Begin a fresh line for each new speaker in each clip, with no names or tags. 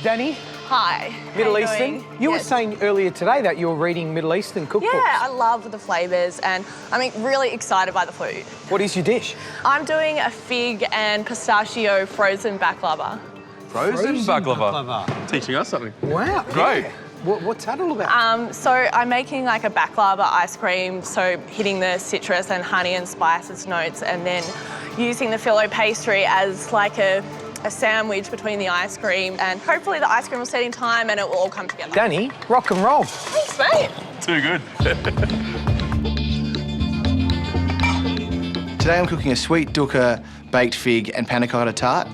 Danny?
Hi.
Middle Eastern? You were saying earlier today that you're reading Middle Eastern cookbooks.
Yeah, I love the flavours and I'm really excited by the food.
What is your dish?
I'm doing a fig and pistachio frozen baklava.
Frozen baklava. Teaching us something.
Wow.
Great.
Yeah. What's that all about?
So I'm making like a baklava ice cream, so hitting the citrus and honey and spices notes and then using the filo pastry as like a sandwich between the ice cream, and hopefully the ice cream will set in time and it will all come together.
Danny, rock and roll.
Thanks, mate.
Too good.
Today I'm cooking a sweet dukkha, baked fig and panna cotta tart.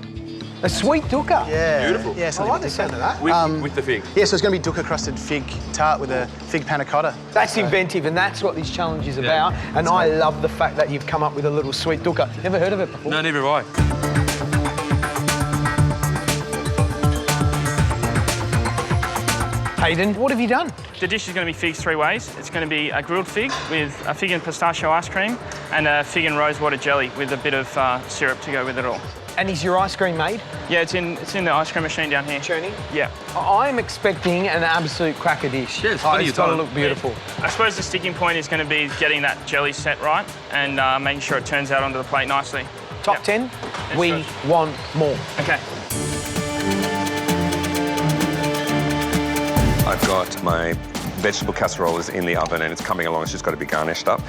A sweet dukkha?
Yeah.
Beautiful.
Yeah,
I like the sound of that.
With the fig.
Yeah, so it's going to be dukkha crusted fig tart with a fig panna cotta.
That's inventive, and that's what this challenge is about. And I love the fact that you've come up with a little sweet dukkha. Never heard of it before?
No, never have I.
Hayden, what have you done?
The dish is going to be figs three ways. It's going to be a grilled fig with a fig and pistachio ice cream and a fig and rosewater jelly with a bit of syrup to go with it all.
And is your ice cream made?
Yeah, it's in the ice cream machine down here.
Churning?
Yeah.
I'm expecting an absolute cracker dish.
Yeah, it's plenty
it's
of
got to
time.
look beautiful.
I suppose the sticking point is going to be getting that jelly set right and making sure it turns out onto the plate nicely.
Top 10, we want more.
Okay.
I've got my vegetable casserole is in the oven and it's coming along. It's just got to be garnished up.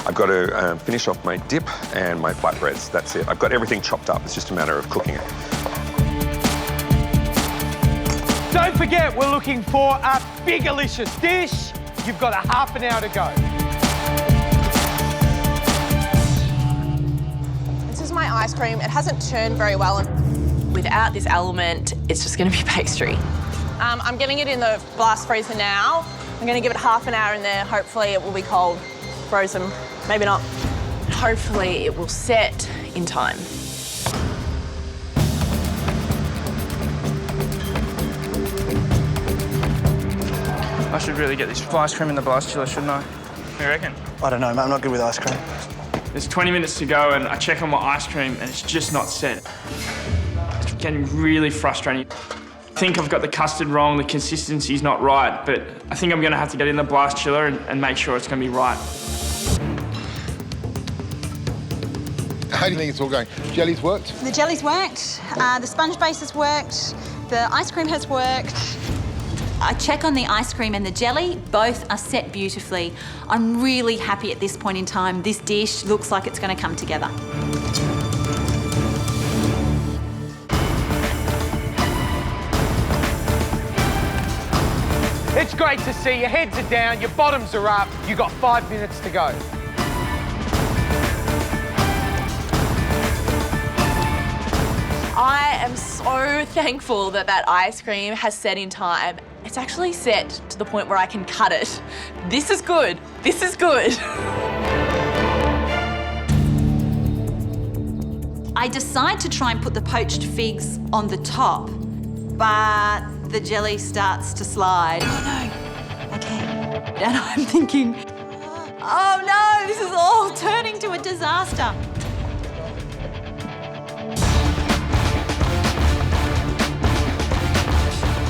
I've got to finish off my dip and my flatbreads. That's it. I've got everything chopped up. It's just a matter of cooking it.
Don't forget, we're looking for a big-alicious dish. You've got a half an hour to go.
This is my ice cream. It hasn't churned very well. Without this element, it's just going to be pastry. I'm getting it in the blast freezer now. I'm going to give it half an hour in there. Hopefully it will be cold, frozen, maybe not. Hopefully it will set in time.
I should really get this ice cream in the blast chiller, shouldn't I? What do you reckon?
I don't know, mate. I'm not good with ice cream.
There's 20 minutes to go and I check on my ice cream and it's just not set. It's getting really frustrating. I think I've got the custard wrong, the consistency's not right, but I think I'm going to have to get in the blast chiller and make sure it's going to be right.
How do you think it's all going? Jelly's worked?
The jelly's worked, the sponge base has worked, the ice cream has worked. I check on the ice cream and the jelly, both are set beautifully. I'm really happy at this point in time. This dish looks like it's going to come together.
It's great to see. Your heads are down, your bottoms are up. You've got 5 minutes to go.
I am so thankful that that ice cream has set in time. It's actually set to the point where I can cut it. This is good. This is good.
I decide to try and put the poached figs on the top, but the jelly starts to slide. Oh no, okay. And I'm thinking, oh no, this is all turning to a disaster.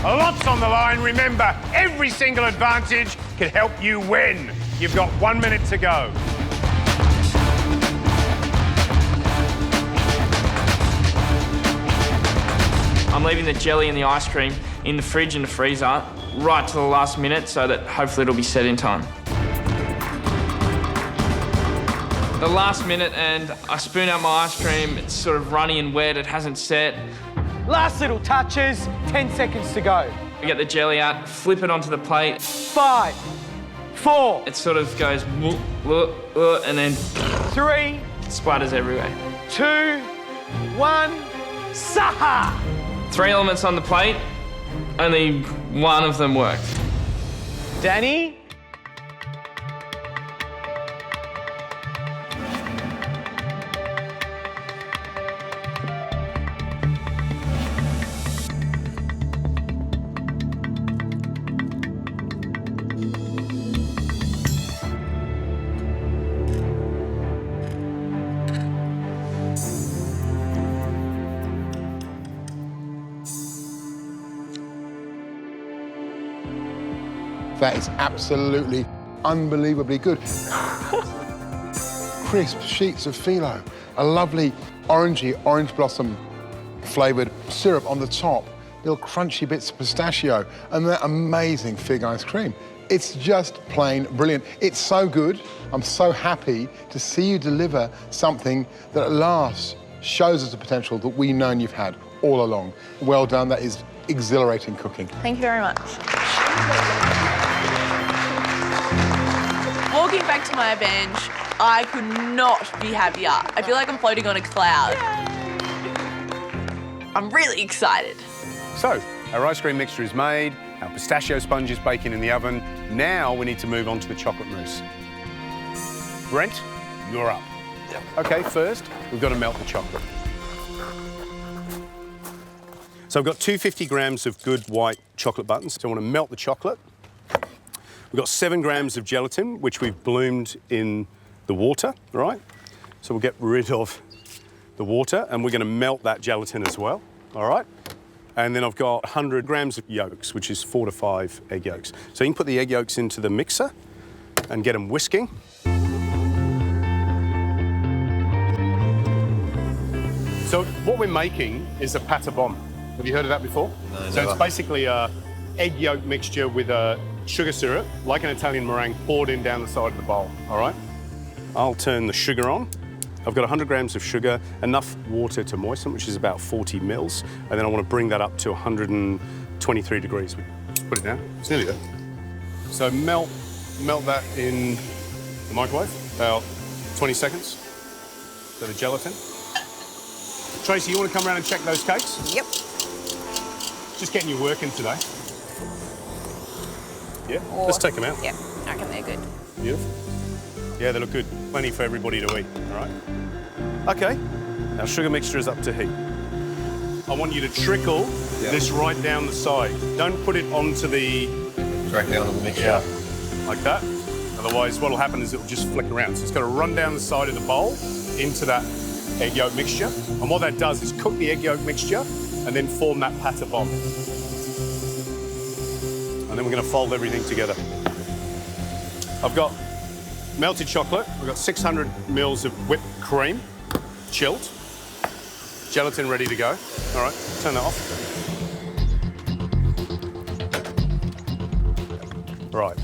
A lot's on the line. Remember, every single advantage can help you win. You've got 1 minute to go.
I'm leaving the jelly and the ice cream in the fridge and the freezer right to the last minute so that hopefully it'll be set in time. The last minute and I spoon out my ice cream, it's sort of runny and wet, it hasn't set.
Last little touches, 10 seconds to go.
I get the jelly out, flip it onto the plate.
5, 4,
It sort of goes and then
3,
splatters everywhere.
2, 1, Saha!
3 elements on the plate, only one of them worked.
Danny?
That is absolutely unbelievably good. Crisp sheets of phyllo, a lovely orangey, orange blossom flavoured syrup on the top, little crunchy bits of pistachio, and that amazing fig ice cream. It's just plain brilliant. It's so good. I'm so happy to see you deliver something that at last shows us the potential that we've known you've had all along. Well done. That is exhilarating cooking.
Thank you very much. Walking back to my bench, I could not be happier. I feel like I'm floating on a cloud. I'm really excited.
So, our ice cream mixture is made, our pistachio sponge is baking in the oven. Now we need to move on to the chocolate mousse. Brent, you're up. Yep. Okay, first, we've got to melt the chocolate. So I've got 250 grams of good white chocolate buttons. So I want to melt the chocolate. We've got 7 grams of gelatin, which we've bloomed in the water, right? So we'll get rid of the water and we're going to melt that gelatin as well, all right? And then I've got 100 grams of yolks, which is 4 to 5 egg yolks. So you can put the egg yolks into the mixer and get them whisking. So what we're making is a pâte bombe. Have you heard of that before? No, so it's basically a egg yolk mixture with a sugar syrup, like an Italian meringue, poured in down the side of the bowl, all right? I'll turn the sugar on. I've got 100 grams of sugar, enough water to moisten, which is about 40 mils, and then I want to bring that up to 123 degrees. Put it down, it's nearly there. So melt that in the microwave, about 20 seconds. So the gelatin. Tracy, you want to come around and check those cakes?
Yep.
Just getting you working today. Yeah, let's take them out.
Yeah, I reckon they're good.
Beautiful. Yeah, they look good. Plenty for everybody to eat, all right? Okay, our sugar mixture is up to heat. I want you to trickle this right down the side. Don't put it onto the...
Directly onto the mixture.
Yeah, like that. Otherwise, what'll happen is it'll just flick around. So it's got to run down the side of the bowl into that egg yolk mixture. And what that does is cook the egg yolk mixture and then form that pâte bombe. And then we're going to fold everything together. I've got melted chocolate. We've got 600 mils of whipped cream, chilled. Gelatin ready to go. All right, turn that off. Right.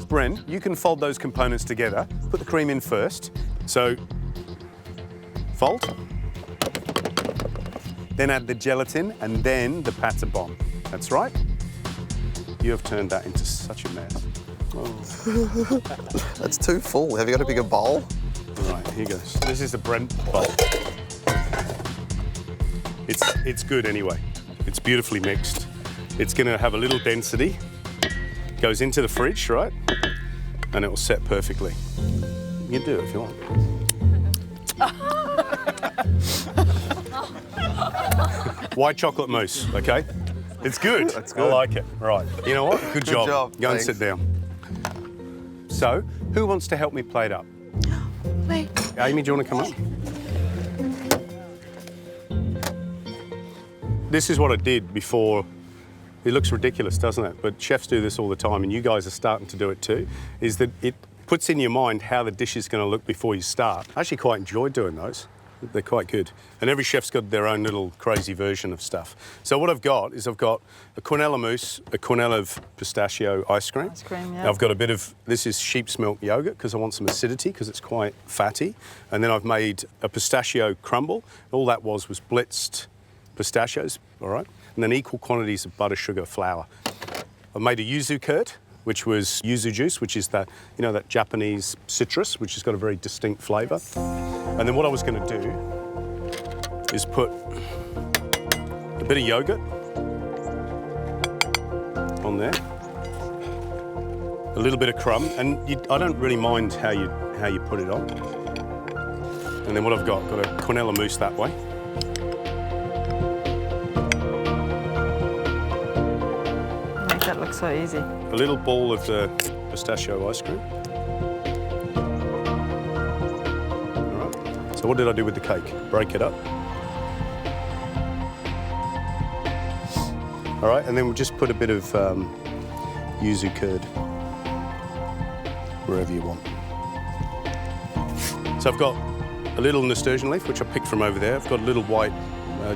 Bren, you can fold those components together. Put the cream in first. So, fold. Then add the gelatin and then the pâte bombe. That's right. You have turned that into such a mess. Oh.
That's too full. Have you got a bigger bowl?
All right, here goes. This is the Brent bowl. It's good anyway. It's beautifully mixed. It's going to have a little density. Goes into the fridge, right? And it will set perfectly. You can do it if you want. White chocolate mousse, okay? It's good.
That's good.
I like it. Right. You know what? Good job. Go
Thanks.
and sit down. So, who wants to help me plate up?
Me.
Amy, do you want to come up? This is what I did before. It looks ridiculous, doesn't it? But chefs do this all the time, and you guys are starting to do it too, is that it puts in your mind how the dish is going to look before you start. I actually quite enjoy doing those. They're quite good. And every chef's got their own little crazy version of stuff. So what I've got is I've got a quenelle mousse, a quenelle of pistachio ice cream.
Ice cream, yeah.
I've got a bit of, this is sheep's milk yogurt because I want some acidity because it's quite fatty. And then I've made a pistachio crumble. All that was blitzed pistachios, all right? And then equal quantities of butter, sugar, flour. I've made a yuzu curd, which was yuzu juice, which is that, you know, that Japanese citrus, which has got a very distinct flavour. And then what I was going to do is put a bit of yogurt on there, a little bit of crumb, and I don't really mind how you put it on. And then what I've got a quenelle mousse that way.
Make that look so easy.
A little ball of the pistachio ice cream. So what did I do with the cake? Break it up. All right, and then we'll just put a bit of yuzu curd, wherever you want. So I've got a little nasturtium leaf, which I picked from over there. I've got a little white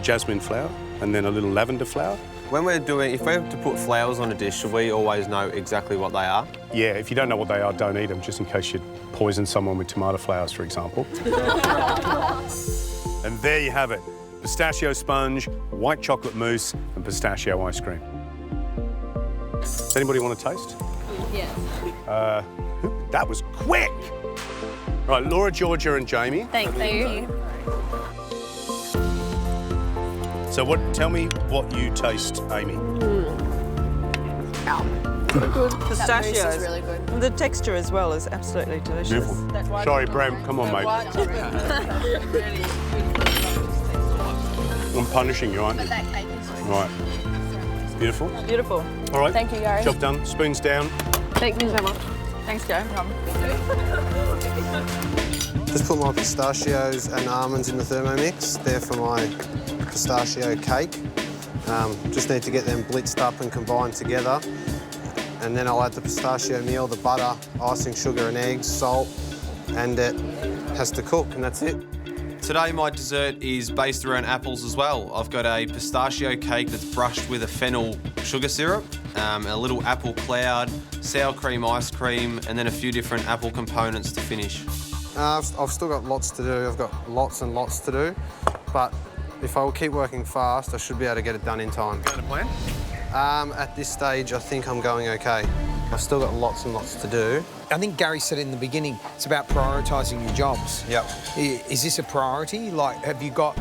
jasmine flower, and then a little lavender flower.
When we're doing, if we have to put flowers on a dish, should we always know exactly what they are?
Yeah, if you don't know what they are, don't eat them, just in case you poison someone with tomato flowers, for example. And there you have it. Pistachio sponge, white chocolate mousse, and pistachio ice cream. Does anybody want to taste?
Yes.
That was quick! Right, Laura, Georgia, and Jamie.
Thank you.
So tell me what you taste, Amy.
Pistachios.
That mousse is really good.
The texture as well is absolutely delicious.
Beautiful. Sorry, Bram, come on, mate. I'm punishing you, aren't you? Right. Beautiful.
Beautiful.
All right.
Thank you, Gary.
Job done. Spoons down.
Thank you so much.
Thanks, Joe.
Just put my pistachios and almonds in the Thermomix. They're for my pistachio cake. Just need to get them blitzed up and combined together. And then I'll add the pistachio meal, the butter, icing sugar and eggs, salt, and it has to cook, and that's it.
Today my dessert is based around apples as well. I've got a pistachio cake that's brushed with a fennel sugar syrup, a little apple cloud, sour cream ice cream, and then a few different apple components to finish.
I've still got lots to do. I've got lots and lots to do, but if I will keep working fast, I should be able to get it done in time.
Going to plan?
At this stage, I think I'm going okay. I've still got lots and lots to do.
I think Gary said in the beginning, it's about prioritising your jobs.
Yep.
Is this a priority? Like, have you got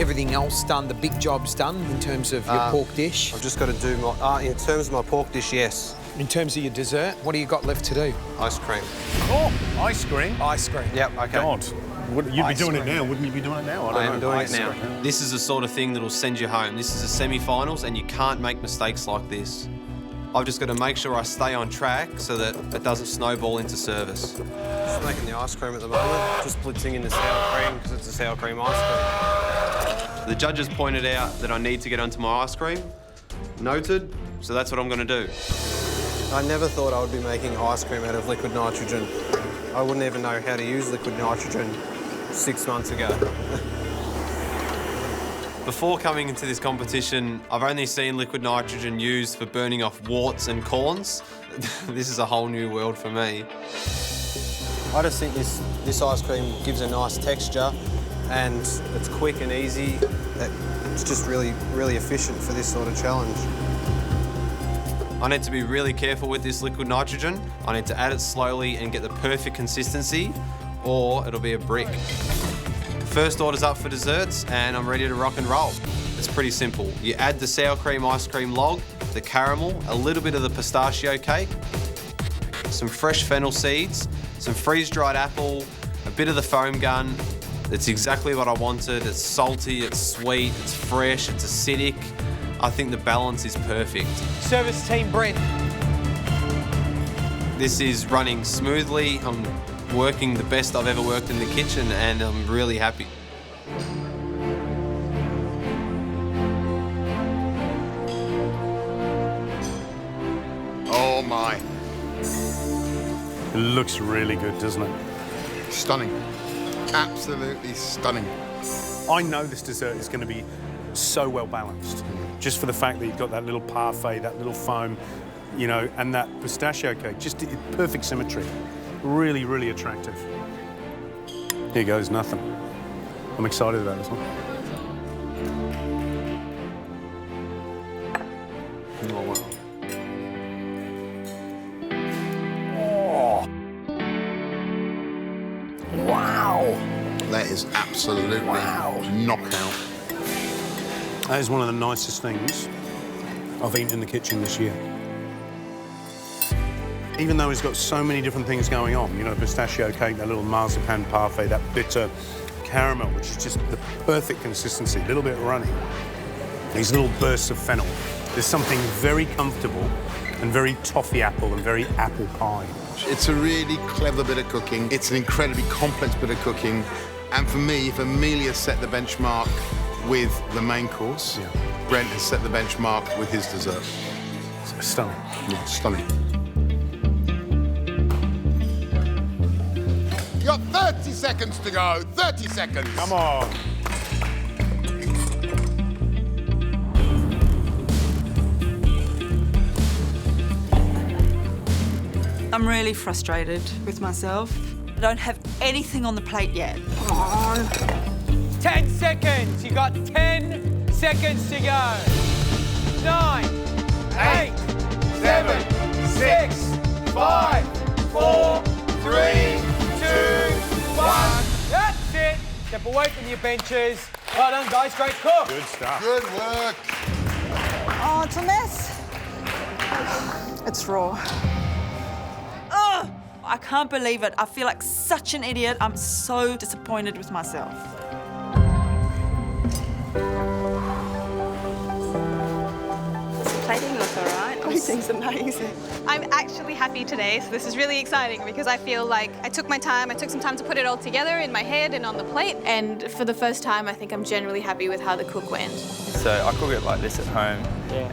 everything else done, the big jobs done in terms of your pork dish?
I've just got to do my... in terms of my pork dish, yes.
In terms of your dessert, what do you got left to do?
Ice cream.
Oh, ice cream.
Ice cream.
Yep, okay.
God. You'd be doing it
cream.
now, wouldn't you be doing it now?
I am doing it now.
This is the sort of thing that'll send you home. This is a semi-finals and you can't make mistakes like this. I've just got to make sure I stay on track so that it doesn't snowball into service.
Just making the ice cream at the moment, just blitzing in the sour cream because it's a sour cream ice cream.
The judges pointed out that I need to get onto my ice cream. Noted, so that's what I'm going to do.
I never thought I would be making ice cream out of liquid nitrogen. I wouldn't even know how to use liquid nitrogen 6 months ago.
Before coming into this competition, I've only seen liquid nitrogen used for burning off warts and corns. This is a whole new world for me.
I just think this ice cream gives a nice texture and it's quick and easy. It's just really, really efficient for this sort of challenge.
I need to be really careful with this liquid nitrogen. I need to add it slowly and get the perfect consistency, or it'll be a brick. First order's up for desserts, and I'm ready to rock and roll. It's pretty simple. You add the sour cream ice cream log, the caramel, a little bit of the pistachio cake, some fresh fennel seeds, some freeze-dried apple, a bit of the foam gun. It's exactly what I wanted. It's salty, it's sweet, it's fresh, it's acidic. I think the balance is perfect.
Service team, Brent.
This is running smoothly. I'm working the best I've ever worked in the kitchen, and I'm really happy.
Oh my.
It looks really good, doesn't it?
Stunning. Absolutely stunning.
I know this dessert is going to be so well balanced, just for the fact that you've got that little parfait, that little foam, you know, and that pistachio cake, just perfect symmetry. Really, really attractive. Here goes nothing. I'm excited about this one. Oh, wow.
Wow. That is absolutely knockout.
That is one of the nicest things I've eaten in the kitchen this year. Even though it's got so many different things going on, you know, pistachio cake, that little marzipan parfait, that bitter caramel, which is just the perfect consistency, a little bit runny. These little bursts of fennel. There's something very comfortable and very toffee apple and very apple pie.
It's a really clever bit of cooking. It's an incredibly complex bit of cooking. And for me, if Emelia set the benchmark with the main course, Brent has set the benchmark with his dessert.
Stunning.
Yeah, stunning. You got 30 seconds to go. 30 seconds.
Come on.
I'm really frustrated with myself. I don't have anything on the plate yet. Come on.
10 seconds. You got 10 seconds to go. 9, 8, 7, 6, 5, 4, 3, 2, 1. That's it. Step away from your benches. Well done, guys. Great cook.
Good stuff.
Good work.
Oh, it's a mess. It's raw.
Ugh! I can't believe it. I feel like such an idiot. I'm so disappointed with myself.
Does the plating look all right? Everything's amazing.
I'm actually happy today, so this is really exciting because I feel like I took my time, I took some time to put it all together in my head and on the plate, and for the first time I think I'm generally happy with how the cook went.
So I cook it like this at home,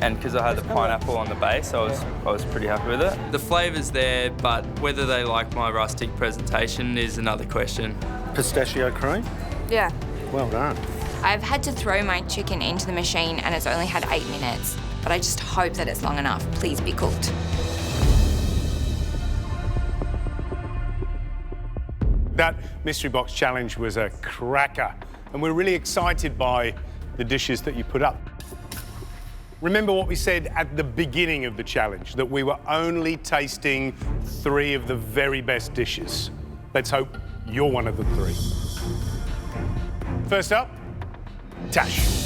and because I had the pineapple on the base, I was pretty happy with it. The flavour's there, but whether they like my rustic presentation is another question.
Pistachio cream?
Yeah.
Well done.
I've had to throw my chicken into the machine and it's only had 8 minutes, but I just hope that it's long enough. Please be cooked.
That mystery box challenge was a cracker, and we're really excited by the dishes that you put up. Remember what we said at the beginning of the challenge, that we were only tasting 3 of the very best dishes. Let's hope you're one of the 3. First up, Tash.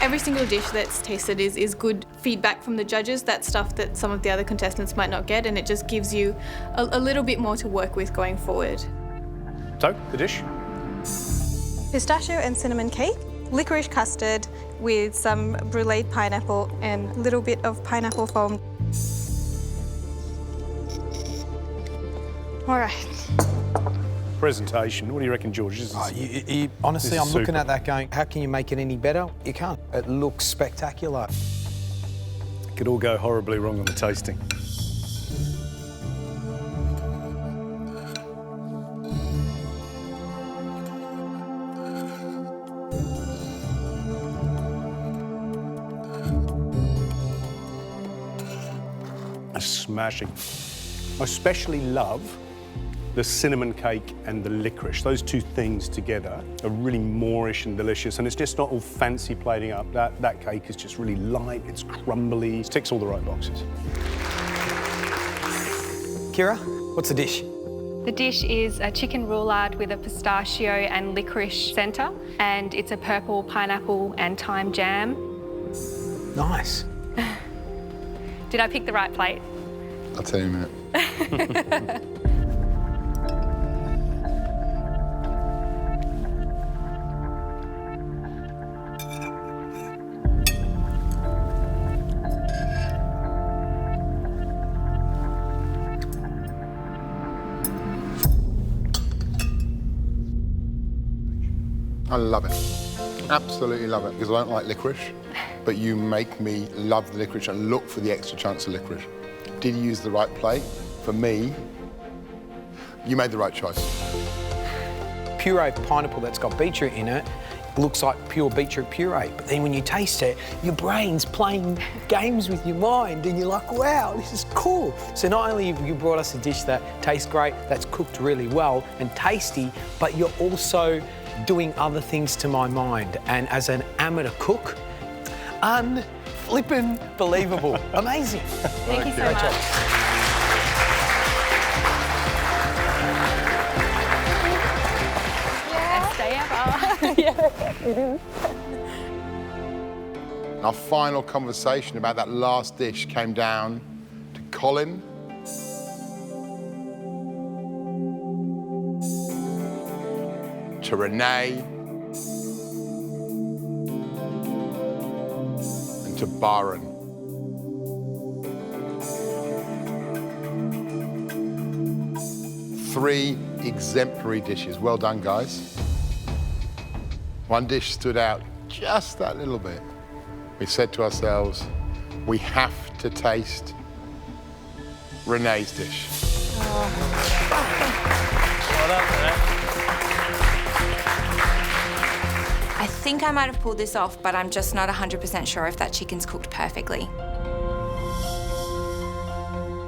Every single dish that's tasted is good feedback from the judges. That's stuff that some of the other contestants might not get, and it just gives you a little bit more to work with going forward.
So, the dish?
Pistachio and cinnamon cake, licorice custard with some brulee pineapple and a little bit of pineapple foam. All right.
Presentation. What do you reckon, George?
Honestly,
this
I'm
is
looking
super.
at that going, how can you make it any better? You can't. It looks spectacular.
It could all go horribly wrong on the tasting. Smashing. I especially love the cinnamon cake and the licorice. Those 2 things together are really Moorish and delicious, and it's just not all fancy plating up. That cake is just really light, it's crumbly, it ticks all the right boxes.
Kira, what's the dish?
The dish is a chicken roulade with a pistachio and licorice centre, and it's a purple pineapple and thyme jam.
Nice.
Did I pick the right plate?
I'll tell you in a minute. I love it. Absolutely love it, because I don't like licorice, but you make me love the licorice and look for the extra chunks of licorice. Did you use the right plate? For me, you made the right choice.
Pureed pineapple that's got beetroot in it looks like pure beetroot puree, but then when you taste it, your brain's playing games with your mind and you're like, wow, this is cool. So not only have you brought us a dish that tastes great, that's cooked really well and tasty, but you're also doing other things to my mind. And as an amateur cook, unflippin' believable. Amazing.
Thank you so much. Best day ever.
Our final conversation about that last dish came down to Colin, to Renee, and to Byron. Three exemplary dishes. Well done, guys. One dish stood out just that little bit, we said to ourselves, we have to taste Renee's dish.
Well done, Renee.
I think I might have pulled this off, but I'm just not 100% sure if that chicken's cooked perfectly.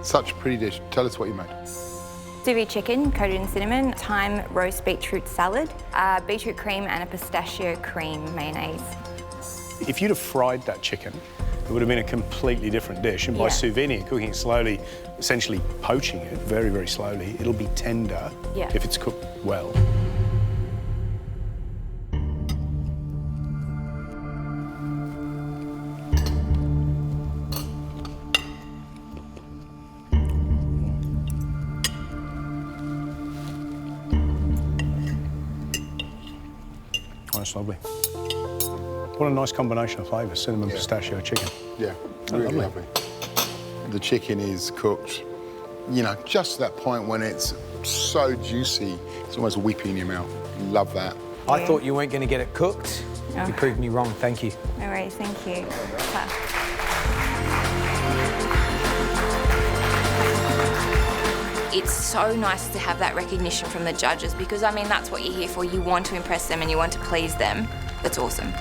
Such a pretty dish. Tell us what you made.
Sous vide chicken coated in cinnamon, thyme roast beetroot salad, beetroot cream and a pistachio cream mayonnaise.
If you'd have fried that chicken, it would have been a completely different dish. And by sous vide, cooking it slowly, essentially poaching it very, very slowly, it'll be tender if it's cooked well. That's lovely. What a nice combination of flavours, cinnamon, pistachio, chicken.
Yeah, really lovely. The chicken is cooked, you know, just to that point when it's so juicy, it's almost weeping in your mouth. Love that.
I thought you weren't going to get it cooked. You proved me wrong. Thank you.
No worries, thank you. It's so nice to have that recognition from the judges because, I mean, that's what you're here for. You want to impress them and you want to please them. That's awesome.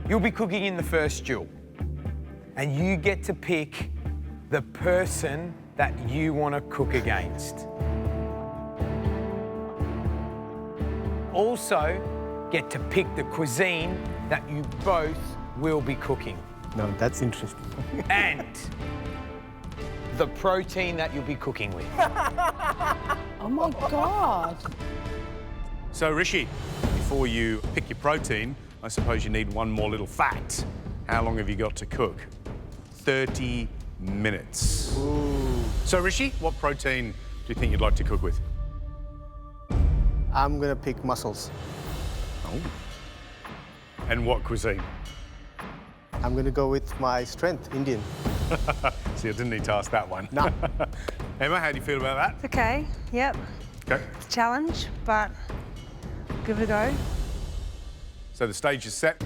You'll be cooking in the first duel, and you get to pick the person that you want to cook against. Also, get to pick the cuisine that you both will be cooking.
No, that's interesting.
And the protein that you'll be cooking with.
Oh my God.
So, Rishi, before you pick your protein, I suppose you need one more little fact. How long have you got to cook? 30 minutes.
Ooh.
So, Rishi, what protein do you think you'd like to cook with?
I'm gonna pick mussels.
Oh. And what cuisine?
I'm gonna go with my strength, Indian.
See, I didn't need to ask that one.
No.
Emma, how do you feel about that?
Okay, yep.
Okay.
It's a challenge, but give it a go.
So the stage is set.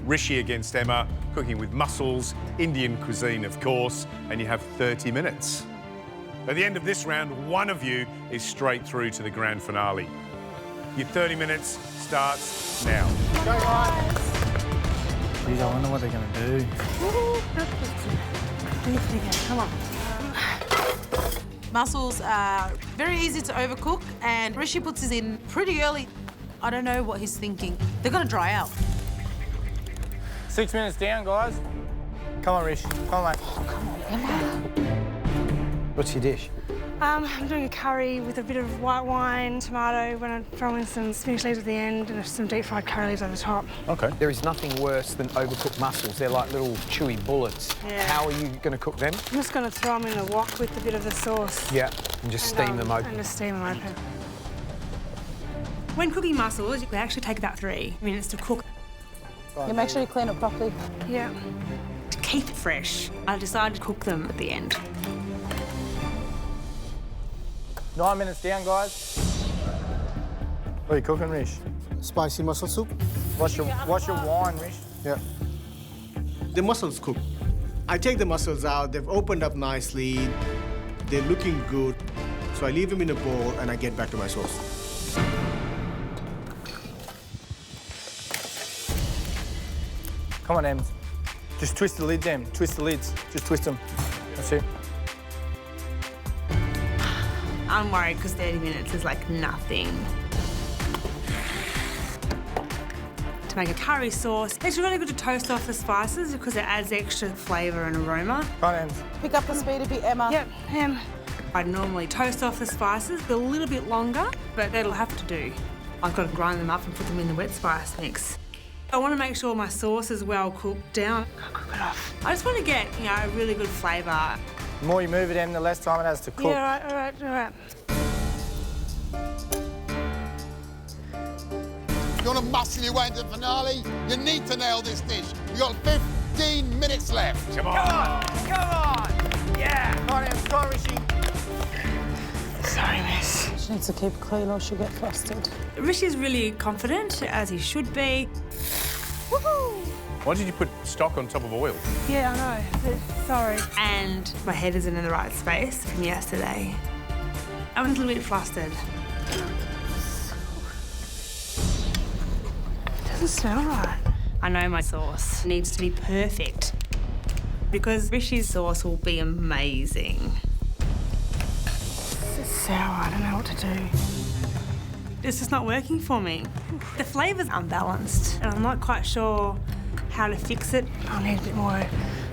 Rishi against Emma, cooking with mussels, Indian cuisine, of course, and you have 30 minutes. At the end of this round, one of you is straight through to the grand finale. Your 30 minutes starts now.
Go, guys.
Geez, I wonder what they're going to do.
Come on.
Mussels are very easy to overcook, and Rishi puts his in pretty early. I don't know what he's thinking. They're going to dry out.
6 minutes down, guys. Come on, Rish. Come on, mate.
Come on, Emma.
What's your dish?
I'm doing a curry with a bit of white wine, tomato. We're going to throw in some spinach leaves at the end and some deep-fried curry leaves over the top.
Okay. There is nothing worse than overcooked mussels. They're like little chewy bullets.
Yeah.
How are you going to cook them?
I'm just going to throw them in a wok with a bit of the sauce.
Yeah, and just steam them open.
And just steam them open. When cooking mussels, they actually take about 3 minutes to cook.
You make sure you clean it properly.
Yeah. To keep it fresh, I decided to cook them at the end.
9 minutes down, guys. What are you cooking, Rish?
Spicy mussel soup.
What's your wine, Rish?
Yeah.
The mussels cook. I take the mussels out, they've opened up nicely, they're looking good. So I leave them in a bowl and I get back to my sauce.
Come on, Em. Just twist the lids, Em. Twist the lids. Just twist them. That's it.
I'm worried because 30 minutes is like nothing. To make a curry sauce, it's really good to toast off the spices because it adds extra flavour and aroma.
Come on, Em.
Pick up the speed a bit, Emma.
Yep, I'd normally toast off the spices a little bit longer, but that'll have to do. I've got to grind them up and put them in the wet spice mix. I want to make sure my sauce is well cooked down. Can't cook it off. I just want to get, you know, a really good flavour.
The more you move it, Em, the less time it has to cook.
Yeah, all right.
You want to muscle your way into the finale? You need to nail this dish. You've got 15 minutes left.
Come on.
Come on! Yeah! Come on, Em. Come on, Rishi.
Sorry, miss. She needs to keep it clean or she'll get flustered. Rishi's really confident, as he should be. Woohoo!
Why did you put stock on top of oil?
Yeah, I know. But sorry. And my head isn't in the right space from yesterday. I'm a little bit flustered. It doesn't smell right. I know my sauce needs to be perfect because Rishi's sauce will be amazing. It's sour. I don't know what to do. It's just not working for me. The flavour's unbalanced and I'm not quite sure how to fix it. I need a bit more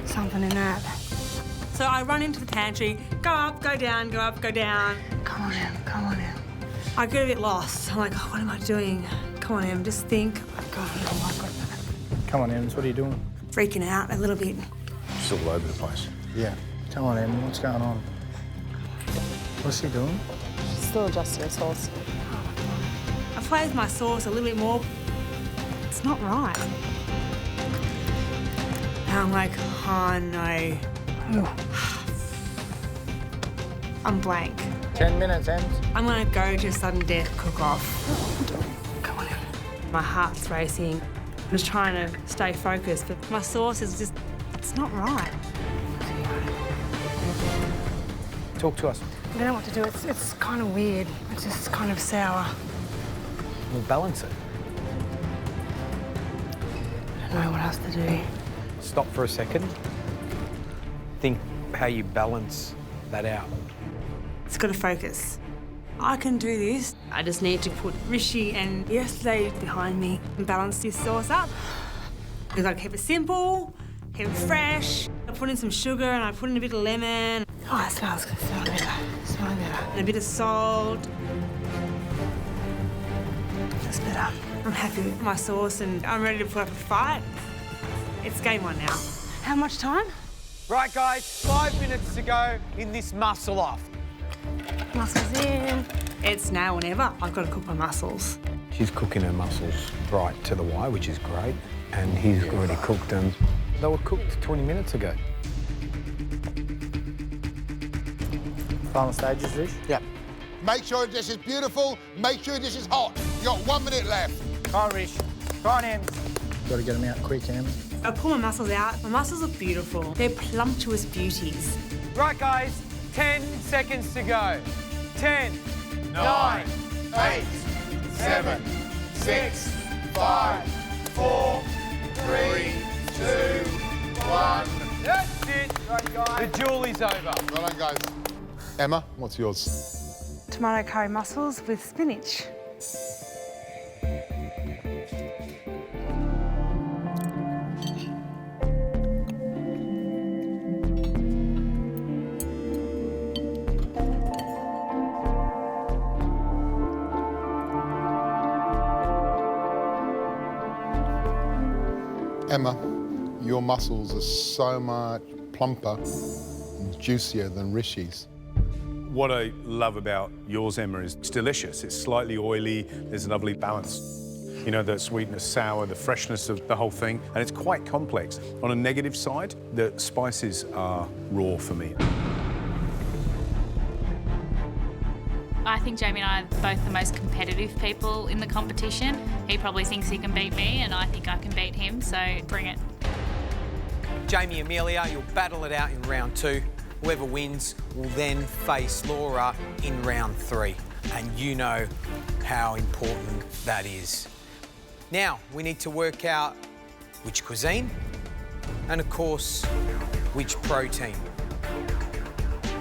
something in that. So I run into the pantry, go up, go down, go up, go down. Come on, Em, come on, Em. I get a bit lost. I'm like, oh, what am I doing? Come on, Em, just think. I've got that.
Come on, Ems, what are you doing?
Freaking out a little bit.
It's all over the place.
Yeah. Come on, Em, what's going on? What's she doing?
She's still adjusting her sauce. I flavoured my sauce a little bit more. It's not right. And I'm like, oh no. I'm blank.
10 minutes, Ems.
I'm gonna go to sudden death cook-off. Come on, Em. My heart's racing. I'm just trying to stay focused, but my sauce is just, it's not right.
Talk to us.
I don't know what to do. It's kind of weird. It's just kind of sour.
We'll balance it.
I don't know what else to do.
Stop for a second. Think how you balance that out.
It's got to focus. I can do this. I just need to put Rishi and yesterday behind me and balance this sauce up. We've got to keep it simple, keep it fresh. I put in some sugar and I put in a bit of lemon. Oh, it smells good. Smells better. Smells better. And a bit of salt. That's better. I'm happy with my sauce and I'm ready to put up a fight. It's game on now. How much time?
Right, guys, 5 minutes to go in this muscle-off.
Mussels in. It's now or never. I've got to cook my mussels.
She's cooking her mussels right to the wire, which is great, and he's already cooked them. They were cooked 20 minutes ago.
Final stages, Rish?
Yeah. Make sure the dish is beautiful. Make sure the dish is hot. You've got 1 minute left.
Come on, Rish. Come on, Em. Got to get them out quick, Em.
I pull my mussels out. My mussels look beautiful. They're plumptuous beauties.
Right, guys, 10 seconds to go. 10,
9, 8, 7, 6, 5, 4, 3, 2, 1.
That's it. Right, guys. The duel is over.
Well done, guys. Emma, what's yours?
Tomato curry mussels with spinach.
Emma, your mussels are so much plumper and juicier than Rishi's.
What I love about yours, Emma, is it's delicious. It's slightly oily. There's a lovely balance. You know, the sweetness, sour, the freshness of the whole thing. And it's quite complex. On a negative side, the spices are raw for me.
I think Jamie and I are both the most competitive people in the competition. He probably thinks he can beat me, and I think I can beat him, so bring it.
Jamie, Emelia, you'll battle it out in round 2. Whoever wins will then face Laura in round 3. And you know how important that is. Now, we need to work out which cuisine and, of course, which protein.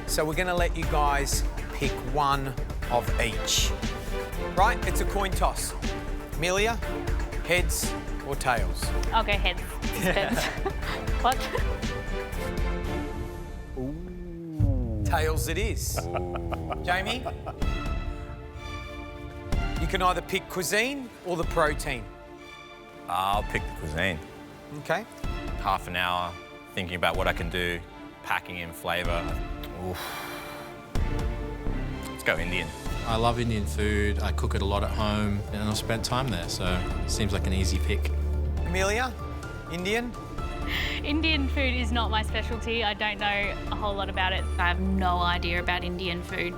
So we're going to let you guys pick one of each. Right, it's a coin toss. Emelia, heads or tails?
I'll go heads. What?
Tails it is. Jamie? You can either pick cuisine or the protein.
I'll pick the cuisine.
Okay.
Half an hour thinking about what I can do, packing in flavour. Oof. Let's go Indian. I love Indian food. I cook it a lot at home, and I've spent time there, so it seems like an easy pick.
Emelia, Indian?
Indian food is not my specialty. I don't know a whole lot about it. I have no idea about Indian food.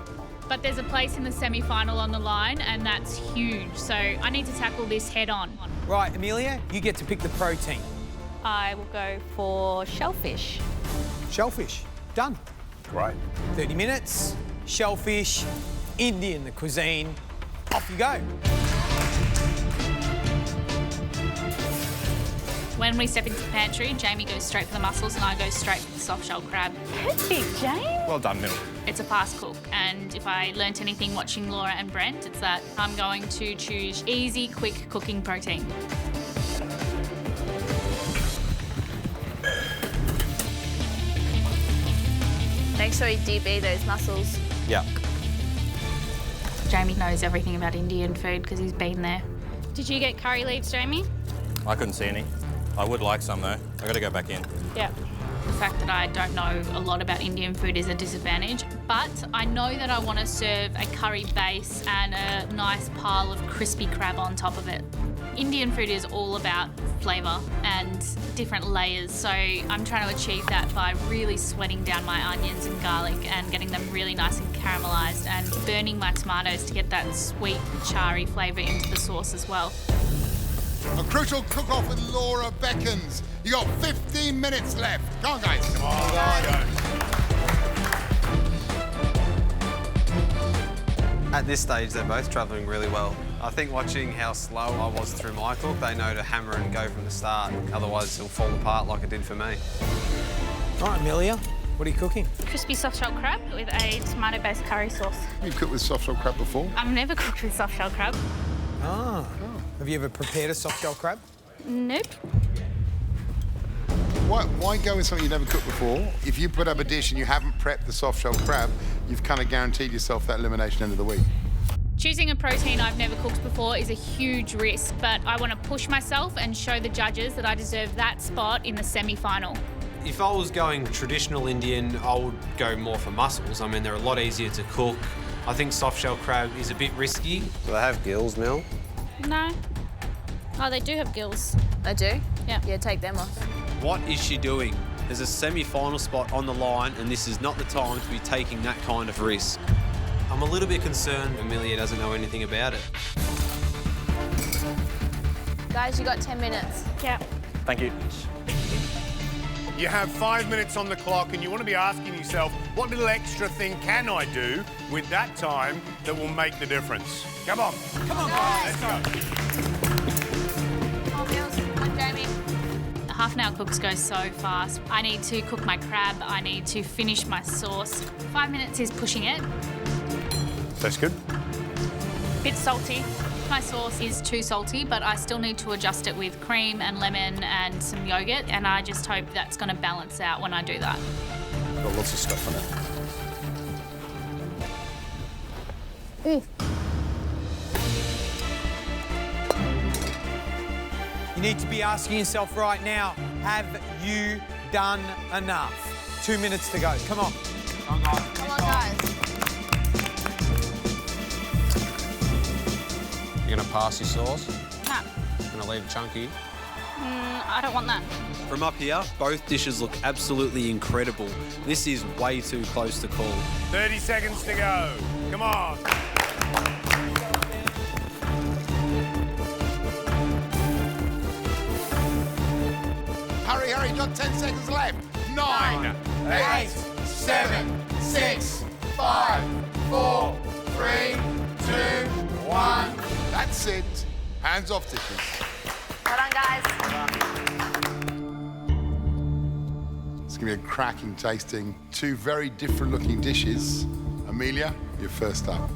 But there's a place in the semi-final on the line, and that's huge. So I need to tackle this head on.
Right, Emelia, you get to pick the protein.
I will go for shellfish.
Shellfish, done.
Great.
30 minutes, shellfish, Indian, the cuisine. Off you go.
When we step into the pantry, Jamie goes straight for the mussels and I go straight for the soft shell crab.
Perfect, Jane.
Well done, Mill.
It's a fast cook, and if I learnt anything watching Laura and Brent, it's that I'm going to choose easy, quick cooking protein.
Make sure you DB those mussels.
Yeah.
Jamie knows everything about Indian food because he's been there. Did you get curry leaves, Jamie?
I couldn't see any. I would like some, though. I got to go back in.
Yeah. The fact that I don't know a lot about Indian food is a disadvantage, but I know that I want to serve a curry base and a nice pile of crispy crab on top of it. Indian food is all about flavour and different layers, so I'm trying to achieve that by really sweating down my onions and garlic and getting them really nice and caramelised and burning my tomatoes to get that sweet, charry flavour into the sauce as well.
A crucial cook-off with Laura beckons. You got 15 minutes left. Come on, guys. Come on, guys.
At this stage, they're both travelling really well. I think watching how slow I was through my cook, they know to hammer and go from the start. Otherwise, it'll fall apart like it did for me.
All right, Emelia, what are you cooking?
Crispy soft shell crab with a tomato-based curry sauce.
You've cooked with soft shell crab before?
I've never cooked with soft shell crab.
Ah. Have you ever prepared a soft shell crab?
Nope.
Why go with something you've never cooked before? If you put up a dish and you haven't prepped the soft shell crab, you've kind of guaranteed yourself that elimination end of the week.
Choosing a protein I've never cooked before is a huge risk, but I want to push myself and show the judges that I deserve that spot in the semi-final.
If I was going traditional Indian, I would go more for mussels. I mean, they're a lot easier to cook. I think soft shell crab is a bit risky. Do they have gills, Mel?
No. Oh, they do have gills.
They do?
Yeah.
Yeah, take them off.
What is she doing? There's a semi-final spot on the line, and this is not the time to be taking that kind of risk. I'm a little bit concerned Emelia doesn't know anything about it.
Guys, you got 10 minutes.
Yeah.
Thank you.
You have 5 minutes on the clock and you want to be asking yourself, what little extra thing can I do with that time that will make the difference? Come on.
Come on, guys.
Let's go.
Come on, Mills. Come on, Jamie.
Half an hour cooks go so fast. I need to cook my crab. I need to finish my sauce. 5 minutes is pushing it.
That's good.
Bit salty. My sauce is too salty, but I still need to adjust it with cream and lemon and some yogurt, and I just hope that's going to balance out when I do that.
Got lots of stuff on it.
You need to be asking yourself right now, have you done enough? 2 minutes to go. Come on.
Come on, guys.
You're gonna pass your sauce?
No.
Gonna leave it chunky?
I don't want that.
From up here, both dishes look absolutely incredible. This is way too close to call.
30 seconds to go. Come on.
Hurry, hurry, you've got 10 seconds left. 9, 8, 7, 6, 5, 4, 3, 2, 1. That's it. Hands off dishes.
Well done, guys.
It's going to be a cracking tasting. Two very different looking dishes. Emelia, you're first up.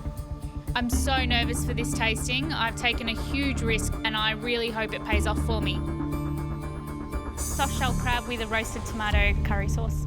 I'm so nervous for this tasting. I've taken a huge risk and I really hope it pays off for me. Soft shell crab with a roasted tomato curry sauce.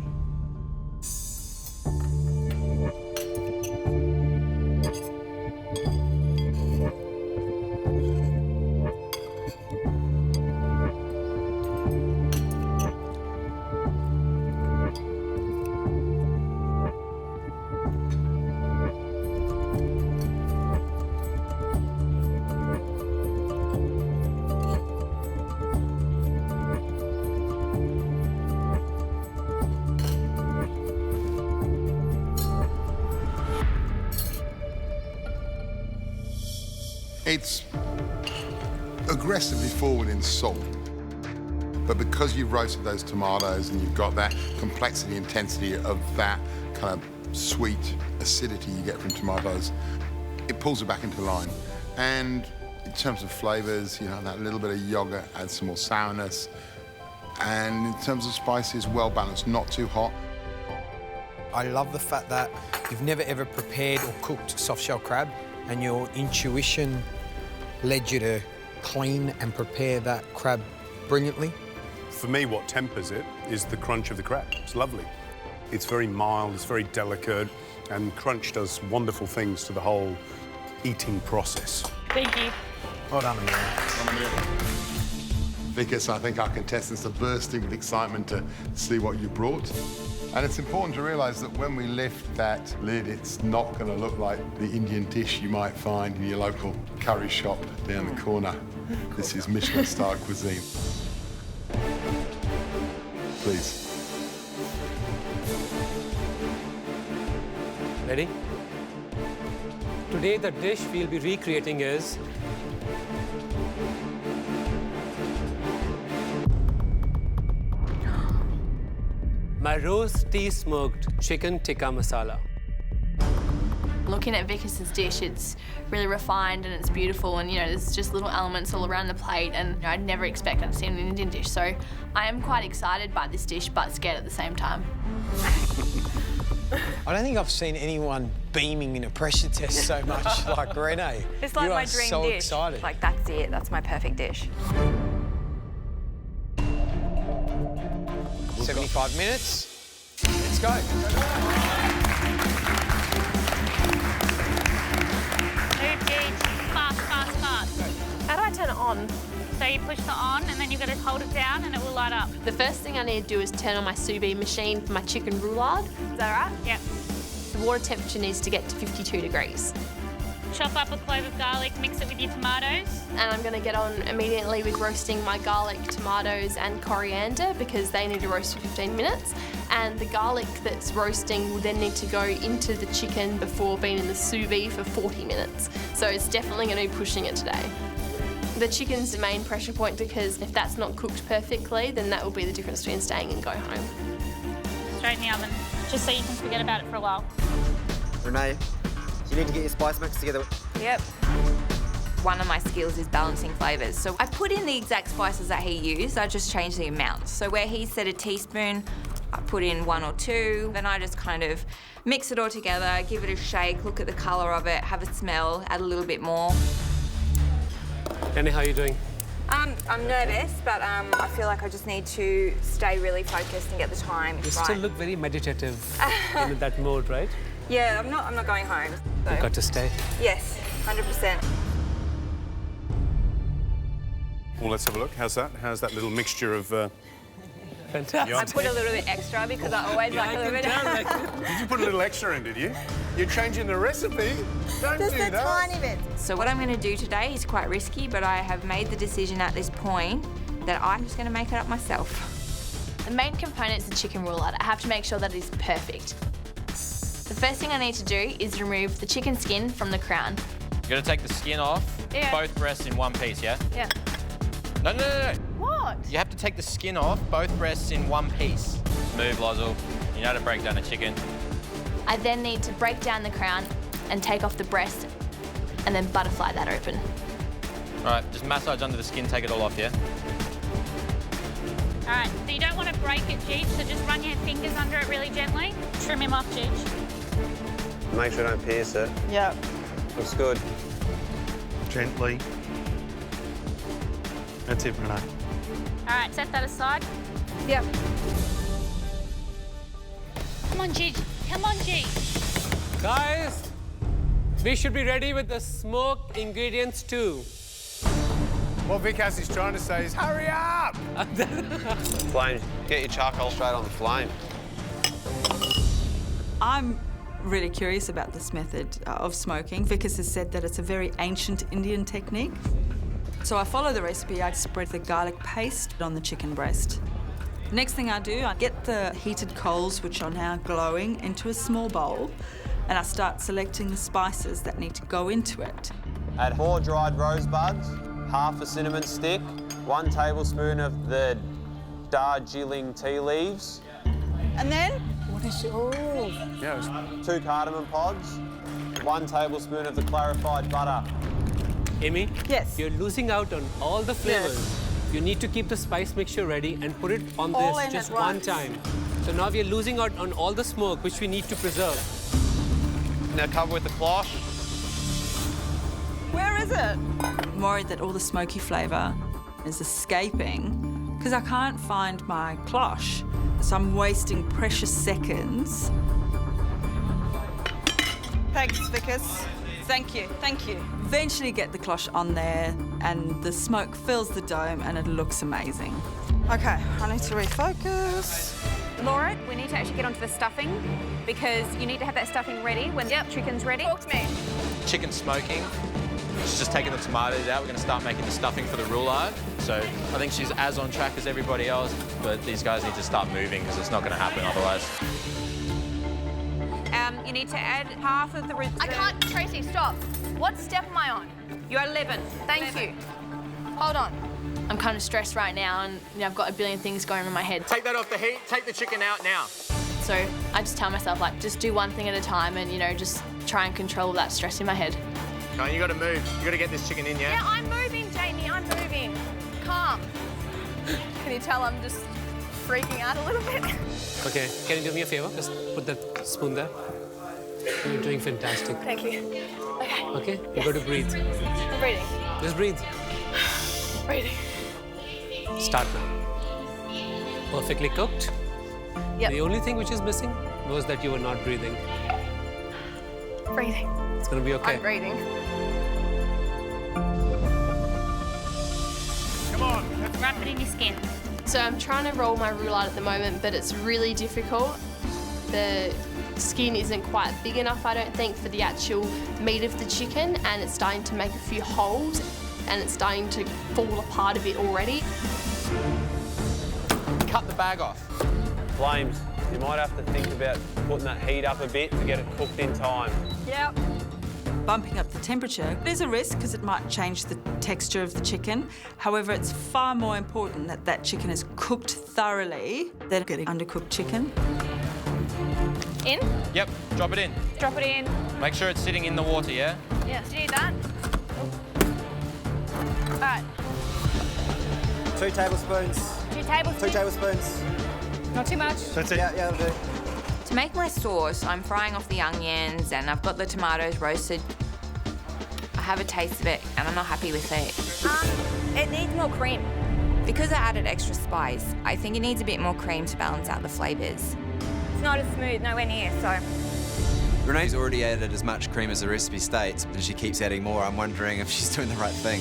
It's aggressively forward in salt. But because you've roasted those tomatoes and you've got that complexity, intensity of that kind of sweet acidity you get from tomatoes, it pulls it back into line. And in terms of flavors, you know, that little bit of yogurt adds some more sourness. And in terms of spices, well balanced, not too hot.
I love the fact that you've never ever prepared or cooked soft shell crab, and your intuition led you to clean and prepare that crab brilliantly.
For me, what tempers it is the crunch of the crab. It's lovely. It's very mild, it's very delicate, and crunch does wonderful things to the whole eating process.
Thank you.
Well done, Emelia.
Vickers, I think our contestants are bursting with excitement to see what you brought. And it's important to realise that when we lift that lid, it's not going to look like the Indian dish you might find in your local curry shop down the corner. This is Michelin-style cuisine. Please.
Ready? Today, the dish we'll be recreating is my roasty smoked chicken tikka masala.
Looking at Vickers' dish, it's really refined and it's beautiful, and you know, there's just little elements all around the plate, and you know, I'd never expect that to see an Indian dish. So I am quite excited by this dish, but scared at the same time.
I don't think I've seen anyone beaming in a pressure test so much like Renee.
It's like
you
my
are
dream
so
dish.
excited.
Like, that's it. That's my perfect dish.
75 minutes. Let's go.
Move, Gage. Fast, fast, fast.
How do I turn it on?
So you push the on, and then you've got to hold it down, and it will light up.
The first thing I need to do is turn on my sous vide machine for my chicken roulade. Is that right?
Yep.
The water temperature needs to get to 52 degrees.
Chop up a clove of garlic, mix it with your tomatoes.
And I'm going to get on immediately with roasting my garlic, tomatoes and coriander because they need to roast for 15 minutes. And the garlic that's roasting will then need to go into the chicken before being in the sous vide for 40 minutes. So it's definitely going to be pushing it today. The chicken's the main pressure point because if that's not cooked perfectly, then that will be the difference between staying and go home.
Straight in the oven, just so you can forget about it for a while.
Renee, you need to get your spice mix together.
Yep. One of my skills is balancing flavours. So I put in the exact spices that he used, I just changed the amount. So where he said a teaspoon, I put in 1 or 2. Then I just kind of mix it all together, give it a shake, look at the colour of it, have a smell, add a little bit more.
Renee, how are you doing?
I'm nervous, but I feel like I just need to stay really focused and get the time
You
right.
still look very meditative in that mode, right?
Yeah, I'm not going home. So.
You've got to stay.
Yes, 100%.
Well, let's have a look. How's that? How's that little mixture of...
Fantastic.
I put a little bit extra because I always like a little bit.
Did you put a little extra in, did you? You're changing the recipe. Don't
Just
do
a
that.
tiny bit. So what I'm going to do today is quite risky, but I have made the decision at this point that I'm just going to make it up myself.
The main component is the chicken roulade. I have to make sure that it is perfect. The first thing I need to do is remove the chicken skin from the crown.
You're gonna take the skin off, both breasts in one piece, yeah?
Yeah.
No.
What?
You have to take the skin off, both breasts in one piece. Smooth, Lozzle. You know how to break down a chicken.
I then need to break down the crown and take off the breast and then butterfly that open.
All right, just massage under the skin, take it all off, yeah?
All right, so you don't want to break it, Jeej, so just run your fingers under it really gently. Trim him off, Jeej.
Make sure I don't pierce it.
Yep.
Looks good.
Gently. That's it, Renee.
All right, set that aside.
Yep.
Come on, Jeej. Come on, Jeej.
Guys, we should be ready with the smoked ingredients too.
What Vickers is trying to say is, hurry up!
Flame. Get your charcoal straight on the flame.
I'm really curious about this method of smoking. Vickers has said that it's a very ancient Indian technique. So I follow the recipe. I spread the garlic paste on the chicken breast. Next thing I do, I get the heated coals, which are now glowing, into a small bowl, and I start selecting the spices that need to go into it.
Add 4 dried rosebuds, half a cinnamon stick, 1 tablespoon of the Darjeeling tea leaves.
And then?
What is it? Oh.
Yeah. 2 cardamom pods, 1 tablespoon of the clarified butter.
Amy?
Yes?
You're losing out on all the flavors.
Yes.
You need to keep the spice mixture ready and put it on
All
this
in
just
at
one
once.
time. So now we're losing out on all the smoke, which we need to preserve.
Now cover with the cloche.
Where is it? I'm worried that all the smoky flavour is escaping because I can't find my cloche. So I'm wasting precious seconds. Thanks, Vickers. Thank you, thank you. Eventually get the cloche on there and the smoke fills the dome and it looks amazing. Okay, I need to refocus.
Laura, we need to actually get onto the stuffing because you need to have that stuffing ready when the chicken's ready. Talk to me.
Chicken smoking. She's just taking the tomatoes out. We're going to start making the stuffing for the roulade. So I think she's as on track as everybody else, but these guys need to start moving because it's not going to happen otherwise.
You need to add half of the... I can't, Tracy, stop. What step am I on? You're 11. Thank you. Hold on.
I'm kind of stressed right now and I've got a billion things going on in my head.
Take that off the heat. Take the chicken out now.
So I just tell myself, like, just do one thing at a time and, just try and control that stress in my head.
Come on, you got to move. You got to get this chicken in, yeah?
Yeah, I'm moving, Jamie. I'm moving. Calm. Can you tell I'm just freaking out a little bit?
Okay, can you do me a favor? Just put that spoon there. You're doing fantastic.
Thank you. Okay.
Okay, you got to breathe.
I'm breathing.
Just breathe.
Breathing.
Start now. Perfectly cooked.
Yep.
The only thing which is missing was that you were not breathing.
Breathing.
It's gonna be okay.
I'm breathing.
Come on.
Wrap it in your skin.
So I'm trying to roll my roulade at the moment, but it's really difficult. The skin isn't quite big enough, I don't think, for the actual meat of the chicken, and it's starting to make a few holes, and it's starting to fall apart a bit already.
Cut the bag off.
Flames, you might have to think about putting that heat up a bit to get it cooked in time.
Yep. Bumping up the temperature is a risk because it might change the texture of the chicken. However, it's far more important that that chicken is cooked thoroughly than getting undercooked chicken.
In?
Yep, drop it in.
Drop it in.
Make sure it's sitting in the water, yeah?
Yes, do you need that? All right.
2 tablespoons.
2 tablespoons.
2 tablespoons.
Not too much.
That's it. Yeah, that'll do.
To make my sauce, I'm frying off the onions and I've got the tomatoes roasted. I have a taste of it and I'm not happy with it.
It needs more cream.
Because I added extra spice, I think it needs a bit more cream to balance out the flavours.
It's not as smooth, nowhere near, so.
Renee's already added as much cream as the recipe states, but she keeps adding more. I'm wondering if she's doing the right thing.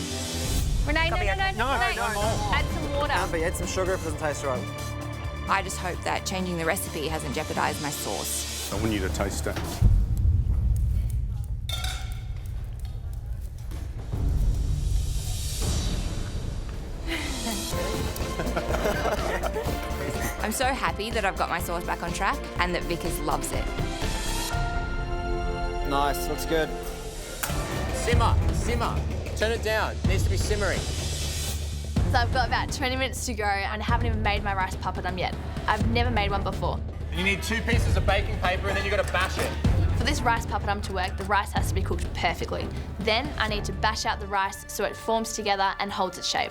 Renee, no.
No,
Renee,
no more.
add some water.
Can't be. Add some sugar if it doesn't taste right.
I just hope that changing the recipe hasn't jeopardised my sauce.
I want you to taste it.
I'm so happy that I've got my sauce back on track and that Vickers loves it.
Nice, looks good.
Simmer, simmer. Turn it down. It needs to be simmering.
So I've got about 20 minutes to go and I haven't even made my rice papadum yet. I've never made one before.
You need 2 pieces of baking paper and then you got to bash it.
For this rice papadum to work, the rice has to be cooked perfectly. Then I need to bash out the rice so it forms together and holds its shape.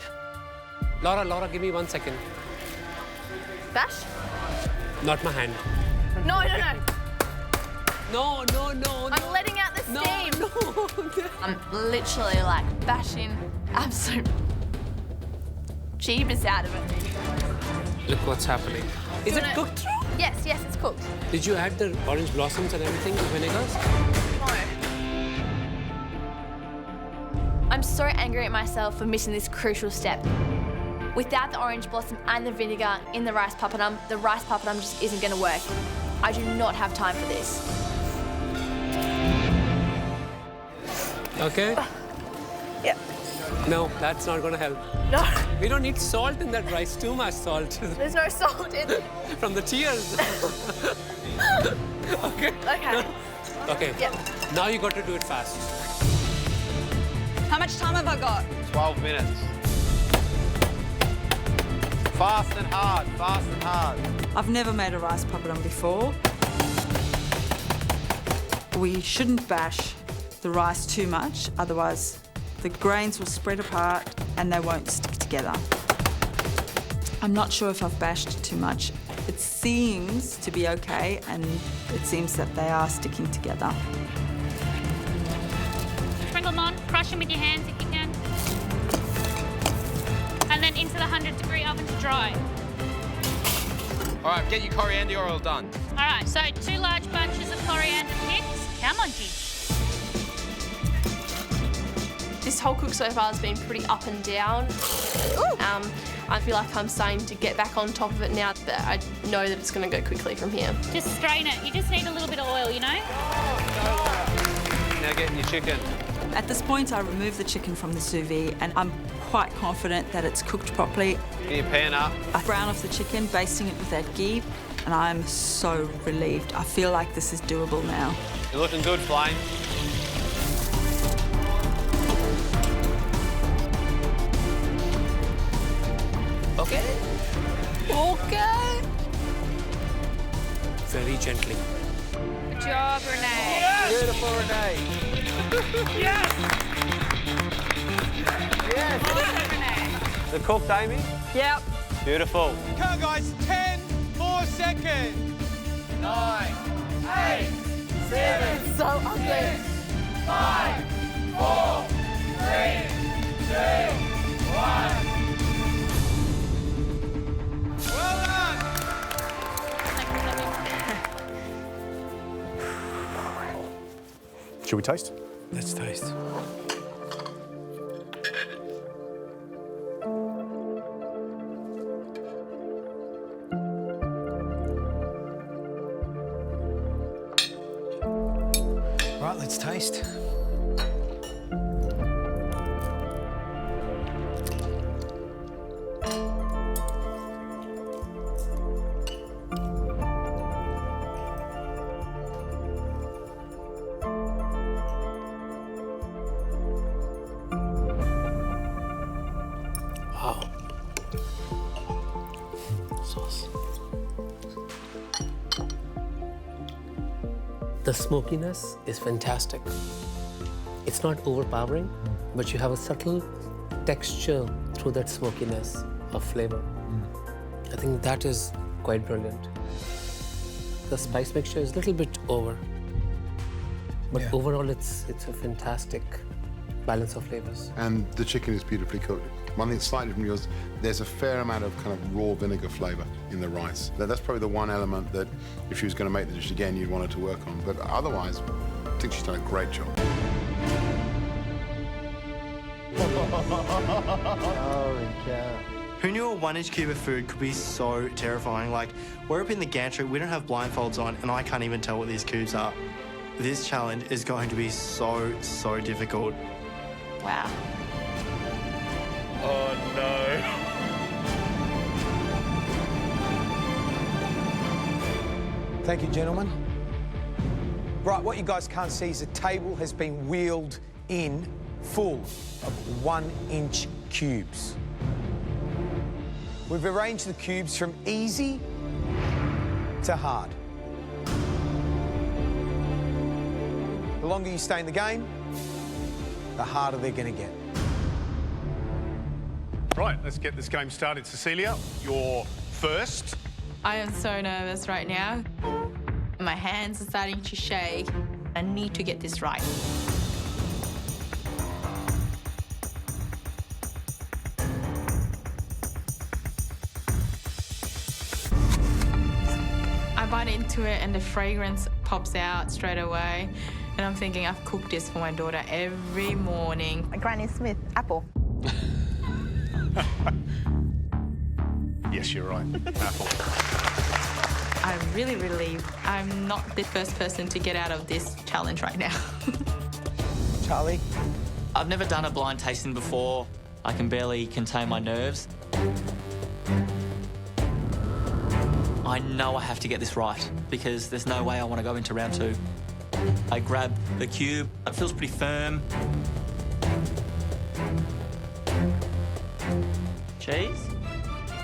Laura, give me 1 second.
Bash?
Not my hand.
No.
No.
I'm letting out the steam.
No.
I'm literally like bashing absolute jeebus out of it.
Look what's happening. Is it cooked through?
Yes, it's cooked.
Did you add the orange blossoms and everything, the vinegars?
No. I'm so angry at myself for missing this crucial step. Without the orange blossom and the vinegar in the rice papadum just isn't going to work. I do not have time for this.
Okay?
Yeah.
No, that's not going to help.
No.
We don't need salt in that rice, too much salt.
There's no salt in it.
From the tears. Okay.
Okay.
Okay.
Yeah.
Now you got to do it fast.
much time have I got?
12 minutes. Fast and hard, fast and hard.
I've never made a rice poppadom before. We shouldn't bash the rice too much, otherwise the grains will spread apart and they won't stick together. I'm not sure if I've bashed too much. It seems to be okay, and it seems that they are sticking together.
Sprinkle them on, crush them with your hands if you can. And then into the 100-degree oven to dry.
All right, get your coriander oil done.
All right, so 2 large bunches of coriander picked. Come on, G.
This whole cook so far has been pretty up and down. I feel like I'm starting to get back on top of it now that I know that it's going to go quickly from here.
Just strain it. You just need a little bit of oil, you know?
Now get in your chicken.
At this point, I remove the chicken from the sous vide, and I'm quite confident that it's cooked properly.
Get your pan up.
I brown off the chicken, basting it with that ghee, and I'm so relieved. I feel like this is doable now.
You're looking good, Flame.
Okay.
Okay.
Very gently.
Good job, Renee.
Yes. Beautiful, Renee.
Yes.
Yes.
Renee.
The cooked, Amy?
Yep.
Beautiful.
Come on, guys. 10 more seconds. 9, 8, 7,
So ugly.
6, 5, 4, 3, 2, 1. Well done.
Should we taste?
Let's taste. Right, let's taste.
Wow. Sauce. The smokiness is fantastic. It's not overpowering, but you have a subtle texture through that smokiness of flavor. I think that is quite brilliant. The spice mixture is a little bit over, but overall it's a fantastic balance of flavors.
And the chicken is beautifully cooked. One thing slightly from yours, there's a fair amount of kind of raw vinegar flavour in the rice. That's probably the one element that if she was going to make the dish again, you'd want her to work on. But otherwise, I think she's done a great job.
Holy cow. Who knew a 1-inch cube of food could be so terrifying? Like, we're up in the gantry, we don't have blindfolds on, and I can't even tell what these cubes are. This challenge is going to be so, so difficult.
Wow.
Oh, no.
Thank you, gentlemen. Right, what you guys can't see is the table has been wheeled in full of 1-inch cubes. We've arranged the cubes from easy to hard. The longer you stay in the game, the harder they're going to get.
Right, let's get this game started. Cecilia, you're first.
I am so nervous right now. My hands are starting to shake. I need to get this right. I bite into it and the fragrance pops out straight away. And I'm thinking, I've cooked this for my daughter every morning.
Granny Smith, apple.
Yes, you're right. Apple.
I'm really relieved. I'm not the first person to get out of this challenge right now.
Charlie?
I've never done a blind tasting before. I can barely contain my nerves. I know I have to get this right because there's no way I want to go into round 2. I grab the cube. It feels pretty firm.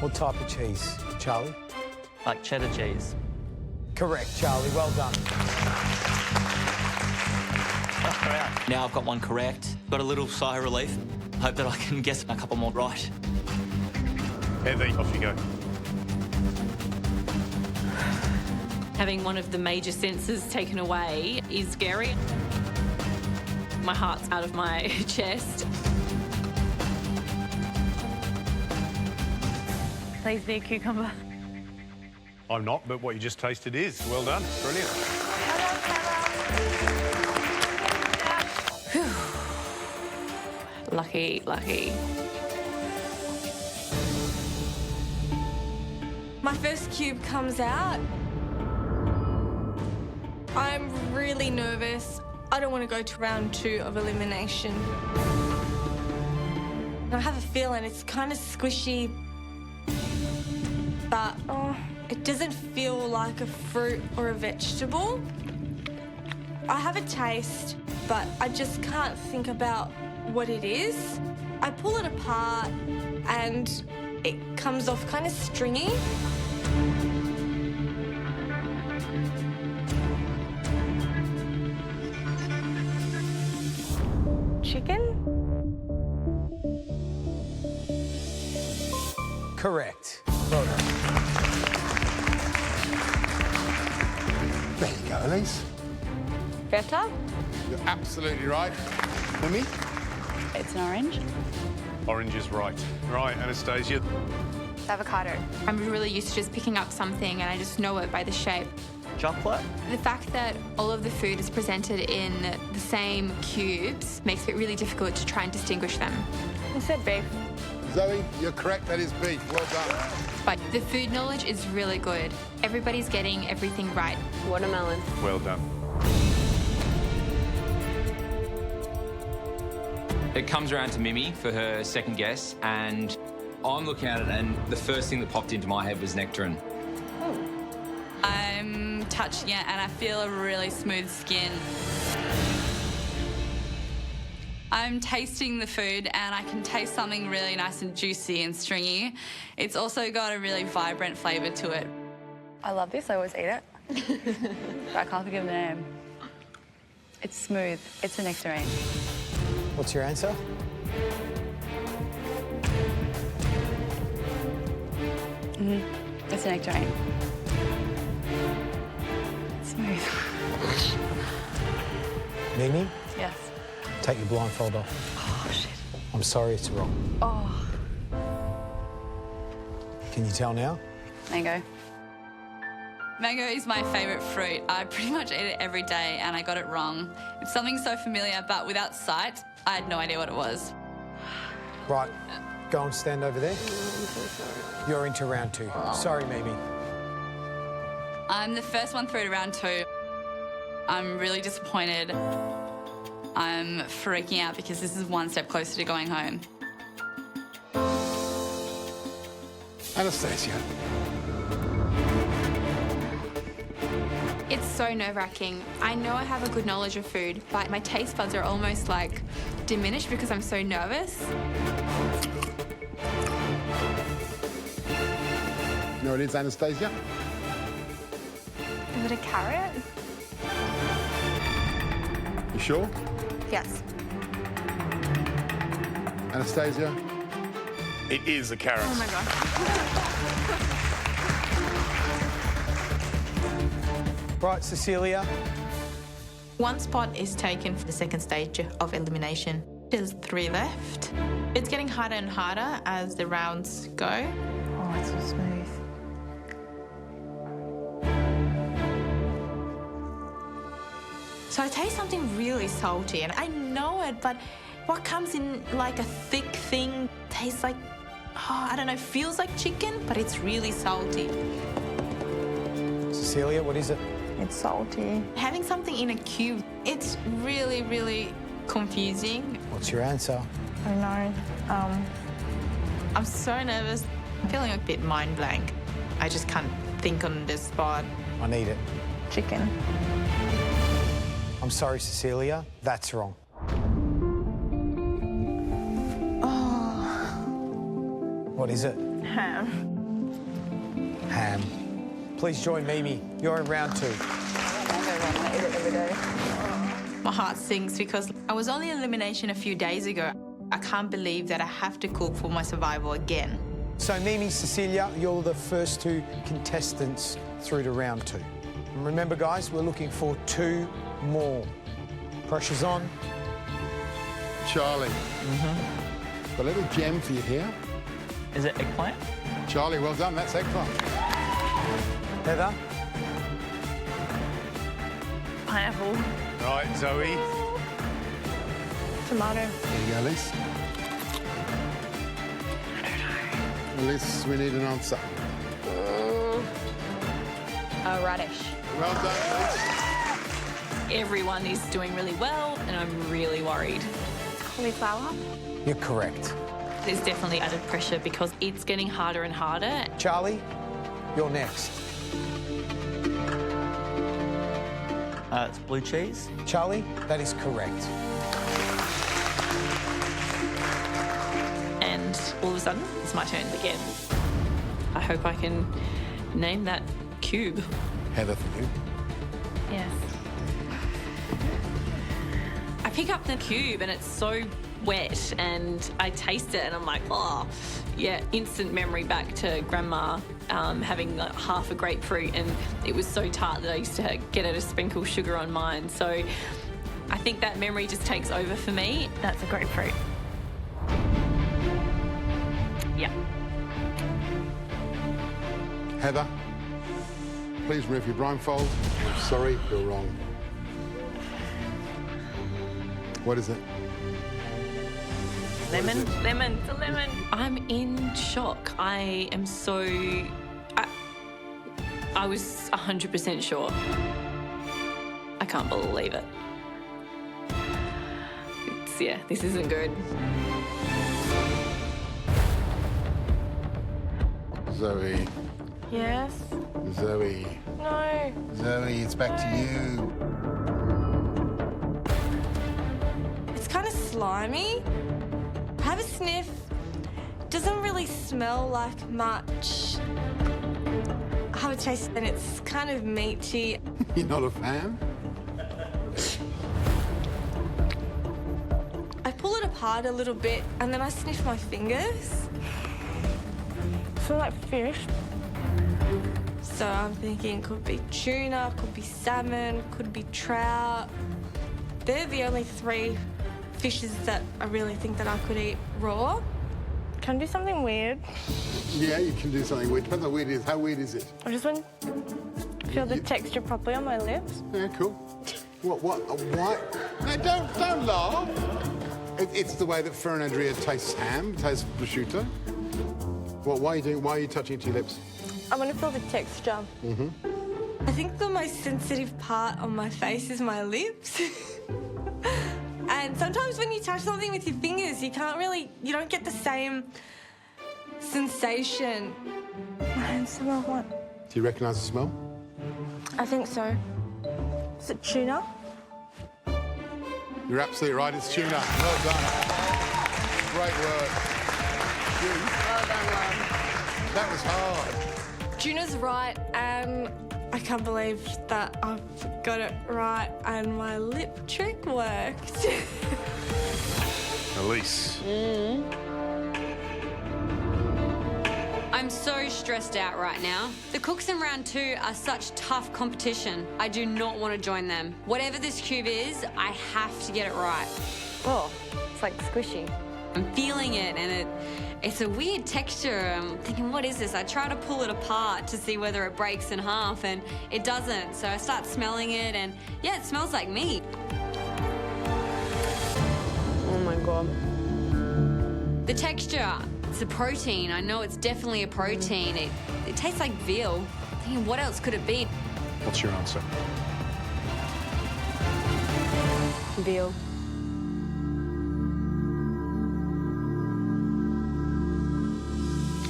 What type of cheese, Charlie?
Like cheddar cheese.
Correct, Charlie. Well done.
Now I've got one correct. Got a little sigh of relief. Hope that I can guess a couple more right.
Heavy, off you go.
Having one of the major senses taken away is scary. My heart's out of my chest. Please be a cucumber.
I'm not, but what you just tasted is. Well done. Brilliant.
Lucky, lucky.
My first cube comes out. I'm really nervous. I don't want to go to round 2 of elimination. I have a feeling it's kind of squishy, but it doesn't feel like a fruit or a vegetable. I have a taste, but I just can't think about what it is. I pull it apart and it comes off kind of stringy. Chicken?
Correct. Well done.
There you go, Elise.
Feta?
You're absolutely right. Mimi?
It's an orange.
Orange is right. Right, Anastasia.
Avocado. I'm really used to just picking up something and I just know it by the shape.
Chocolate?
The fact that all of the food is presented in the same cubes makes it really difficult to try and distinguish them.
You said beef.
Zoe, you're correct. That is beef. Well done.
But the food knowledge is really good. Everybody's getting everything right.
Watermelon.
Well done.
It comes around to Mimi for her second guess, and I'm looking at it, and the first thing that popped into my head was nectarine.
I'm touching it and I feel a really smooth skin. I'm tasting the food and I can taste something really nice and juicy and stringy. It's also got a really vibrant flavour to it.
I love this. I always eat it. But I can't think of the name. It's smooth. It's a nectarine.
What's your answer?
It's a nectarine. Smooth.
Mimi,
Yes.
take your blindfold off.
Oh, shit.
I'm sorry, it's wrong.
Oh.
Can you tell now?
Mango.
Mango is my favourite fruit. I pretty much eat it every day and I got it wrong. It's something so familiar, but without sight, I had no idea what it was.
Right, go and stand over there.
I'm so sorry.
You're into round 2. Sorry, Mimi.
I'm the first one through to round 2. I'm really disappointed. I'm freaking out because this is one step closer to going home.
Anastasia.
It's so nerve-wracking. I know I have a good knowledge of food, but my taste buds are almost like diminished because I'm so nervous.
You know what it is, Anastasia?
Is it a carrot?
You sure?
Yes.
Anastasia?
It is a carrot.
Oh my god.
Right, Cecilia.
One spot is taken for the second stage of elimination. There's 3 left. It's getting harder and harder as the rounds go.
Oh, it's so smooth.
So I taste something really salty, and I know it, but what comes in like a thick thing tastes like, I don't know, feels like chicken, but it's really salty.
Cecilia, what is it?
It's salty.
Having something in a cube, it's really, really confusing.
What's your answer?
I don't know.
I'm so nervous. I'm feeling a bit mind blank. I just can't think on the spot.
I need it.
Chicken.
I'm sorry, Cecilia. That's wrong.
Oh.
What is it?
Ham.
ham. Please join Mimi. You're in round 2.
My heart sinks because I was only in elimination a few days ago. I can't believe that I have to cook for my survival again.
So Mimi, Cecilia, you're the first 2 contestants through to round 2. And remember, guys, we're looking for 2 more. Pressure's on.
Charlie. A little gem for you here.
Is it eggplant?
Charlie, well done. That's eggplant.
Heather?
Pineapple.
Right, Zoe.
Tomato.
There you go, Liz. Liz, we need an answer.
A radish.
Well done, Liz.
Everyone is doing really well, and I'm really worried.
Cauliflower.
You're correct.
There's definitely added pressure because it's getting harder and harder.
Charlie, you're next.
It's blue cheese.
Charlie, that is correct.
And all of a sudden, it's my turn again. I hope I can name that cube.
Heather, for you.
Yes. I pick up the cube and it's so wet and I taste it and I'm like, oh, yeah, instant memory back to grandma having like half a grapefruit, and it was so tart that I used to get her to sprinkle sugar on mine. So I think that memory just takes over for me. That's a grapefruit. Yeah.
Heather, please remove your blindfold. Sorry, you're wrong. What is it?
Lemon, lemon, it's a lemon. I'm in shock. I am so... I was 100% sure. I can't believe it. Yeah, this isn't good.
Zoe.
Yes?
Zoe.
No.
Zoe, it's back to you.
It's kind of slimy. Have a sniff. Doesn't really smell like much. Have a taste and it's kind of meaty.
You're not a fan?
I pull it apart a little bit and then I sniff my fingers. I feel like fish. So I'm thinking could be tuna, could be salmon, could be trout. They're the only 3 fishes that I really think that I could eat raw. Can I do something weird?
Yeah, you can do something weird. Depends how weird it is. How weird is it?
I just want to feel the texture properly on my lips.
Yeah, cool. What? Why? No, don't laugh. It's the way that Fern Andrea tastes ham, tastes prosciutto. Why are you touching it to your lips?
I want to feel the texture.
Mm-hmm.
I think the most sensitive part on my face is my lips. And sometimes when you touch something with your fingers, you don't get the same sensation. My hands smell what?
Do you recognise the smell?
I think so. Is it tuna?
You're absolutely right, it's tuna. Well done. Great work.
Well done, Mum.
That was hard.
Tuna's right, and I can't believe that I've got it right and my lip trick worked.
Elise.
I'm so stressed out right now. The cooks in round 2 are such tough competition. I do not want to join them. Whatever this cube is, I have to get it right.
Oh, it's like squishy.
I'm feeling it, and it's a weird texture. I'm thinking, what is this? I try to pull it apart to see whether it breaks in half, and it doesn't. So I start smelling it, and yeah, it smells like meat.
Oh my God.
The texture, it's a protein. I know it's definitely a protein. It tastes like veal. I'm thinking, what else could it be?
What's your answer?
Veal.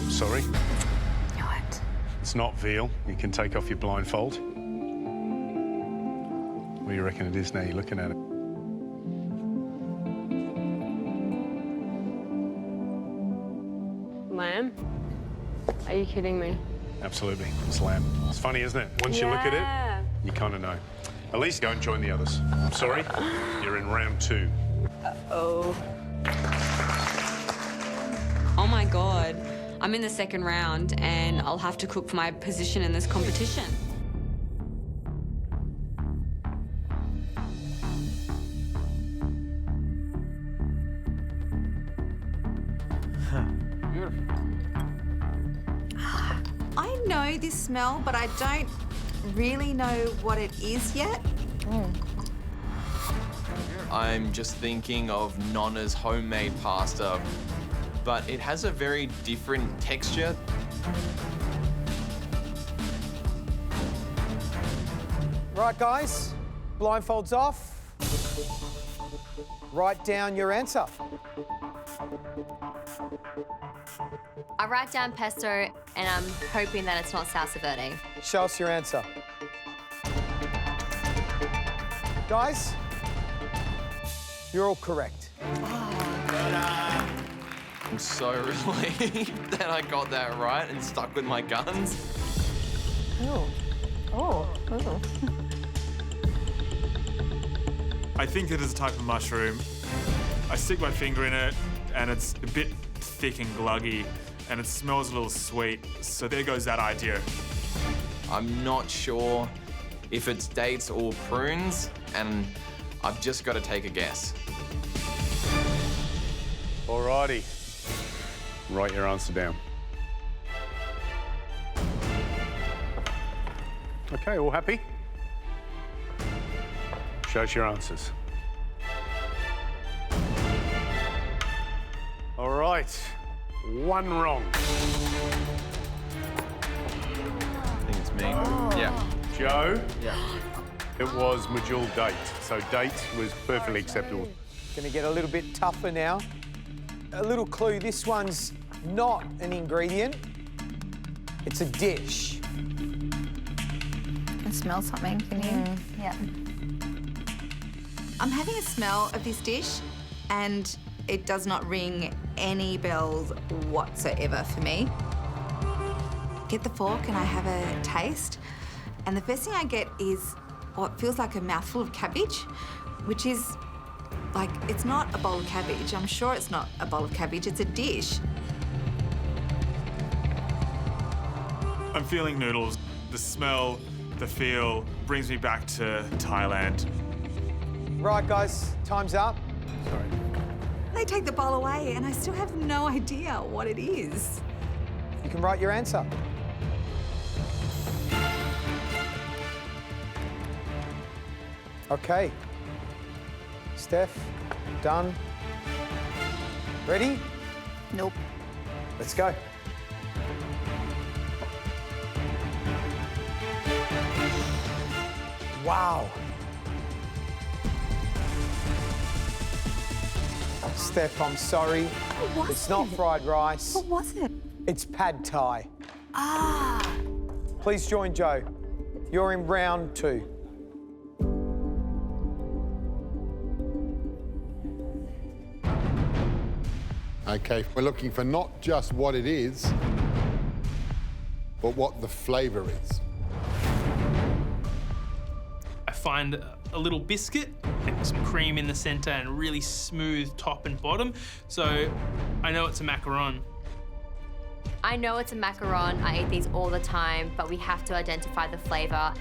Sorry?
What?
It's not veal. You can take off your blindfold. What do you reckon it is now you're looking at it?
Lamb? Are you kidding me?
Absolutely. It's lamb. It's funny, isn't it? Once you look at it, you kind of know. At least go and join the others. I'm sorry, you're in round 2.
Oh. Oh my God. I'm in the second round and I'll have to cook for my position in this competition.
I know this smell, but I don't really know what it is yet.
I'm just thinking of Nonna's homemade pasta, but it has a very different texture.
Right, guys, blindfolds off. Write down your answer.
I write down pesto, and I'm hoping that it's not salsa verde.
Show us your answer. Guys, you're all correct.
I'm so relieved that I got that right and stuck with my guns.
I think it is a type of mushroom. I stick my finger in it, and it's a bit thick and gluggy, and it smells a little sweet, so there goes that idea.
I'm not sure if it's dates or prunes, and I've just got to take a guess.
Alrighty. Write your answer down. Okay, all happy? Show us your answers. All right, 1 wrong.
I think it's me. Yeah.
Joe?
Yeah.
It was medjool date, so date was perfectly acceptable.
Gonna get a little bit tougher now. A little clue, this one's not an ingredient. It's a dish.
I can smell something, can you? Yeah. I'm having a smell of this dish, and it does not ring any bells whatsoever for me. Get the fork and I have a taste, and the first thing I get is what feels like a mouthful of cabbage, which is like, it's not a bowl of cabbage. I'm sure it's not a bowl of cabbage, it's a dish.
I'm feeling noodles. The smell, the feel brings me back to Thailand.
Right, guys, time's up.
Sorry.
They take the bowl away, and I still have no idea what it is.
You can write your answer. Okay. Steph, done. Ready?
Nope.
Let's go. Wow. Steph, I'm sorry.
What was
it's not fried rice.
What was it?
It's pad thai.
Ah.
Please join Joe. You're in round 2.
Okay, we're looking for not just what it is, but what the flavour is.
I find a little biscuit, like some cream in the centre and a really smooth top and bottom. So I know it's a macaron.
I know it's a macaron. I eat these all the time, but we have to identify the flavour.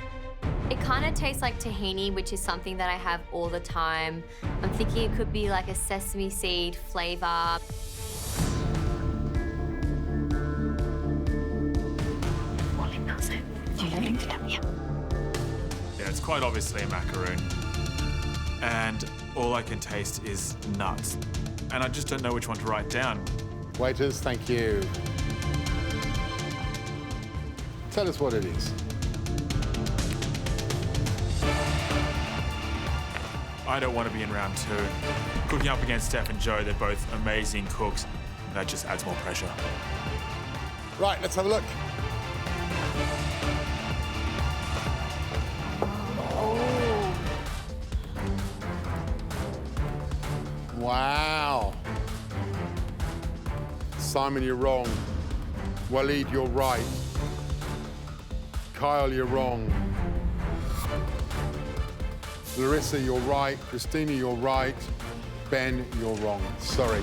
It kind of tastes like tahini, which is something that I have all the time. I'm thinking it could be like a sesame seed flavour.
Yeah, it's quite obviously a macaroon. And all I can taste is nuts. And I just don't know which one to write down.
Waiters, thank you. Tell us what it is.
I don't want to be in round 2. Cooking up against Steph and Joe, they're both amazing cooks. And that just adds more pressure.
Right, let's have a look. Wow. Simon, you're wrong. Waleed, you're right. Kyle, you're wrong. Larissa, you're right. Christina, you're right. Ben, you're wrong. Sorry.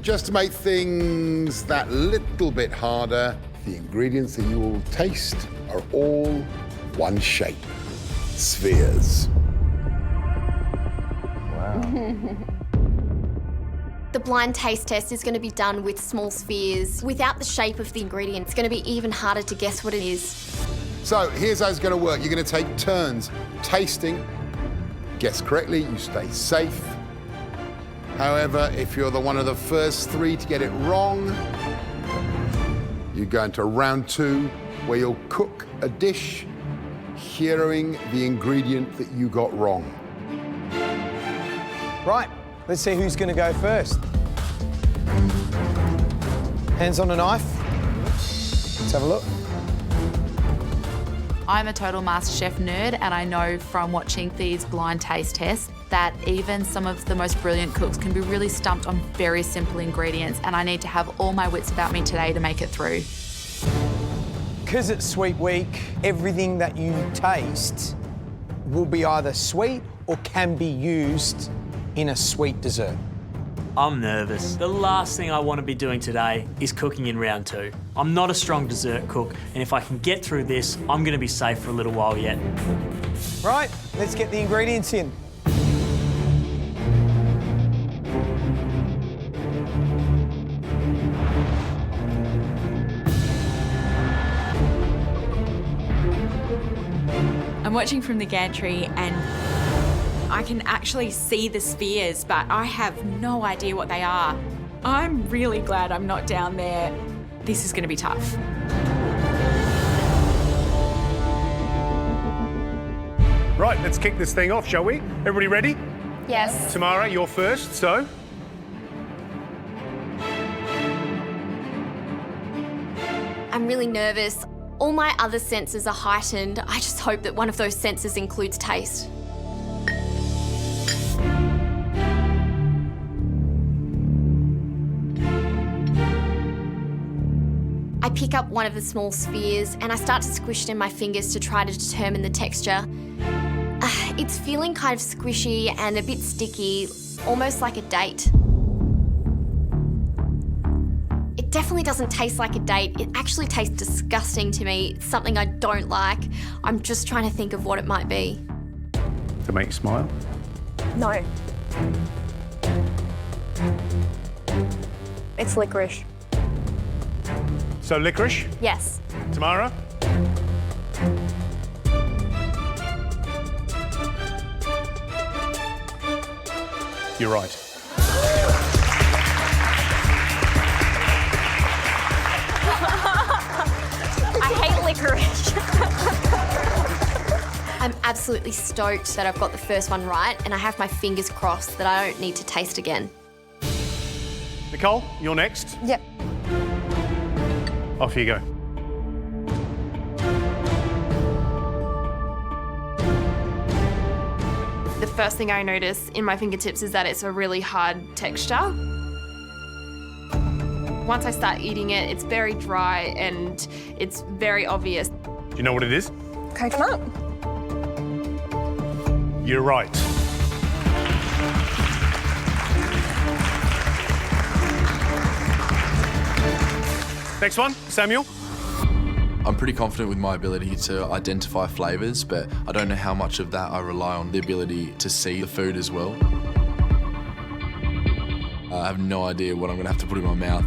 Just to make things that little bit harder, the ingredients that you will taste are all one shape. Spheres.
The blind taste test is going to be done with small spheres. Without the shape of the ingredient, it's going to be even harder to guess what it is.
So here's how it's going to work. You're going to take turns tasting. Guess correctly, you stay safe. However, if you're one of the first 3 to get it wrong, you go into round 2, where you'll cook a dish heroing the ingredient that you got wrong.
Right, let's see who's going to go first. Hands on a knife. Let's have a look.
I'm a total MasterChef nerd, and I know from watching these blind taste tests that even some of the most brilliant cooks can be really stumped on very simple ingredients, and I need to have all my wits about me today to make it through.
Because it's Sweet Week, everything that you taste will be either sweet or can be used in a sweet dessert.
I'm nervous. The last thing I want to be doing today is cooking in round 2. I'm not a strong dessert cook, and if I can get through this, I'm going to be safe for a little while yet.
Right, let's get the ingredients in.
I'm watching from the gantry and I can actually see the spheres, but I have no idea what they are. I'm really glad I'm not down there. This is going to be tough.
Right, let's kick this thing off, shall we? Everybody ready?
Yes.
Tamara, you're first, so.
I'm really nervous. All my other senses are heightened. I just hope that one of those senses includes taste. I pick up one of the small spheres and I start to squish it in my fingers to try to determine the texture. It's feeling kind of squishy and a bit sticky, almost like a date. It definitely doesn't taste like a date. It actually tastes disgusting to me. It's something I don't like. I'm just trying to think of what it might be.
To make you smile?
No. It's licorice.
So licorice?
Yes.
Tamara? You're right.
I hate licorice. I'm absolutely stoked that I've got the first one right, and I have my fingers crossed that I don't need to taste again.
Nicole, you're next.
Yep.
Off you go.
The first thing I notice in my fingertips is that it's a really hard texture. Once I start eating it, it's very dry and it's very obvious.
Do you know what it is?
Coconut.
You're right. Next one, Samuel.
I'm pretty confident with my ability to identify flavours, but I don't know how much of that I rely on the ability to see the food as well. I have no idea what I'm going to have to put in my mouth.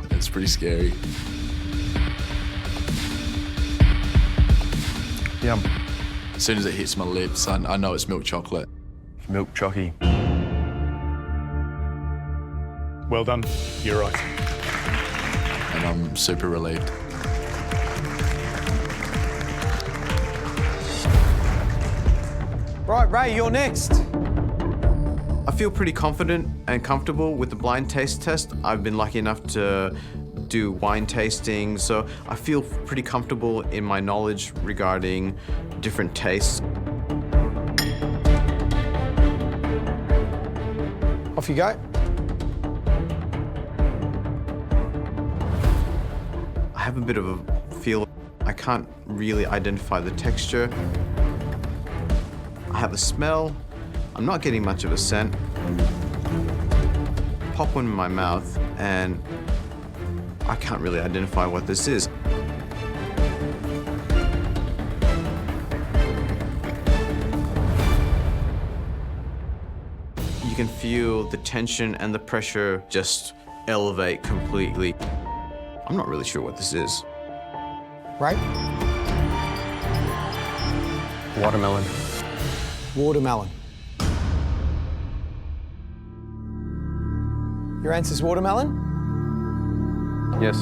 It's pretty scary.
Yum.
As soon as it hits my lips, I know it's milk chocolate.
Milk chocky. Well done. You're right.
And I'm super relieved.
Right, Ray, you're next.
I feel pretty confident and comfortable with the blind taste test. I've been lucky enough to do wine tasting, so I feel pretty comfortable in my knowledge regarding different tastes.
Off you go.
have a bit of a feel. I can't really identify the texture. I have a smell. I'm not getting much of a scent. Pop one in my mouth and I can't really identify what this is. You can feel the tension and the pressure just elevate completely. I'm not really sure what this is.
Right?
Watermelon.
Watermelon. Your answer's watermelon?
Yes.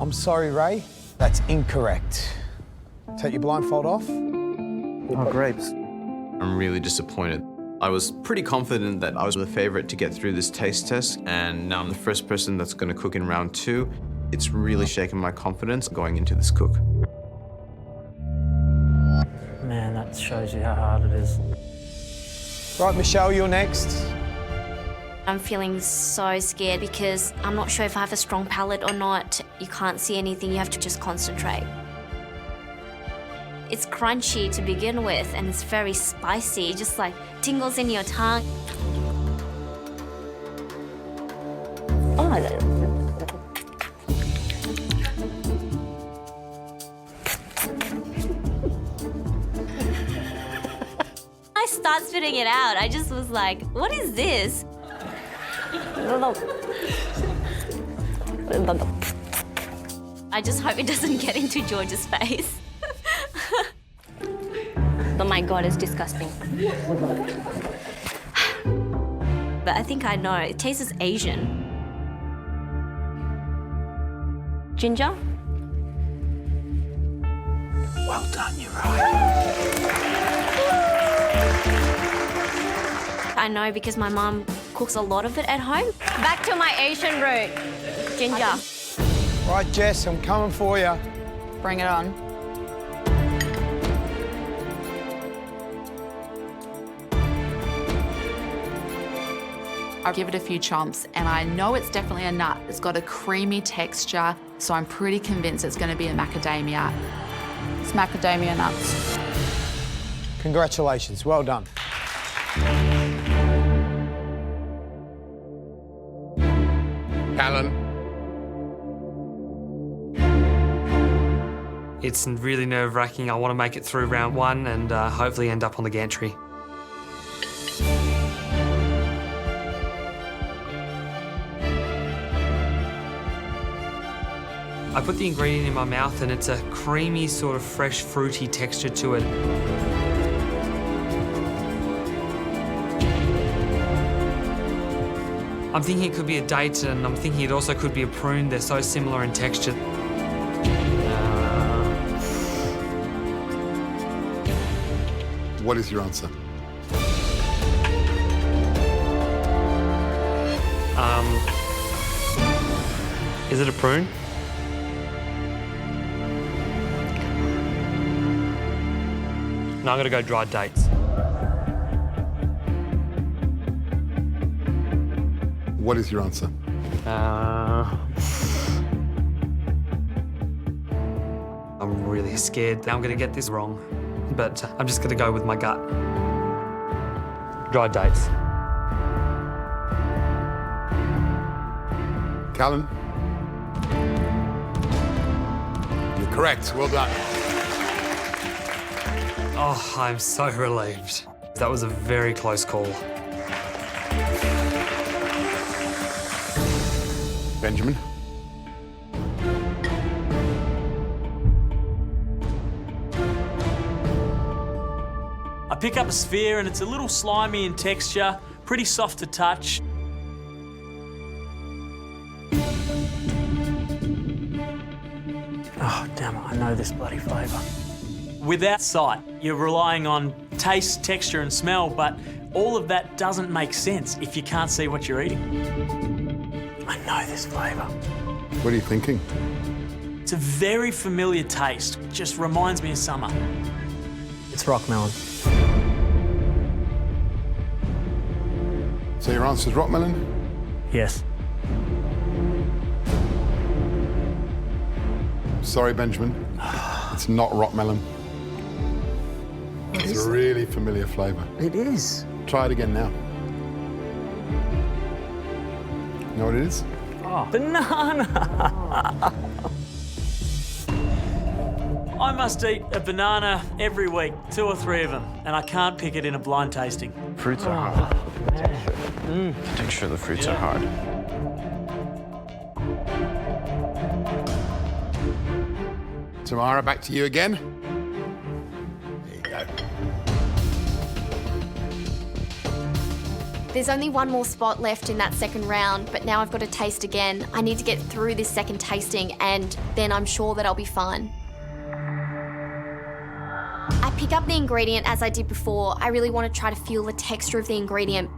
I'm sorry, Ray. That's incorrect. Take your blindfold off.
Oh, grapes. I'm really disappointed. I was pretty confident that I was the favourite to get through this taste test, and now I'm the first person that's going to cook in round 2. It's really shaken my confidence going into this cook.
Man, that shows you how hard it is.
Right, Michelle, you're next.
I'm feeling so scared because I'm not sure if I have a strong palate or not. You can't see anything, you have to just concentrate. It's crunchy to begin with and it's very spicy, just like tingles in your tongue. Oh my God. I start spitting it out. I just was like, what is this? I just hope it doesn't get into George's face. Oh my God, it's disgusting. But I think I know. It tastes Asian. Ginger?
Well done, you're right.
I know because my mum cooks a lot of it at home. Back to my Asian root. Ginger.
Right, Jess, I'm coming for you.
Bring it on. I give it a few chomps and I know it's definitely a nut. It's got a creamy texture, so I'm pretty convinced it's going to be a macadamia. It's macadamia nuts.
Congratulations, well done.
Alan.
It's really nerve-wracking. I want to make it through round 1 and hopefully end up on the gantry. I put the ingredient in my mouth and it's a creamy, sort of fresh, fruity texture to it. I'm thinking it could be a date and I'm thinking it also could be a prune. They're so similar in texture.
What is your answer?
Is it a prune? No, I'm gonna go dried dates.
What is your answer?
I'm really scared that I'm gonna get this wrong, but I'm just gonna go with my gut. Dried dates.
Callan? You're correct. Well done.
Oh, I'm so relieved. That was a very close call.
Benjamin?
I pick up a sphere and it's a little slimy in texture, pretty soft to touch. Oh, damn it, I know this bloody flavour. Without sight, you're relying on taste, texture and smell, but all of that doesn't make sense if you can't see what you're eating. I know this flavour.
What are you thinking?
It's a very familiar taste. It just reminds me of summer. It's rock melon.
So your answer's rock melon?
Yes.
Sorry, Benjamin. It's not rock melon. It's a really familiar flavour.
It is.
Try it again now. You know what it is?
Oh, banana! I must eat a banana every week, 2 or 3 of them, and I can't pick it in a blind tasting.
Fruits are hard. The texture of the fruits are hard.
Tamara, back to you again. There you go.
There's only one more spot left in that second round, but now I've got to taste again. I need to get through this second tasting, and then I'm sure that I'll be fine. I pick up the ingredient as I did before. I really want to try to feel the texture of the ingredient.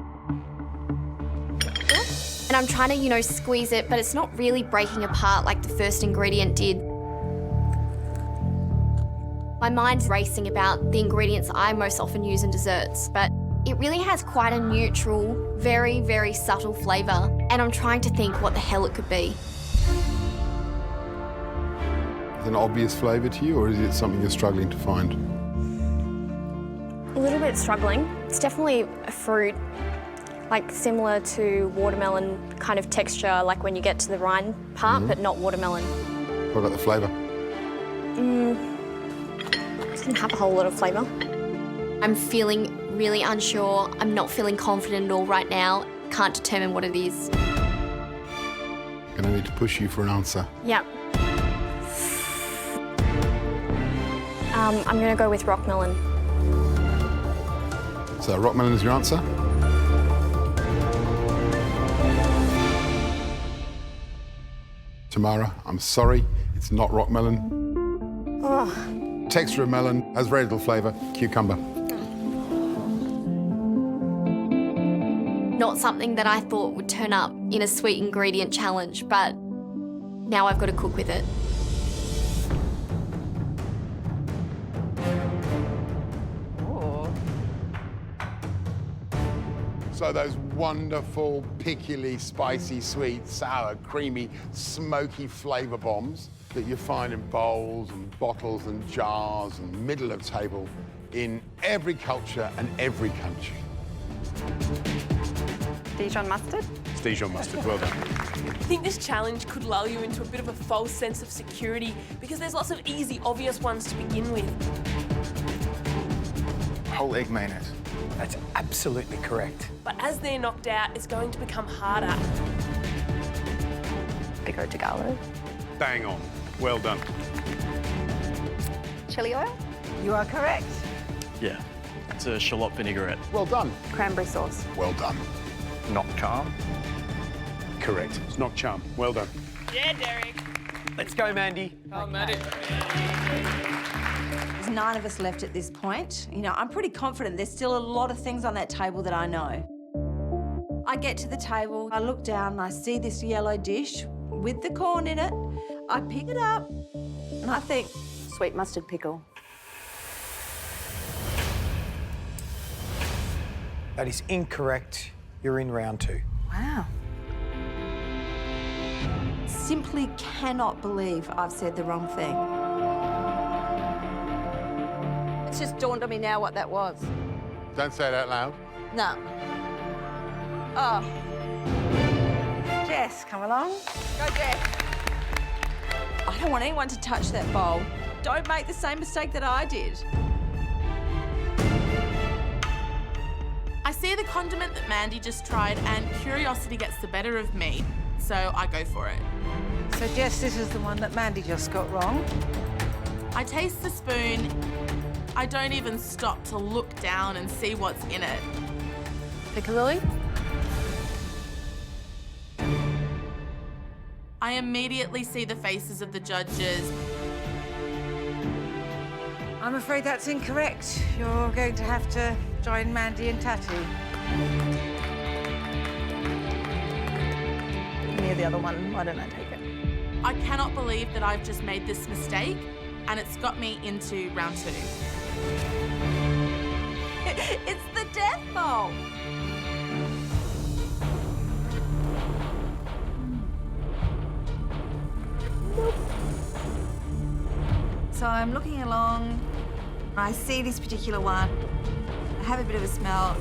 And I'm trying to, you know, squeeze it, but it's not really breaking apart like the first ingredient did. My mind's racing about the ingredients I most often use in desserts, but it really has quite a neutral, very, very subtle flavour, and I'm trying to think what the hell it could be.
Is it an obvious flavour to you, or is it something you're struggling to find?
A little bit struggling. It's definitely a fruit, like similar to watermelon kind of texture, like when you get to the rind part, but not watermelon.
What about the flavour?
Doesn't have a whole lot of flavour.
I'm feeling really unsure. I'm not feeling confident at all right now. Can't determine what it is.
Gonna need to push you for an answer.
Yep. I'm gonna go with rock melon.
So rock melon is your answer? Tamara, I'm sorry, it's not rock melon.
Oh.
Texture of melon, has very little flavour, cucumber.
Not something that I thought would turn up in a sweet ingredient challenge, but now I've got to cook with it.
So those wonderful, pickly, spicy, sweet, sour, creamy, smoky flavour bombs that you find in bowls and bottles and jars and middle of table in every culture and every country.
Dijon mustard?
It's Dijon mustard, well done.
I think this challenge could lull you into a bit of a false sense of security because there's lots of easy, obvious ones to begin with.
Whole egg mayonnaise.
That's absolutely correct.
But as they're knocked out, it's going to become harder.
Pico de gallo.
Bang on. Well done.
Chili oil?
You are correct.
Yeah, it's a shallot vinaigrette.
Well done.
Cranberry sauce.
Well done.
Knock charm.
Correct. It's knock charm. Well done.
Yeah, Derek.
Let's go, Mandy.
Oh, Mandy.
There's 9 of us left at this point. You know, I'm pretty confident there's still a lot of things on that table that I know. I get to the table, I look down and I see this yellow dish with the corn in it. I pick it up and I think,
Sweet mustard pickle.
That is incorrect. You're in round 2.
wow. Simply cannot believe I've said the wrong thing.
It's just dawned on me now what that was.
Don't say it out loud.
No. Oh. Jess, come along. Go, Jess.
I don't want anyone to touch that bowl. Don't make the same mistake that I did.
I see the condiment that Mandy just tried and curiosity gets the better of me, so I go for it.
So, Jess, this is the one that Mandy just got wrong.
I taste the spoon. I don't even stop to look down and see what's in it.
Piccalilli?
I immediately see the faces of the judges.
I'm afraid that's incorrect. You're going to have to join Mandy and Tatu.
Near the other one, why don't I take it?
I cannot believe that I've just made this mistake, and it's got me into round 2.
It's the death bowl.
So I'm looking along. I see this particular one. I have a bit of a smell.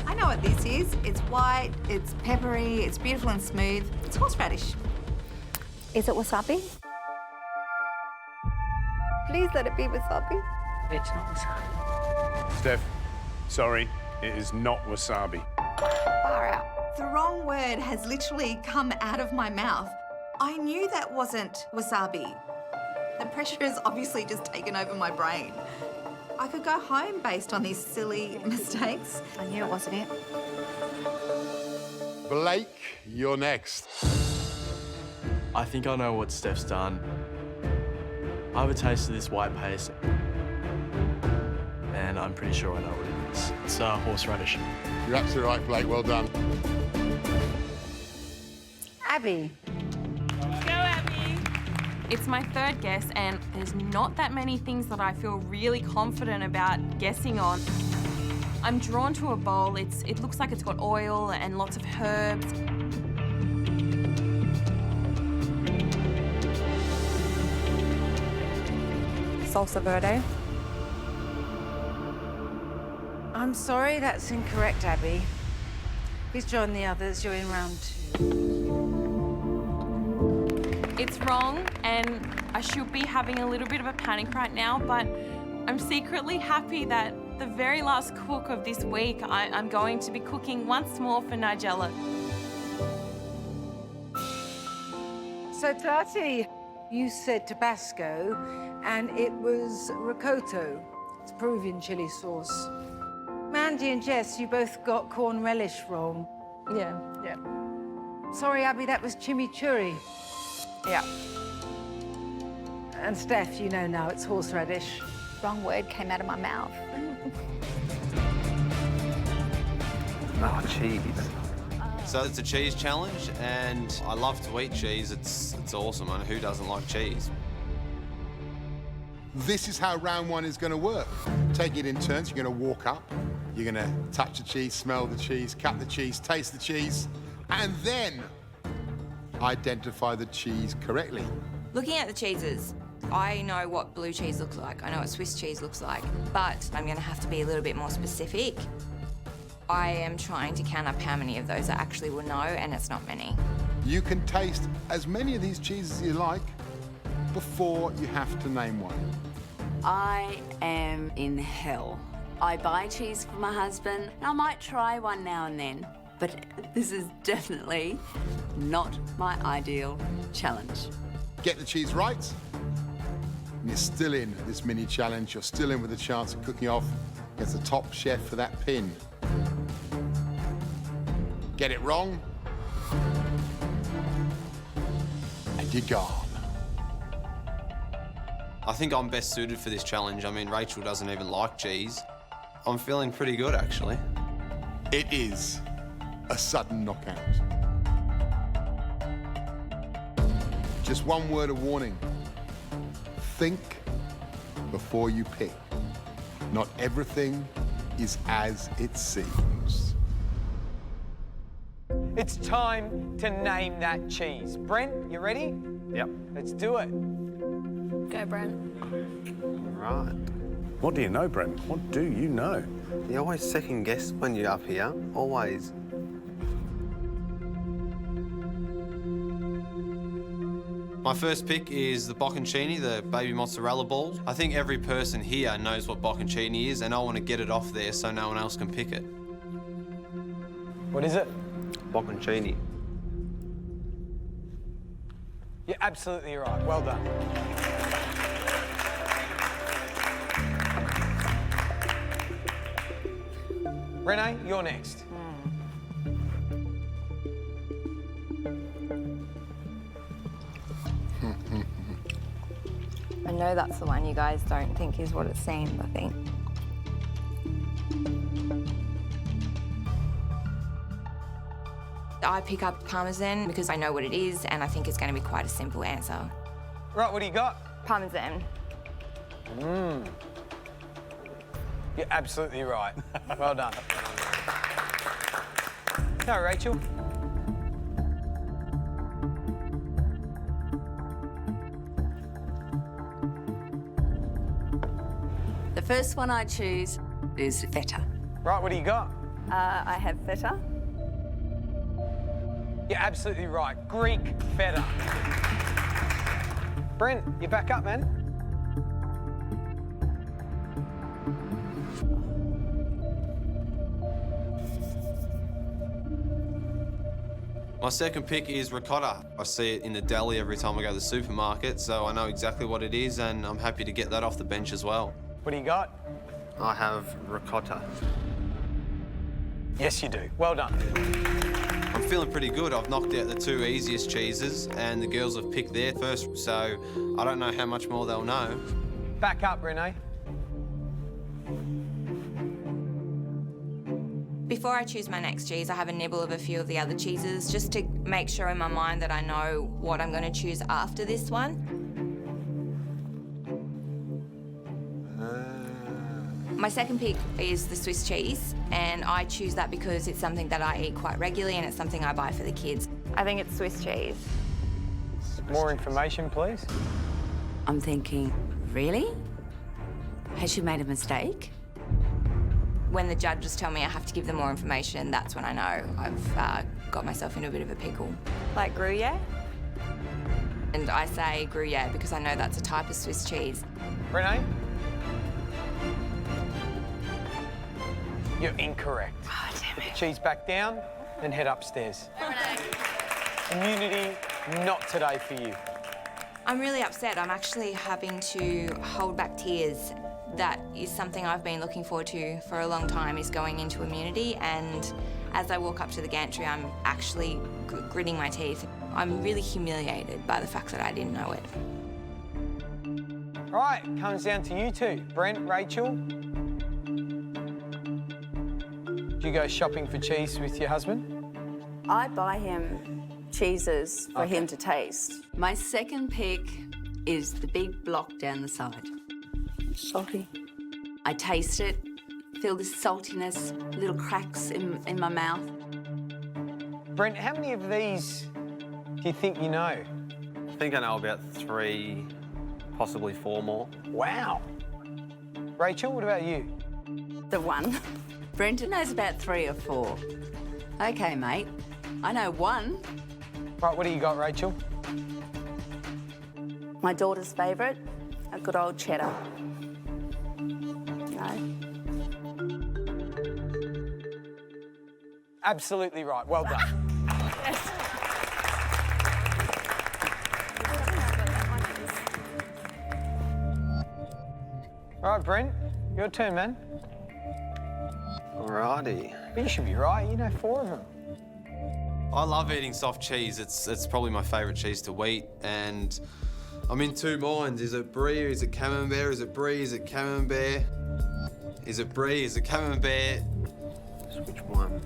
I know what this is. It's white, it's peppery, it's beautiful and smooth. It's horseradish.
Is it wasabi? Please let it be wasabi.
It's not wasabi.
Steph, sorry, it is not wasabi.
Far out. The wrong word has literally come out of my mouth. I knew that wasn't wasabi. The pressure has obviously just taken over my brain. I could go home based on these silly mistakes.
I knew it wasn't it.
Blake, you're next.
I think I know what Steph's done. I have a taste of this white paste, and I'm pretty sure I know what it is. It's horseradish.
You're absolutely right, Blake. Well done.
Abby.
Go, Abby. It's my third guess, and there's not that many things that I feel really confident about guessing on. I'm drawn to a bowl. It looks like it's got oil and lots of herbs.
Salsa verde.
I'm sorry, that's incorrect, Abby. Please join the others. You're in round 2.
It's wrong, and I should be having a little bit of a panic right now, but I'm secretly happy that the very last cook of this week, I'm going to be cooking once more for Nigella.
So, Tati, you said Tabasco, and it was ricotta. It's Peruvian chili sauce. Mandy and Jess, you both got corn relish wrong.
Yeah.
Sorry, Abby, that was chimichurri.
Yeah.
And Steph, you know now, it's horseradish.
Wrong word came out of my mouth.
Oh, cheese.
So it's a cheese challenge, and I love to eat cheese. It's awesome, and who doesn't like cheese?
This is how round 1 is going to work. Take it in turns. You're going to walk up. You're going to touch the cheese, smell the cheese, cut the cheese, taste the cheese, and then identify the cheese correctly.
Looking at the cheeses, I know what blue cheese looks like. I know what Swiss cheese looks like, but I'm going to have to be a little bit more specific. I am trying to count up how many of those I actually will know, and it's not many.
You can taste as many of these cheeses as you like before you have to name one.
I am in hell. I buy cheese for my husband, and I might try one now and then, but this is definitely not my ideal challenge.
Get the cheese right, and you're still in this mini challenge. You're still in with a chance of cooking off against the top chef for that pin. Get it wrong, and you're gone.
I think I'm best suited for this challenge. I mean, Rachel doesn't even like cheese. I'm feeling pretty good, actually.
It is a sudden knockout. Just one word of warning. Think before you pick. Not everything is as it seems.
It's time to name that cheese. Brent, you ready?
Yep.
Let's do it.
Go, Brent.
Right.
What do you know, Brent? What do you know?
You always second guess when you're up here. Always.
My first pick is the bocconcini, the baby mozzarella balls. I think every person here knows what bocconcini is, and I want to get it off there so no one else can pick it.
What is it?
Bocconcini.
You're absolutely right. Well done. Renee, you're next.
I know that's the one you guys don't think is what it seems, I think.
I pick up Parmesan because I know what it is, and I think it's going to be quite a simple answer.
Right, what do you got?
Parmesan.
You're absolutely right. Well done. No, Rachel.
The first one I choose is feta.
Right, what do you got?
I have feta.
You're absolutely right. Greek feta. Brent, you back up, man.
My second pick is ricotta. I see it in the deli every time I go to the supermarket, so I know exactly what it is, and I'm happy to get that off the bench as well.
What do you got?
I have ricotta.
Yes, you do. Well done.
I'm feeling pretty good. I've knocked out the two easiest cheeses, and the girls have picked their first, so I don't know how much more they'll know.
Back up, Renee.
Before I choose my next cheese, I have a nibble of a few of the other cheeses just to make sure in my mind that I know what I'm going to choose after this one. My second pick is the Swiss cheese, and I choose that because it's something that I eat quite regularly and it's something I buy for the kids.
I think it's Swiss cheese.
More information, please.
I'm thinking, really? Has she made a mistake?
When the judges tell me I have to give them more information, that's when I know I've got myself in a bit of a pickle.
Like Gruyere?
And I say Gruyere because I know that's a type of Swiss cheese.
Renee? You're incorrect.
Oh, damn
Put
it.
the cheese back down and head upstairs. Immunity, not today for you.
I'm really upset. I'm actually having to hold back tears. That is something I've been looking forward to for a long time, is going into immunity, and as I walk up to the gantry, I'm actually gritting my teeth. I'm really humiliated by the fact that I didn't know it.
All right, comes down to you two. Brent, Rachel. Do you go shopping for cheese with your husband?
I buy him cheeses for him to taste. My second pick is the big block down the side. Salty. I taste it, feel this saltiness, little cracks in my mouth.
Brent, how many of these do you think you know?
I think I know about 3, possibly 4 more.
Wow. Rachel, what about you?
The one. Brenton knows about 3 or 4. Okay, mate. I know 1.
Right, what do you got, Rachel?
My daughter's favourite, a good old cheddar. No?
Absolutely right. Well done. All right, Brent, your turn, man.
Alrighty.
You should be right. You know 4 of them.
I love eating soft cheese. It's probably my favourite cheese to eat, and I'm in 2 minds. Is it brie or is it camembert? Is it brie? Is it camembert? Is it brie? Is it camembert?
Which one?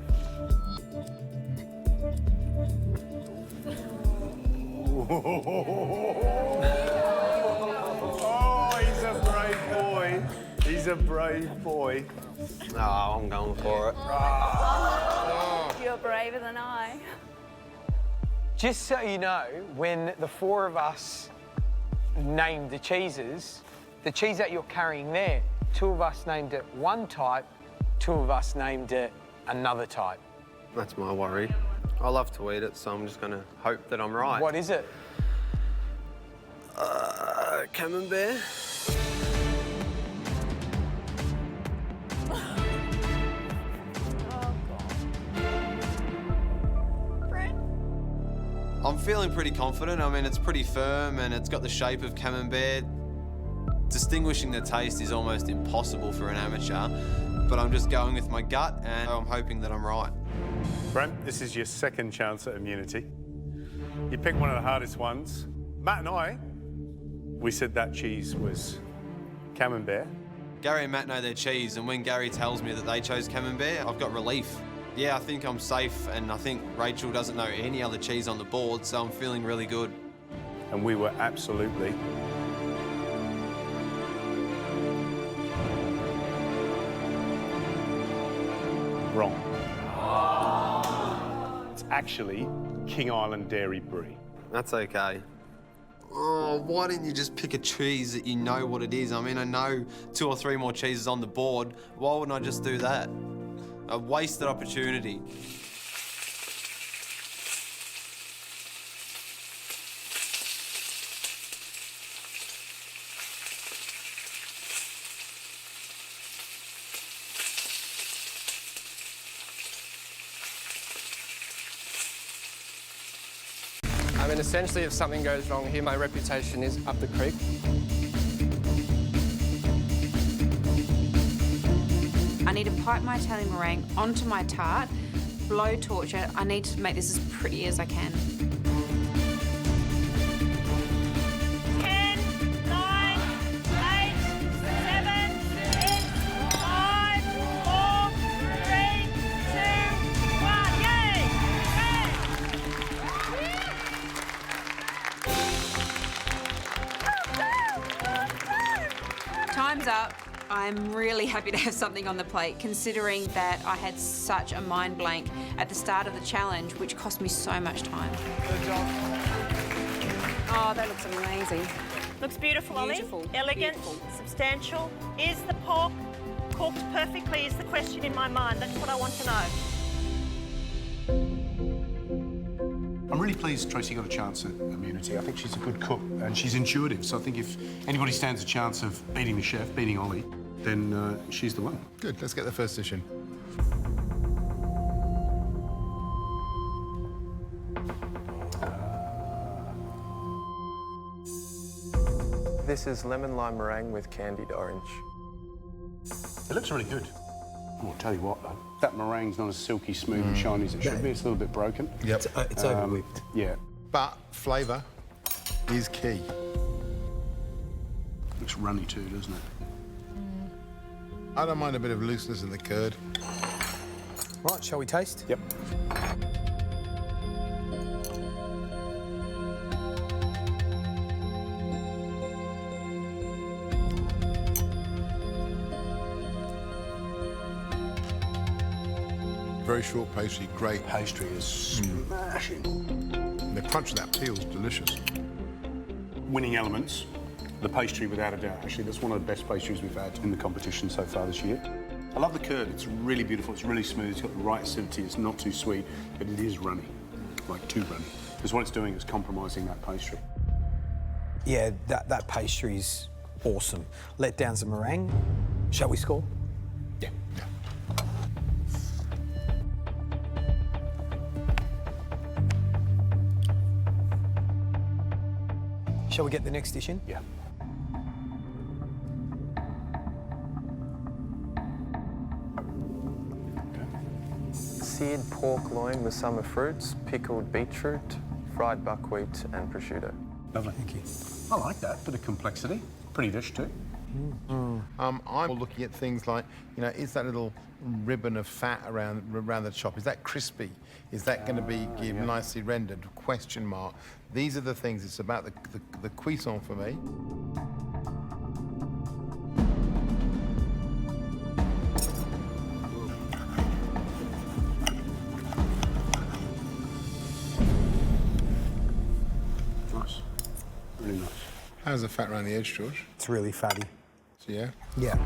Oh, he's a brave boy. He's a brave boy.
Oh, I'm going for it.
You're braver than I.
Just so you know, when the 4 of us named the cheeses, the cheese that you're carrying there, 2 of us named it one type, 2 of us named it another type.
That's my worry. I love to eat it, so I'm just going to hope that I'm right.
What is it?
Camembert.
I'm feeling pretty confident. I mean, it's pretty firm and it's got the shape of camembert. Distinguishing the taste is almost impossible for an amateur, but I'm just going with my gut and I'm hoping that I'm right.
Brent, this is your second chance at immunity. You picked one of the hardest ones. Matt and I, we said that cheese was camembert.
Gary and Matt know their cheese, and when Gary tells me that they chose camembert, I've got relief. Yeah, I think I'm safe, and I think Rachel doesn't know any other cheese on the board, so I'm feeling really good.
And we were absolutely wrong. actually King Island Dairy Brie.
That's okay.
Oh, why didn't you just pick a cheese that you know what it is? I mean, I know 2 or 3 more cheeses on the board. Why wouldn't I just do that? A wasted opportunity.
I mean, essentially, if something goes wrong here, my reputation is up the creek.
I need to pipe my Italian meringue onto my tart, blow torch it. I need to make this as pretty as I can.
10, 9, 8, 7, 6, 5, 4, 3, 2, 1. Yay!
Time's up. I'm really happy to have something on the plate, considering that I had such a mind blank at the start of the challenge, which cost me so much time.
Oh, that looks amazing.
Looks beautiful,
Beautiful,
Ollie. Elegant,
beautiful.
substantial. Is the pork cooked perfectly is the question in my mind. That's what I want to know.
I'm really pleased Tracy got a chance at immunity. I think she's a good cook and she's intuitive. So I think if anybody stands a chance of beating the chef, beating Ollie, then she's the one.
Good, let's get the first dish in.
This is lemon lime meringue with candied orange.
It looks really good. Oh, I'll tell you what, though, that meringue's not as silky smooth and shiny as it should be. It's a little bit broken.
Yep.
It's over-whipped.
Yeah.
But flavour is key.
Looks runny too, doesn't it?
I don't mind a bit of looseness in the curd.
Right, shall we taste?
Yep.
Very short pastry, great.
Pastry is smashing.
The crunch of that peel is delicious.
Winning elements, the pastry without a doubt. Actually, that's one of the best pastries we've had in the competition so far this year. I love the curd. It's really beautiful. It's really smooth. It's got the right acidity. It's not too sweet, but it is runny, like too runny. Because what it's doing is compromising that pastry.
Yeah, that pastry's awesome. Let down some meringue. Shall we score?
Yeah.
Shall we get the next dish in?
Yeah.
Seared pork loin with summer fruits, pickled beetroot, fried buckwheat and prosciutto.
Lovely. Thank you. I like that. Bit of complexity. Pretty dish too.
I'm looking at things like, you know, is that little ribbon of fat around the chop, is that crispy? Is that going to be nicely rendered? Question mark. These are the things. It's about the cuisson for me.
Nice. Really nice.
How's the fat around the edge, George?
It's really fatty.
So, yeah?
Yeah.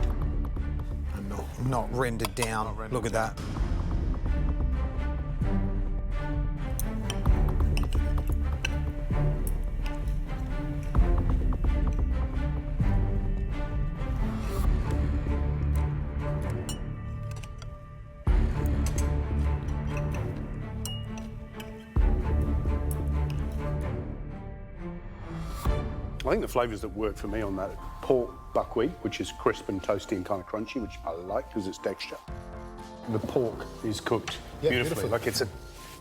And not rendered down. Look at that.
I think the flavours that work for me on that pork buckwheat, which is crisp and toasty and kind of crunchy, which I like because it's texture. The pork is cooked beautifully. Like it's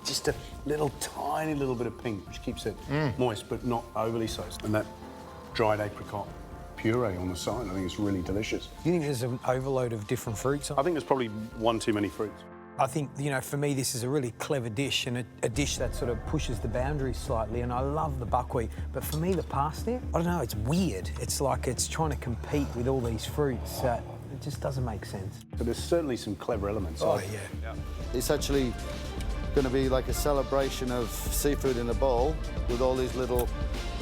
just a little tiny little bit of pink, which keeps it moist but not overly so. And that dried apricot puree on the side, I think it's really delicious.
You think there's an overload of different fruits?
I think there's probably one too many fruits.
I think, you know, for me, this is a really clever dish and a dish that sort of pushes the boundaries slightly, and I love the buckwheat. But for me, the pasta, I don't know, it's weird. It's like it's trying to compete with all these fruits. It just doesn't make sense.
But there's certainly some clever elements.
Oh, yeah.
It's actually going to be like a celebration of seafood in a bowl with all these little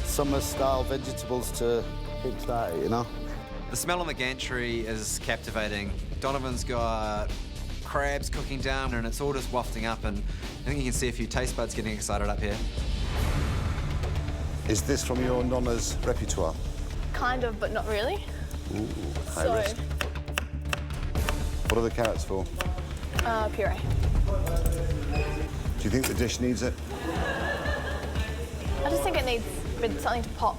summer-style vegetables to kickstart it, you know?
The smell on the gantry is captivating. Donovan's got crabs cooking down and it's all just wafting up, and I think you can see a few taste buds getting excited up here.
Is this from your nonna's repertoire?
Kind of, but not really.
Ooh, high risk. What are the carrots for?
Puree.
Do you think the dish needs it?
I just think it needs something to pop.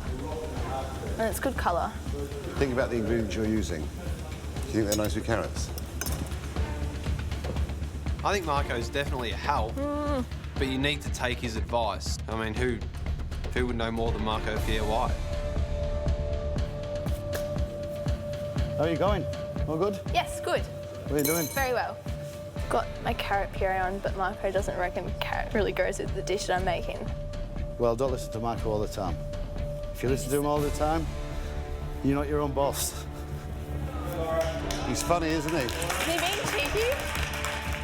And it's good colour.
Think about the ingredients you're using. Do you think they're nice with carrots?
I think Marco's definitely a help, but you need to take his advice. I mean, who would know more than Marco Fier-White?
How are you going? All good?
Yes, good.
What are you doing?
Very well. Got my carrot puree on, but Marco doesn't reckon carrot really goes with the dish that I'm making.
Well, don't listen to Marco all the time. If you listen to him all the time, you're not your own boss. He's funny, isn't he?
Is he being cheeky?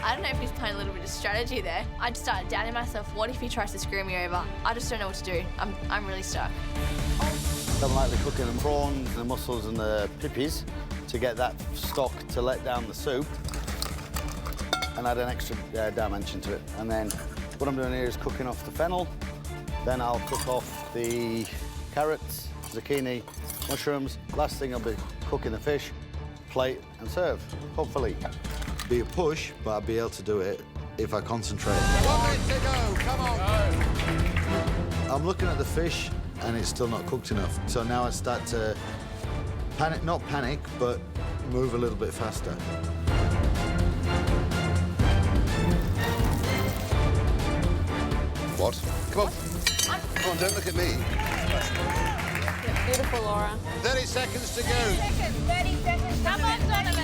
I don't know if he's playing a little bit of strategy there. I just started doubting myself. What if he tries to screw me over? I just don't know what to do. I'm really stuck.
I'm likely cooking the prawns, the mussels and the pippies to get that stock to let down the soup and add an extra dimension to it. And then what I'm doing here is cooking off the fennel. Then I'll cook off the carrots, zucchini, mushrooms. Last thing I'll be cooking the fish, plate and serve, hopefully. Be a push, but I'll be able to do it if I concentrate.
1 minute to go, come on.
I'm looking at the fish and it's still not cooked enough. So now I start to panic, not panic, but move a little bit faster.
What? Come on. Come on, don't look at me.
Beautiful, Laura.
30 seconds to go.
30 seconds. Come on, Donovan.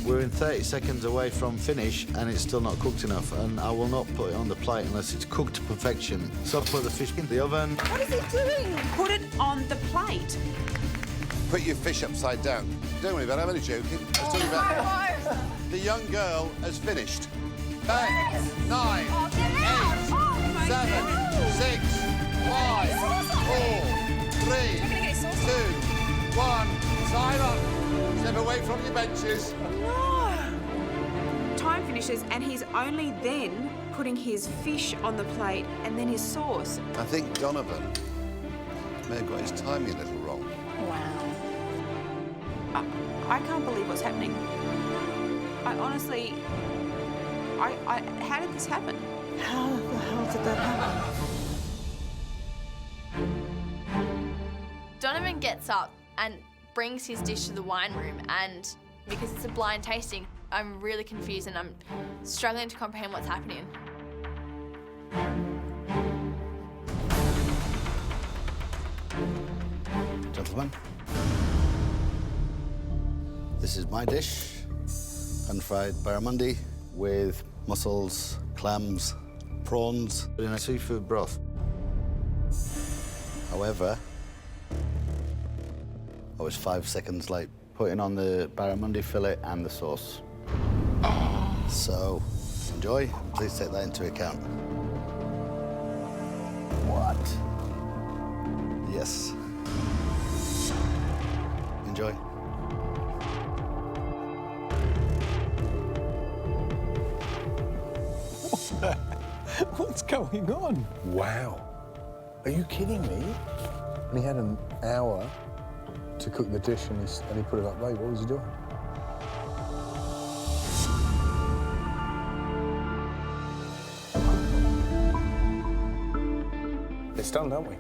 We're in 30 seconds away from finish and it's still not cooked enough, and I will not put it on the plate unless it's cooked to perfection. So I'll put the fish in the oven.
What is he doing? Put it on the plate.
Put your fish upside down. Don't worry about it, I'm only joking. I was talking about the young girl has finished. 10, 9, 8, 7, 6, 5, 4, 3, 2, 1. Time up. Step away from your benches.
No. Time finishes and he's only then putting his fish on the plate and then his sauce.
I think Donovan may have got his timing a little wrong.
Wow. I can't believe what's happening. I honestly... how did this happen?
How the hell did that happen?
Donovan gets up and brings his dish to the wine room, and because it's a blind tasting, I'm really confused and I'm struggling to comprehend what's happening.
Gentlemen, this is my dish, pan-fried barramundi with mussels, clams, prawns in a seafood broth. However, I was 5 seconds late putting on the barramundi fillet and the sauce. So, enjoy. Please take that into account. What? Yes. Enjoy.
What's going on?
Wow. Are you kidding me? And he had an hour to cook the dish and he put it up late. What was he doing? It's done, don't we?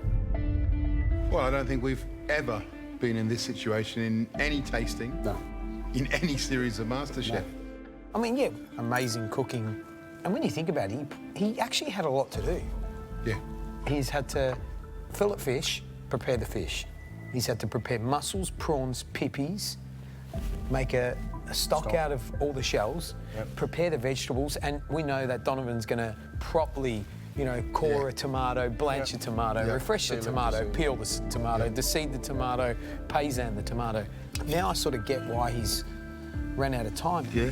Well, I don't think we've ever been in this situation in any tasting.
No.
In any series of MasterChef.
No. I mean, yeah, amazing cooking. And when you think about it, he actually had a lot to do.
Yeah.
He's had to fillet fish, prepare the fish. He's had to prepare mussels, prawns, pippies, make a stock out of all the shells, prepare the vegetables, and we know that Donovan's going to properly, you know, core a tomato, blanch a tomato, refresh the tomato, peel the tomato, deseed the tomato, paysan the tomato. Now I sort of get why he's ran out of time.
Yeah.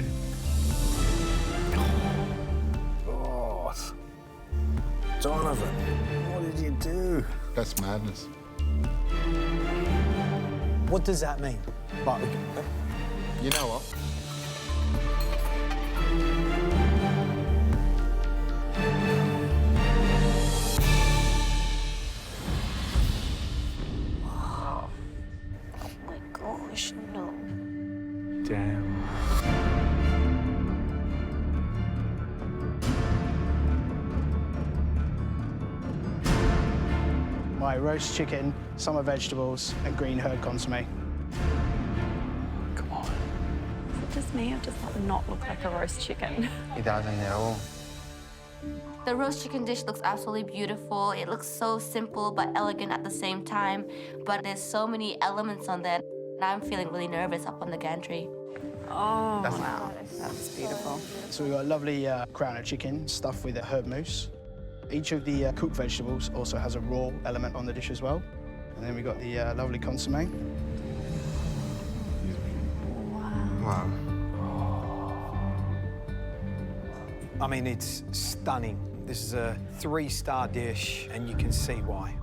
Donovan, what did you do?
That's madness.
What does that mean? Like,
you know what?
Oh my gosh, no.
Damn.
My roast chicken, summer vegetables, and green herb consomme.
Is it just me or does that not look like a roast chicken?
It doesn't at all.
The roast chicken dish looks absolutely beautiful. It looks so simple but elegant at the same time. But there's so many elements on there. And I'm feeling really nervous up on the gantry.
Oh,
Wow, that's beautiful.
So we've got a lovely crown of chicken stuffed with a herb mousse. Each of the cooked vegetables also has a raw element on the dish as well. And then we've got the lovely consomme.
Wow.
I mean, it's stunning. This is a 3-star dish, and you can see why.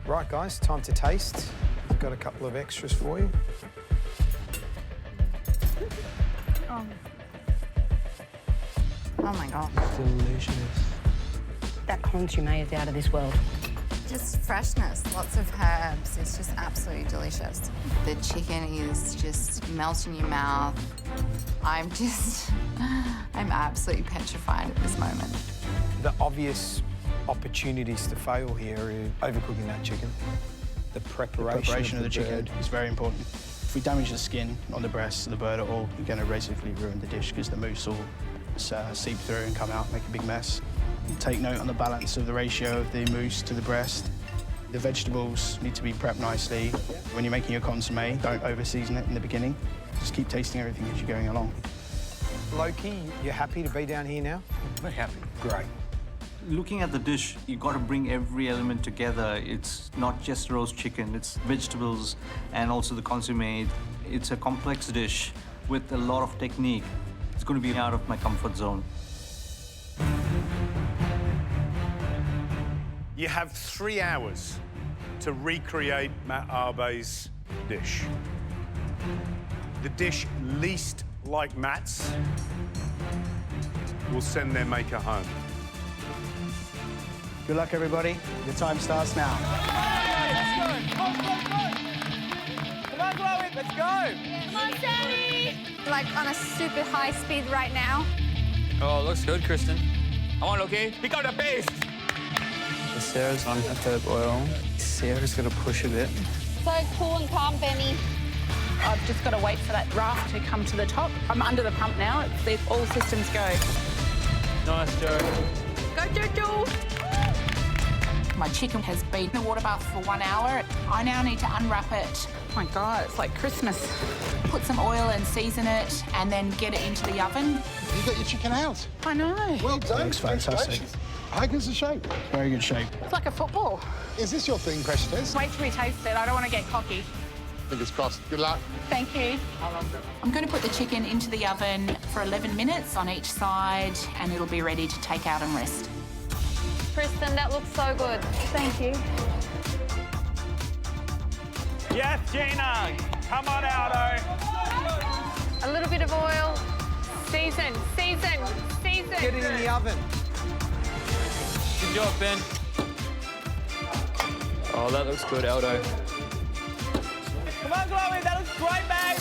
Right, guys, time to taste. I've got a couple of extras for you.
Oh my God.
Delicious.
That consomme is out of this world.
Just freshness, lots of herbs. It's just absolutely delicious. The chicken is just melts in your mouth. I'm absolutely petrified at this moment.
The obvious opportunities to fail here are overcooking that chicken. The preparation
of the chicken is very important. If we damage the skin on the breast of the bird at all, you're going to basically ruin the dish because the mousse will seep through and come out, make a big mess. Take note on the balance of the ratio of the mousse to the breast. The vegetables need to be prepped nicely. When you're making your consomme, don't over-season it in the beginning. Just keep tasting everything as you're going along.
Loki, you're happy to be down here now?
Very happy.
Great.
Looking at the dish, you got to bring every element together. It's not just roast chicken, it's vegetables and also the consomme. It's a complex dish with a lot of technique. It's going to be out of my comfort zone.
You have 3 hours to recreate Matt Arbe's dish. The dish least like Matt's will send their maker home.
Good luck, everybody. The time starts now.
Come on, Chloe, let's go!
Come on, Sammy! Like on a super high speed right now.
Oh, looks good, Kristen. Come on, Loki, pick up the pace!
Sarah's on herb oil. Sarah's going to push a bit.
So cool and calm, Benny.
I've just got to wait for that raft to come to the top. I'm under the pump now. It's all systems go.
Nice, Joe.
Go, Jojo!
My chicken has been in the water bath for 1 hour. I now need to unwrap it.
Oh my God, it's like Christmas.
Put some oil and season it, and then get it into the oven.
You got your chicken out.
I know.
Well done.
Looks fantastic.
How good's the shape?
Very good shape.
It's like a football.
Is this your thing, Precious?
Wait till we taste it. I don't want to get cocky.
Fingers crossed. Good luck.
Thank you.
I'm going to put the chicken into the oven for 11 minutes on each side, and it'll be ready to take out and rest.
Kristen, that looks so good. Thank you.
Yes, Gina! Come on, Aldo!
A little bit of oil. Season.
Get it in the oven.
Good job, Ben. Oh, that looks good, Aldo. Come on, Chloe, that looks great, babe!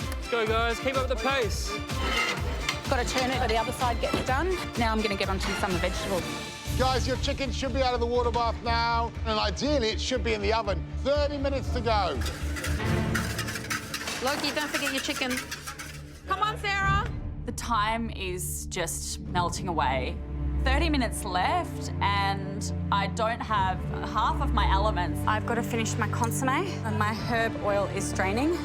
Let's go, guys. Keep up the pace.
Got to turn it so the other side gets done. Now I'm going to get onto some of the vegetables.
Guys, your chicken should be out of the water bath now, and ideally it should be in the oven. 30 minutes to go.
Loki, don't forget your chicken. Come on, Sarah.
The time is just melting away. 30 minutes left, and I don't have half of my elements.
I've got to finish my consomme, and my herb oil is draining,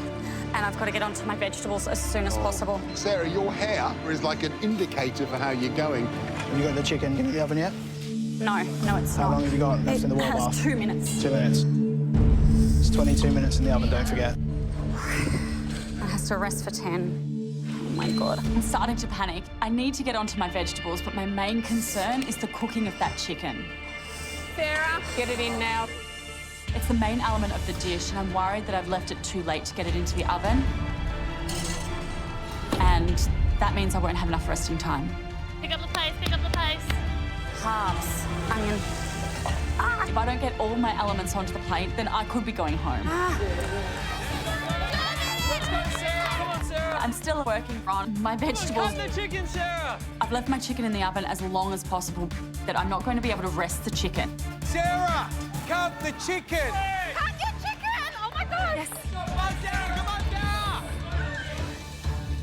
and I've got to get onto my vegetables as soon as possible.
Sarah, your hair is like an indicator for how you're going.
Have you got the chicken in the oven yet?
No, it's
How
not.
long have you got left in the water
It
bath?
has 2 minutes.
2 minutes. It's 22 minutes in the oven, don't forget.
It has to rest for 10. my God. I'm starting to panic. I need to get onto my vegetables, but my main concern is the cooking of that chicken.
Sarah, get it in now.
It's the main element of the dish, and I'm worried that I've left it too late to get it into the oven. And that means I won't have enough resting time.
Pick up the pace, pick up the pace.
Halves, onion. If I don't get all my elements onto the plate, then I could be going home.
Let's go, Sarah. Come on, Sarah.
I'm still working on my vegetables.
Cut the chicken, Sarah.
I've left my chicken in the oven as long as possible, that I'm not going to be able to rest the chicken.
Sarah, cut the chicken.
Cut your chicken! Oh my God!
Yes.
Come on, Sarah. Come on, Sarah.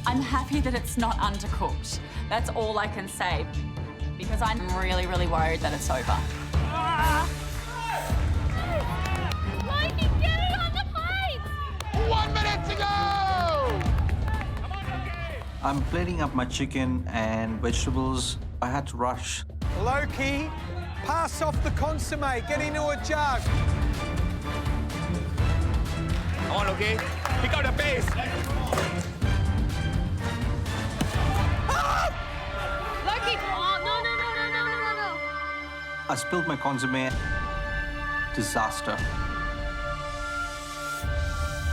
I'm happy that it's not undercooked. That's all I can say, because I'm really, really worried that it's over.
Mikey, get it on the plate!
1 minute to go!
I'm plating up my chicken and vegetables. I had to rush.
Loki, pass off the consomme. Get into a jug. Come on, Loki. Pick out the base.
Loki! Oh, no.
I spilled my consomme. Disaster.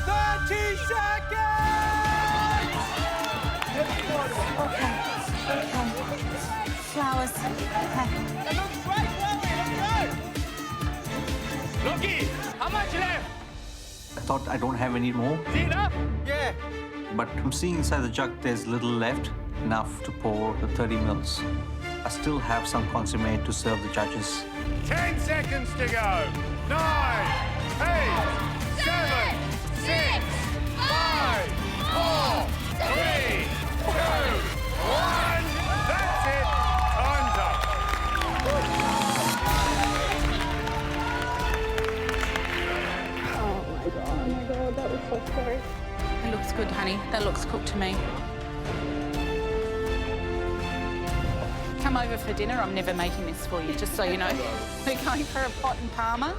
30 seconds!
Okay. Flowers.
That looks great, Chloe. Let's go. Loki, how much left?
I thought I don't have any more,
Is it enough? Yeah.
but I'm seeing inside the jug there's little left, enough to pour the 30 mils. I still have some consomme to serve the judges.
10 seconds to go. 9, 8, 7, 6, 5, 4, 3, 2, 1. That's it. Time's up.
Oh my God, that was so scary.
It looks good, honey. That looks cooked to me. Come over for dinner. I'm never making this for you, just so you know. We're going for a pot and parma.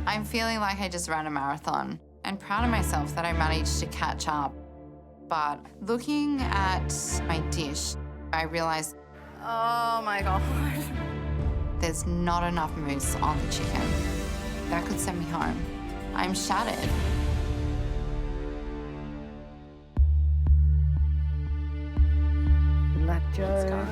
I'm feeling like I just ran a marathon and proud of myself that I managed to catch up. But looking at my dish, I realized, oh my God, there's not enough mousse on the chicken. That could send me home. I'm shattered.
Good luck, Joe.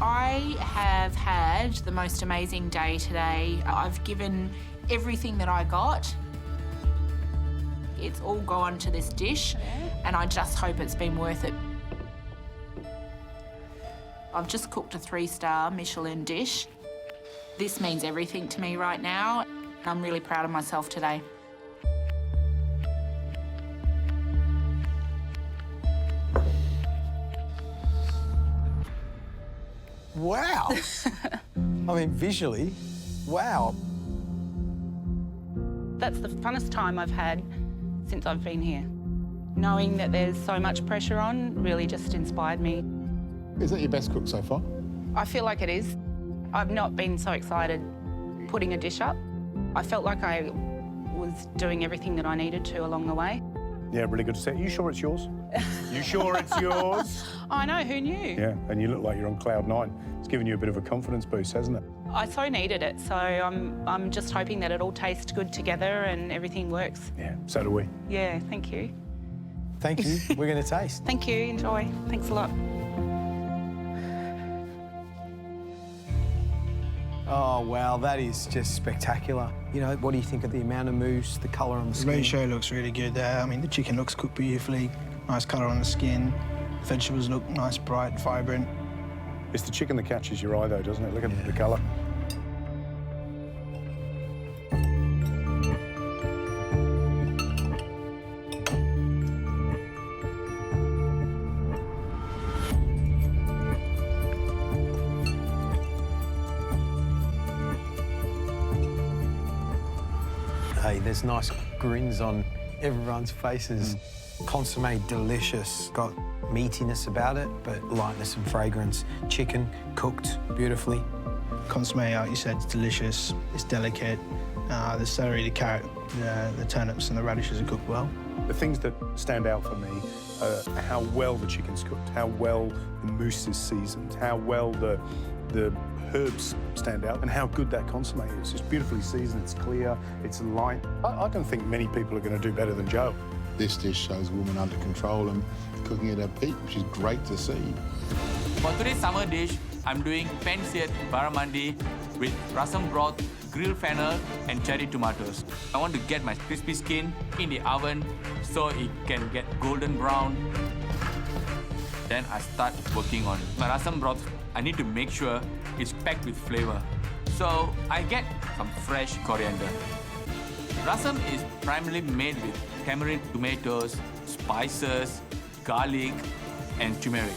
I have had the most amazing day today. I've given everything that I got. It's all gone to this dish, and I just hope it's been worth it. I've just cooked a 3-star Michelin dish. This means everything to me right now. I'm really proud of myself today.
Wow. I mean, visually, wow.
That's the funnest time I've had since I've been here. Knowing that there's so much pressure on really just inspired me.
Is that your best cook so far?
I feel like it is. I've not been so excited putting a dish up. I felt like I was doing everything that I needed to along the way.
Yeah, really good to see. Are you sure it's yours? You sure it's yours?
I know, who knew?
Yeah, and you look like you're on cloud 9. It's given you a bit of a confidence boost, hasn't it?
I so needed it, so I'm just hoping that it all tastes good together and everything works.
Yeah, so do we.
Yeah, thank you.
Thank you. We're going to taste.
Thank you, enjoy. Thanks a lot.
Oh, wow, that is just spectacular. You know, what do you think of the amount of mousse, the colour on the
The
skin?
ratio looks really good there. I mean, the chicken looks cooked beautifully. Nice colour on the skin. The vegetables look nice, bright, vibrant.
It's the chicken that catches your eye, though, doesn't it? Look at the colour.
Hey, there's nice grins on everyone's faces. Consomme delicious, got meatiness about it, but lightness and fragrance. Chicken cooked beautifully.
Consomme, like you said, it's delicious, it's delicate. The celery, the carrot, the turnips and the radishes are cooked well.
The things that stand out for me are how well the chicken's cooked, how well the mousse is seasoned, how well the herbs stand out, and how good that consomme is. It's beautifully seasoned, it's clear, it's light. I don't think many people are going to do better than Joe.
This dish shows a woman under control and cooking at her peak, which is great to see.
For today's summer dish, I'm doing pan-seared barramundi with rasam broth, grilled fennel and cherry tomatoes. I want to get my crispy skin in the oven so it can get golden brown. Then I start working on my rasam broth. I need to make sure it's packed with flavor. So I get some fresh coriander. Rasam is primarily made with tamarind tomatoes, spices, garlic and turmeric.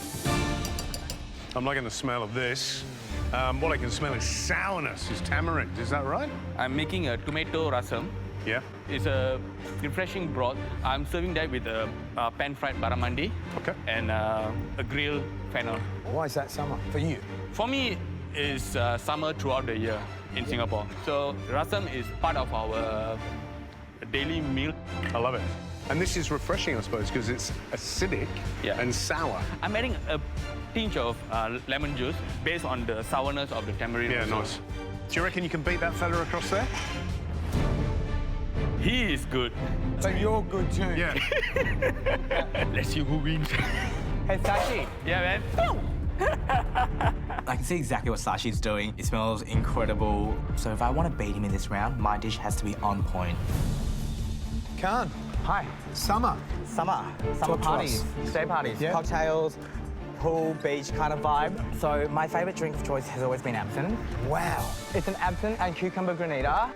I'm liking the smell of this. What I can smell is sourness, is tamarind, is that right?
I'm making a tomato rasam.
Yeah.
It's a refreshing broth. I'm serving that with a pan-fried barramundi.
Okay.
And a grilled fennel.
Why is that summer for you?
For me, it's summer throughout the year in Singapore. So rasam is part of our daily meal.
I love it. And this is refreshing, I suppose, because it's acidic and sour.
I'm adding a pinch of lemon juice based on the sourness of the tamarind.
Yeah, nice. Do you reckon you can beat that fella across there?
He is good.
So you're good too?
Yeah.
Let's see who wins.
Hey, Sashi.
Yeah, man.
I can see exactly what Sashi's doing. It smells incredible. So if I want to beat him in this round, my dish has to be on point.
Khan.
Hi.
Summer.
Summer
Talk to
parties,
us.
day parties,
Yeah.
cocktails, pool, beach kind of vibe. So my favourite drink of choice has always been absinthe.
Wow.
It's an absinthe and cucumber granita.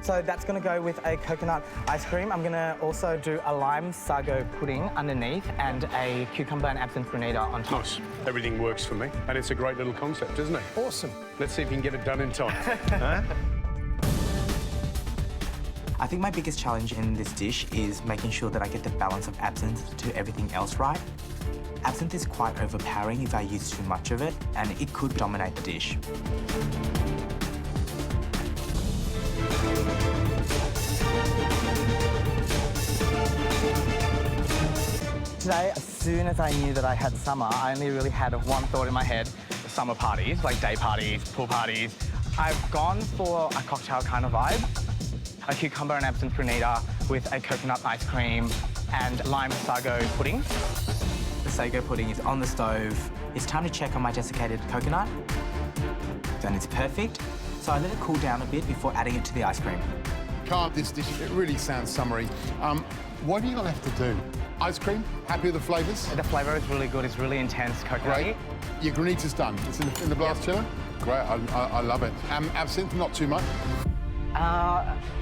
So that's going to go with a coconut ice cream. I'm going to also do a lime sago pudding underneath and a cucumber and absinthe granita on top.
Nice. Everything works for me. And it's a great little concept, isn't it?
Awesome.
Let's see if you can get it done in time. Huh?
I think my biggest challenge in this dish is making sure that I get the balance of absinthe to everything else right. Absinthe is quite overpowering if I use too much of it, and it could dominate the dish. Today, as soon as I knew that I had summer, I only really had one thought in my head: summer parties, like day parties, pool parties. I've gone for a cocktail kind of vibe. A cucumber and absinthe granita with a coconut ice cream and lime sago pudding. The sago pudding is on the stove. It's time to check on my desiccated coconut. Then it's perfect. So I let it cool down a bit before adding it to the ice cream.
Can't this dish, it really sounds summery. What have you got left to do? Ice cream? Happy with the flavours?
The flavour is really good. It's really intense, coconut.
Great. Your granita's done. It's in the blast chiller? Great, I love it. Absinthe, not too much?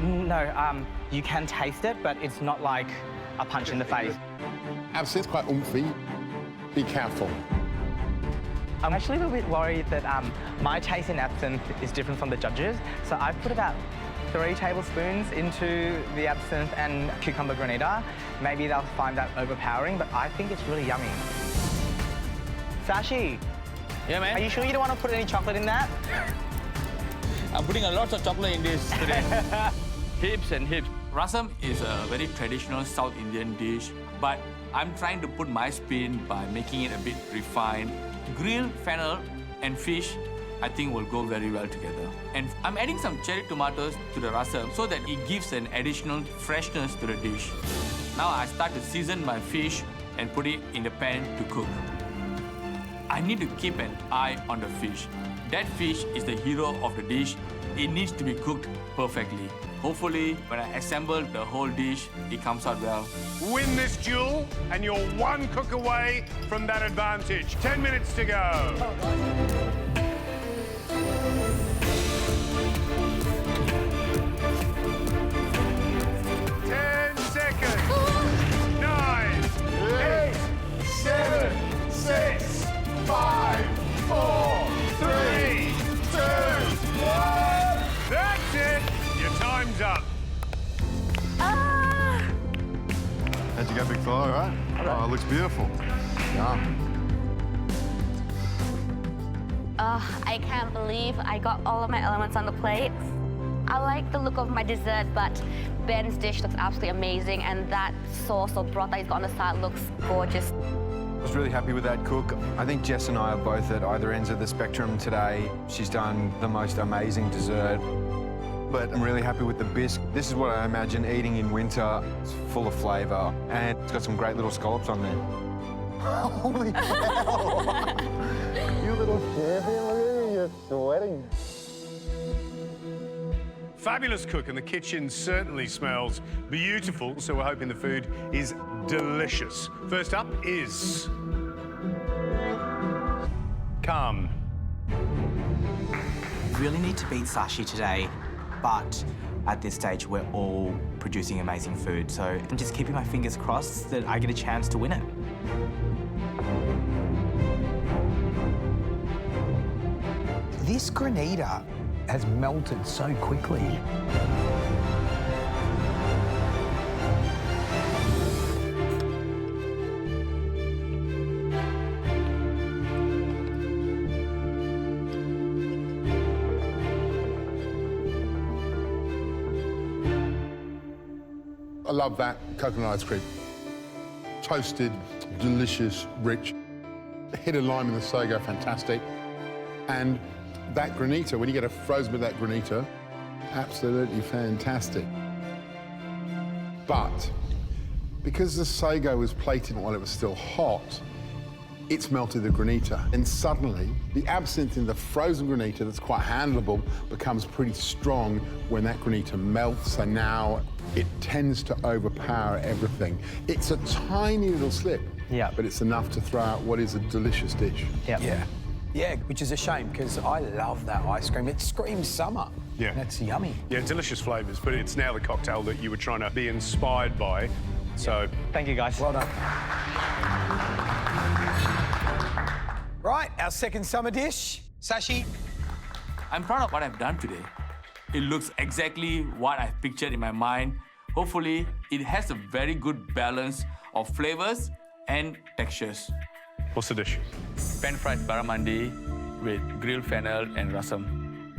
No, you can taste it, but it's not like a punch in the face.
Absinthe, quite oomphy. Be careful.
I'm actually a little bit worried that my taste in absinthe is different from the judges. So I've put about 3 tablespoons into the absinthe and cucumber granita. Maybe they'll find that overpowering, but I think it's really yummy. Sashi.
Yeah, man?
Are you sure you don't want to put any chocolate in that?
I'm putting a lot of chocolate in this today. Hips and hips. Rasam is a very traditional South Indian dish, but I'm trying to put my spin by making it a bit refined. Grilled fennel and fish, I think, will go very well together. And I'm adding some cherry tomatoes to the rasam so that it gives an additional freshness to the dish. Now I start to season my fish and put it in the pan to cook. I need to keep an eye on the fish. That fish is the hero of the dish. It needs to be cooked perfectly. Hopefully, when I assemble the whole dish, it comes out well.
Win this duel, and you're 1 cook away from that advantage. 10 minutes to go. 10 seconds. 9, 8, 7, 6, 5, 4, 3, 2, 1. That's it. Your time's up.
How'd you go, big fella, all right? Oh, it looks beautiful. Yeah.
I can't believe I got all of my elements on the plate. I like the look of my dessert, but Ben's dish looks absolutely amazing, and that sauce or broth that he's got on the side looks gorgeous.
I was really happy with that cook. I think Jess and I are both at either ends of the spectrum today. She's done the most amazing dessert. But I'm really happy with the bisque. This is what I imagine eating in winter. It's full of flavour, and it's got some great little scallops on there.
Holy hell! You little champion, look at you, you're sweating.
Fabulous cook, and the kitchen certainly smells beautiful, so we're hoping the food is delicious. First up is... Calm.
Really need to beat Sashi today, but at this stage we're all producing amazing food, so I'm just keeping my fingers crossed that I get a chance to win it.
This granita has melted so quickly.
I love that coconut ice cream. Toasted, delicious, rich. Hit a lime in the sago, fantastic. And that granita, when you get a frozen bit of that granita, absolutely fantastic. But because the sago was plated while it was still hot, it's melted the granita. And suddenly, the absinthe in the frozen granita that's quite handleable becomes pretty strong when that granita melts. So now it tends to overpower everything. It's a tiny little slip, but it's enough to throw out what is a delicious dish.
Yeah, which is a shame, because I love that ice cream. It screams summer.
Yeah.
That's yummy.
Yeah, delicious flavours, but it's now the cocktail that you were trying to be inspired by. So...
Thank you, guys.
Well done. Right, our second summer dish, Sashi.
I'm proud of what I've done today. It looks exactly what I've pictured in my mind. Hopefully, it has a very good balance of flavours and textures.
What's the dish?
Pan-fried barramundi with grilled fennel and rasam.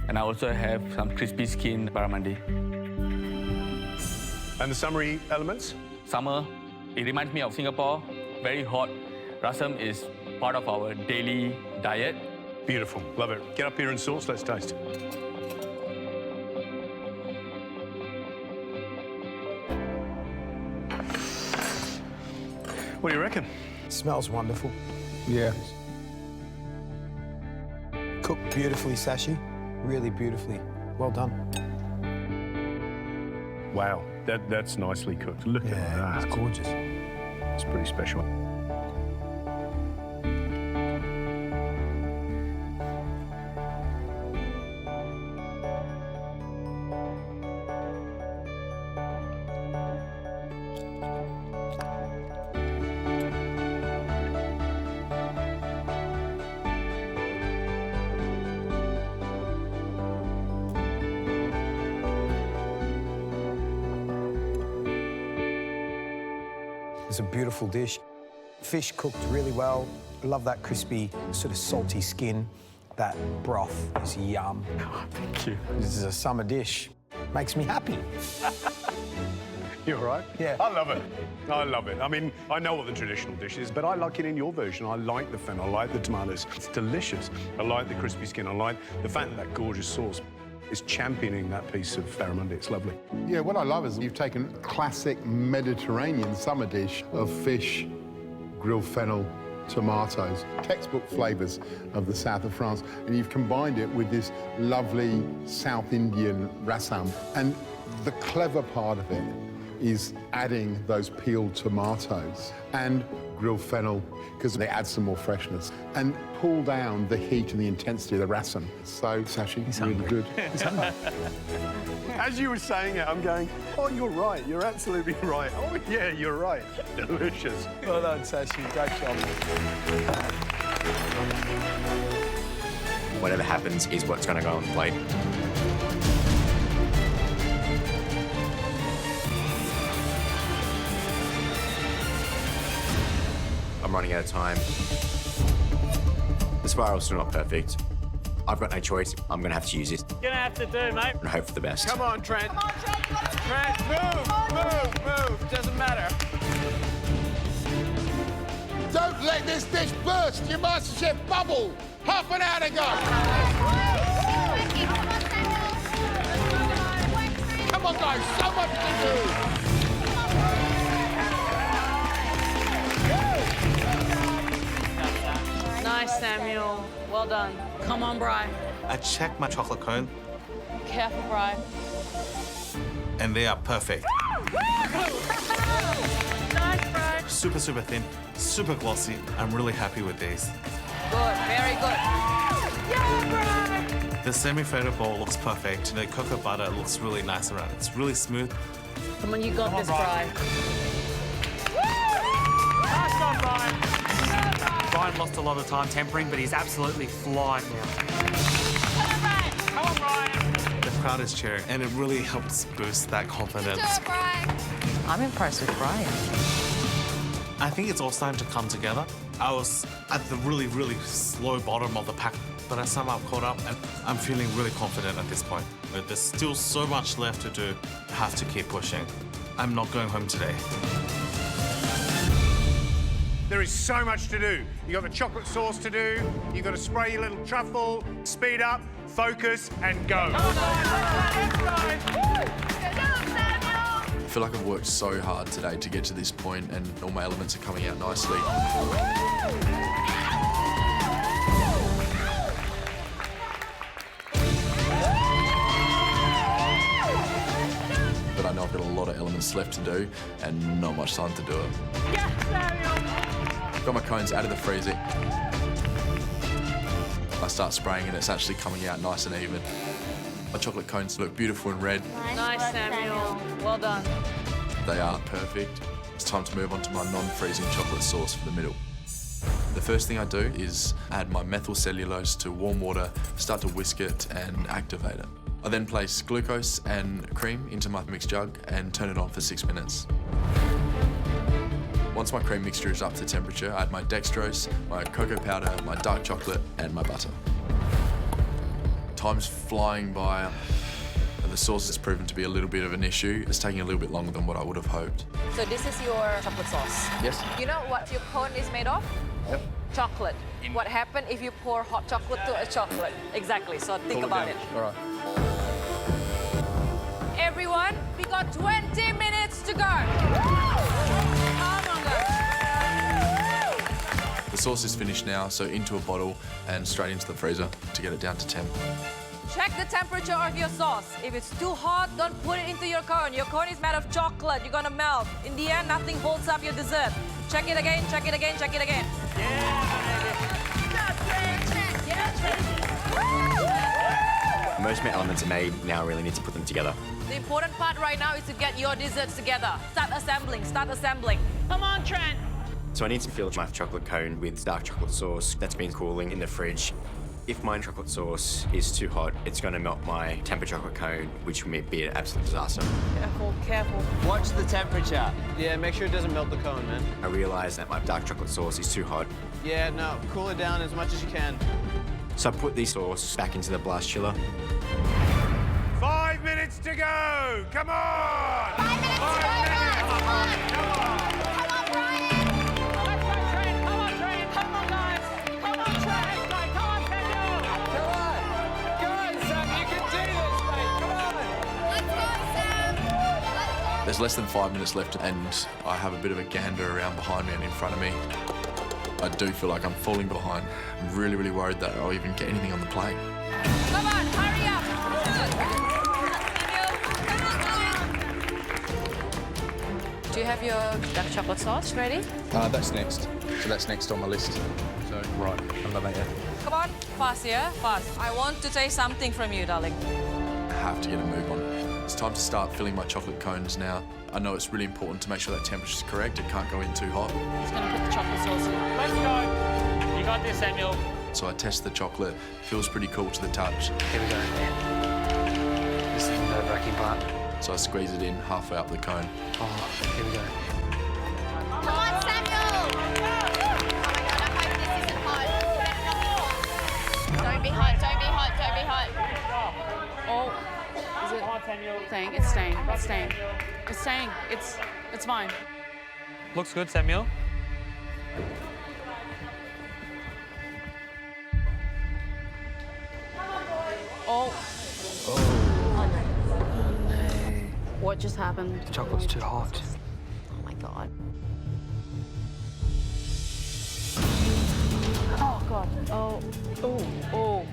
And I also have some crispy skin barramundi.
And the summery elements?
Summer, it reminds me of Singapore. Very hot. Rasam is part of our daily diet.
Beautiful, love it. Get up here and sauce, let's taste. What do you reckon?
Smells wonderful.
Yeah.
Cooked beautifully, Sashi. Really beautifully. Well done.
Wow, that's nicely cooked. Look at that.
It's gorgeous.
It's pretty special.
It's a beautiful dish. Fish cooked really well. I love that crispy, sort of salty skin. That broth is yum.
Oh, thank you.
This is a summer dish. Makes me happy.
You all right?
Yeah.
I love it. I love it. I mean, I know what the traditional dish is, but I like it in your version. I like the fennel, I like the tomatoes. It's delicious. I like the crispy skin. I like the fact that gorgeous sauce is championing that piece of barramundi. It's lovely.
Yeah, what I love is you've taken a classic Mediterranean summer dish of fish, grilled fennel, tomatoes, textbook flavours of the south of France, and you've combined it with this lovely South Indian rasam. And the clever part of it is adding those peeled tomatoes and grilled fennel, because they add some more freshness and pull down the heat and the intensity of the rasam. So, Sashi, it's really good.
As you were saying it, I'm going, oh, you're right. You're absolutely right. Oh, yeah, you're right. Delicious.
Well done, Sashi. Great job.
Whatever happens is what's going to go on the plate. I'm running out of time. The spiral's still not perfect. I've got no choice. I'm going to have to use this
Gonna have to do, mate.
and hope for the best.
Come on, Trent. Trent, move. Doesn't matter.
Don't let this dish burst your MasterChef bubble. Half an hour to go. Come on, guys, so much to do.
Nice, Samuel. Well done. Come on, Bri.
I checked my chocolate cone,
Careful, Bri.
and they are perfect.
Nice, Bri.
Super, super thin, super glossy. I'm really happy with these.
Good, very good.
The semi-faded bowl looks perfect. The cocoa butter looks really nice around it. It's really smooth.
Come on, you got this, Bri.
Nice one, Brian.
Brian lost a lot of time tempering, but he's absolutely flying now.
Come on, Brian.
The crowd is cheering, and it really helps boost that confidence.
I'm impressed with Brian.
I think it's all starting to come together. I was at the really, really slow bottom of the pack, but I somehow caught up, and I'm feeling really confident at this point. But there's still so much left to do. I have to keep pushing. I'm not going home today.
There is so much to do. You got the chocolate sauce to do. You got to spray your little truffle, speed up, focus, and go.
I feel like I've worked so hard today to get to this point, and all my elements are coming out nicely. But I know I've got a lot of elements left to do and not much time to do it. Got my cones out of the freezer. I start spraying and it's actually coming out nice and even. My chocolate cones look beautiful and red.
Nice, Samuel. Well done.
They are perfect. It's time to move on to my non-freezing chocolate sauce for the middle. The first thing I do is add my methyl cellulose to warm water, start to whisk it and activate it. I then place glucose and cream into my mixed jug and turn it on for 6 minutes. Once my cream mixture is up to temperature, I add my dextrose, my cocoa powder, my dark chocolate and my butter. Time's flying by. The sauce has proven to be a little bit of an issue. It's taking a little bit longer than what I would have hoped.
So this is your chocolate sauce?
Yes.
You know what your cone is made of?
Yep.
Chocolate. What happens if you pour hot chocolate to a chocolate? Exactly, so think about it.
All right.
Everyone, we got 20 minutes to go. Come on, guys.
The sauce is finished now, so into a bottle and straight into the freezer to get it down to temp.
Check the temperature of your sauce. If it's too hot, don't put it into your cone. Your cone is made of chocolate. You're gonna melt. In the end, nothing holds up your dessert. Check it again, check it again, check it again.
Most of my elements are made. Now I really need to put them together.
The important part right now is to get your desserts together. Start assembling, start assembling.
Come on, Trent.
So I need to fill my chocolate cone with dark chocolate sauce that's been cooling in the fridge. If my chocolate sauce is too hot, it's going to melt my tempered chocolate cone, which will be an absolute disaster.
Careful, careful.
Watch the temperature. Yeah, make sure it doesn't melt the cone, man.
I realise that my dark chocolate sauce is too hot.
Yeah, no, cool it down as much as you can.
So I put the sauce back into the blast chiller.
5 minutes to go. Come on. 5 minutes to go. Come on,
Brian. Let's go, Trent. Come on, Trent. Come on, guys. Come on, Trent. Come on, Samuel.
Come on. Come on, Sam. You can do this, mate. Come on.
Let's go, Sam.
There's less than 5 minutes left and I have a bit of a gander around behind me and in front of me. I do feel like I'm falling behind. I'm really, really worried that I'll even get anything on the plate.
Come on, hurry up. Do you have your dark chocolate sauce ready?
That's next. So that's next on my list. So, right, I'm not there yet.
Come on, fast, yeah? Fast. I want to taste something from you, darling.
I have to get a move on. It's time to start filling my chocolate cones now. I know it's really important to make sure that temperature's correct. It can't go in too hot.
Just gonna put the chocolate sauce in.
Let's go. You got this, Samuel.
So I test the chocolate. Feels pretty cool to the touch.
Here we go. This is the nerve-wracking part.
So I squeeze it in halfway up the cone.
Oh, here we go.
Come on, Samuel! Oh my God, I hope this isn't hot. Don't be hot, don't be hot.
Staying, it's staying, it's staying. It's staying, it's fine.
Looks good, Samuel.
Oh. What just happened?
The chocolate's too hot.
Oh my God. Oh God. Oh. Oh.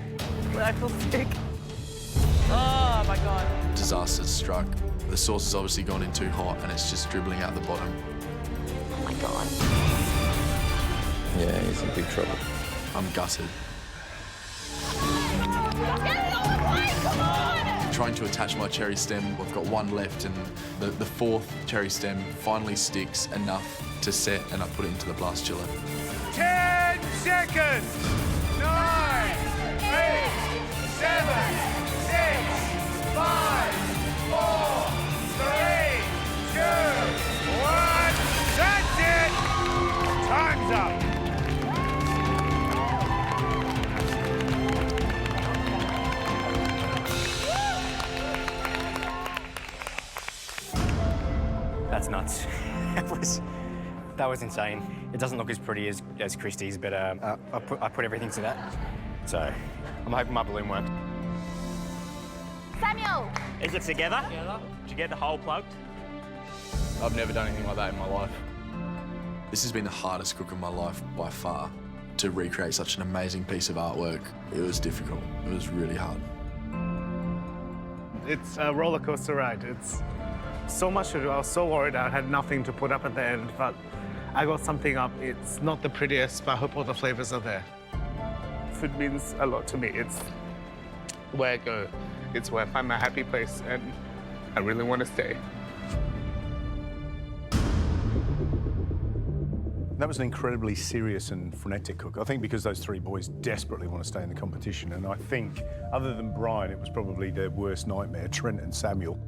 I feel sick. Oh my God.
Disaster's struck. The sauce has obviously gone in too hot and it's just dribbling out the bottom.
Oh my God.
Yeah, he's in big trouble. I'm gutted. Trying to attach my cherry stem, I've got one left and the fourth cherry stem finally sticks enough to set and I put it into the blast chiller.
10 seconds! 9, 8, 7, 6, 5, 4, 3, 2, 1. That's it! Time's up.
That's nuts. That was insane. It doesn't look as pretty as Christie's, but I put everything to that. So I'm hoping my balloon works.
Samuel!
Is it together? Did you get the hole plugged?
I've never done anything like that in my life. This has been the hardest cook of my life by far. To recreate such an amazing piece of artwork, it was difficult. It was really hard.
It's a roller coaster ride. It's so much to do. I was so worried I had nothing to put up at the end, but I got something up. It's not the prettiest, but I hope all the flavors are there. Food means a lot to me. It's where I go. It's where I find my happy place, and I really want to stay.
That was an incredibly serious and frenetic cook. I think because those three boys desperately want to stay in the competition, and I think, other than Brian, it was probably their worst nightmare, Trent and Samuel.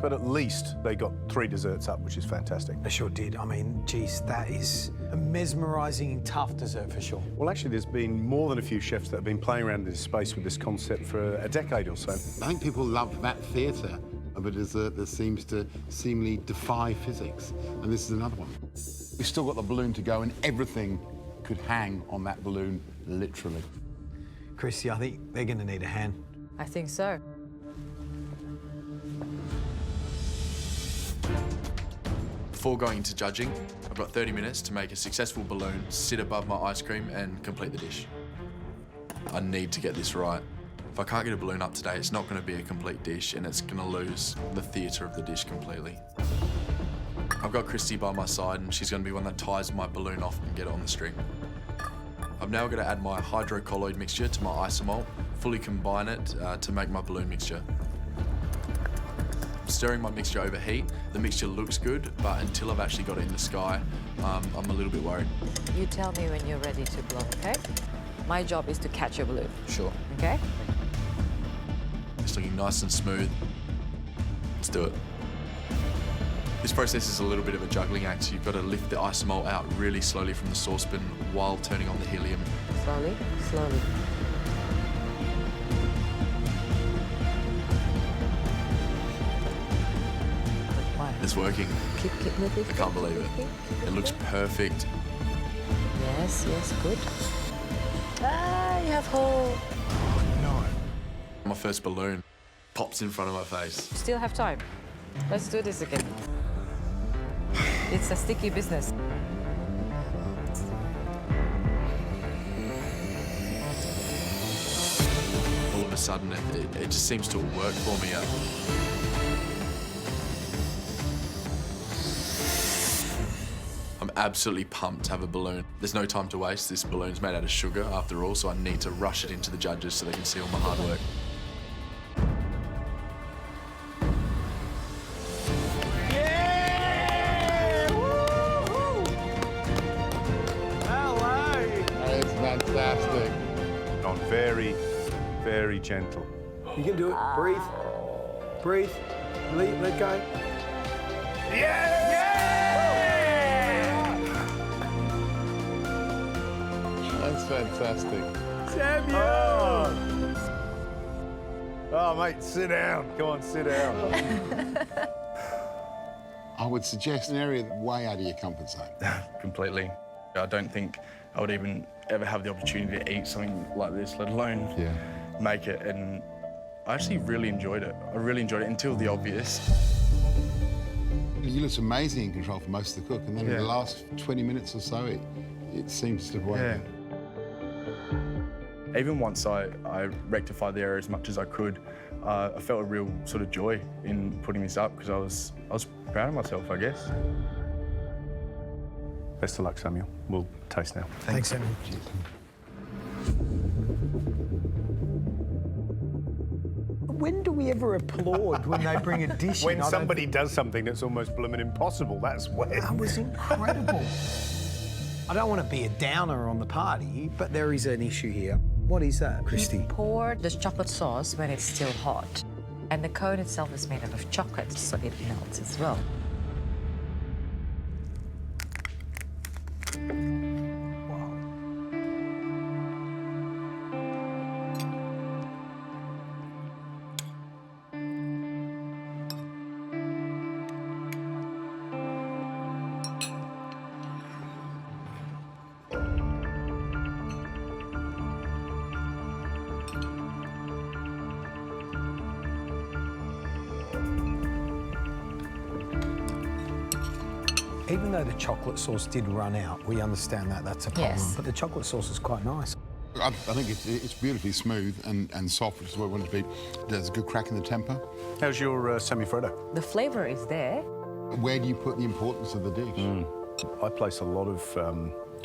But at least they got 3 desserts up, which is fantastic.
They sure did. I mean, geez, that is a mesmerising and tough dessert for sure.
Well, actually, there's been more than a few chefs that have been playing around in this space with this concept for a decade or so.
I think people love that theatre of a dessert that seems to seemingly defy physics, and this is another one. We've still got the balloon to go, and everything could hang on that balloon, literally.
Chrissy, I think they're going to need a hand.
I think so.
Before going into judging, I've got 30 minutes to make a successful balloon sit above my ice cream and complete the dish. I need to get this right. If I can't get a balloon up today, it's not going to be a complete dish and it's going to lose the theatre of the dish completely. I've got Christy by my side and she's going to be one that ties my balloon off and get it on the string. I'm now going to add my hydrocolloid mixture to my isomalt, fully combine it to make my balloon mixture. Stirring my mixture over heat, the mixture looks good, but until I've actually got it in the sky, I'm a little bit worried.
You tell me when you're ready to blow, okay? My job is to catch your balloon.
Sure.
Okay?
It's looking nice and smooth. Let's do it. This process is a little bit of a juggling act. You've got to lift the isomalt out really slowly from the saucepan while turning on the helium.
Slowly, slowly.
It's working.
Keep moving.
I can't believe it. It looks perfect.
Yes, yes, good. Ah, you have hole.
Oh no. My first balloon pops in front of my face.
Still have time. Let's do this again. It's a sticky business.
All of a sudden, it just seems to work for me. I'm absolutely pumped to have a balloon. There's no time to waste. This balloon's made out of sugar, after all, so I need to rush it into the judges so they can see all my hard work.
It's fantastic.
I'm very, very gentle.
You can do it. Breathe. Breathe. Let go.
That's fantastic.
Samuel!
Oh, mate, sit down. Come on, sit down.
I would suggest an area way out of your comfort zone.
Completely. I don't think I would even ever have the opportunity to eat something like this, let alone make it. And I actually really enjoyed it. I really enjoyed it until the obvious.
You looked amazing in control for most of the cook, and then in the last 20 minutes or so, it seemed to slip away.
Even once I rectified the error as much as I could, I felt a real sort of joy in putting this up because I was proud of myself, I guess.
Best of luck, Samuel. We'll taste now.
Thanks, Samuel. When do we ever applaud when they bring a dish
When
in?
somebody does something that's almost blooming impossible, that's when.
That was incredible. I don't want to be a downer on the party, but there is an issue here. What is that, Christy?
Pour the chocolate sauce when it's still hot. And the cone itself is made out of chocolate, so it melts as well.
Even though the chocolate sauce did run out, we understand that that's a problem.
Yes.
But the chocolate sauce is quite nice.
I think it's beautifully smooth and soft, which is what we want it to be. There's a good crack in the temper.
How's your semifreddo?
The flavour is there.
Where do you put the importance of the dish?
I place a lot of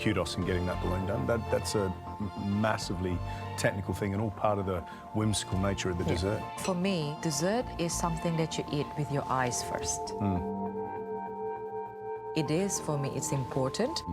kudos in getting that balloon done. That's a massively technical thing and all part of the whimsical nature of the dessert.
For me, dessert is something that you eat with your eyes first. It is, for me, it's important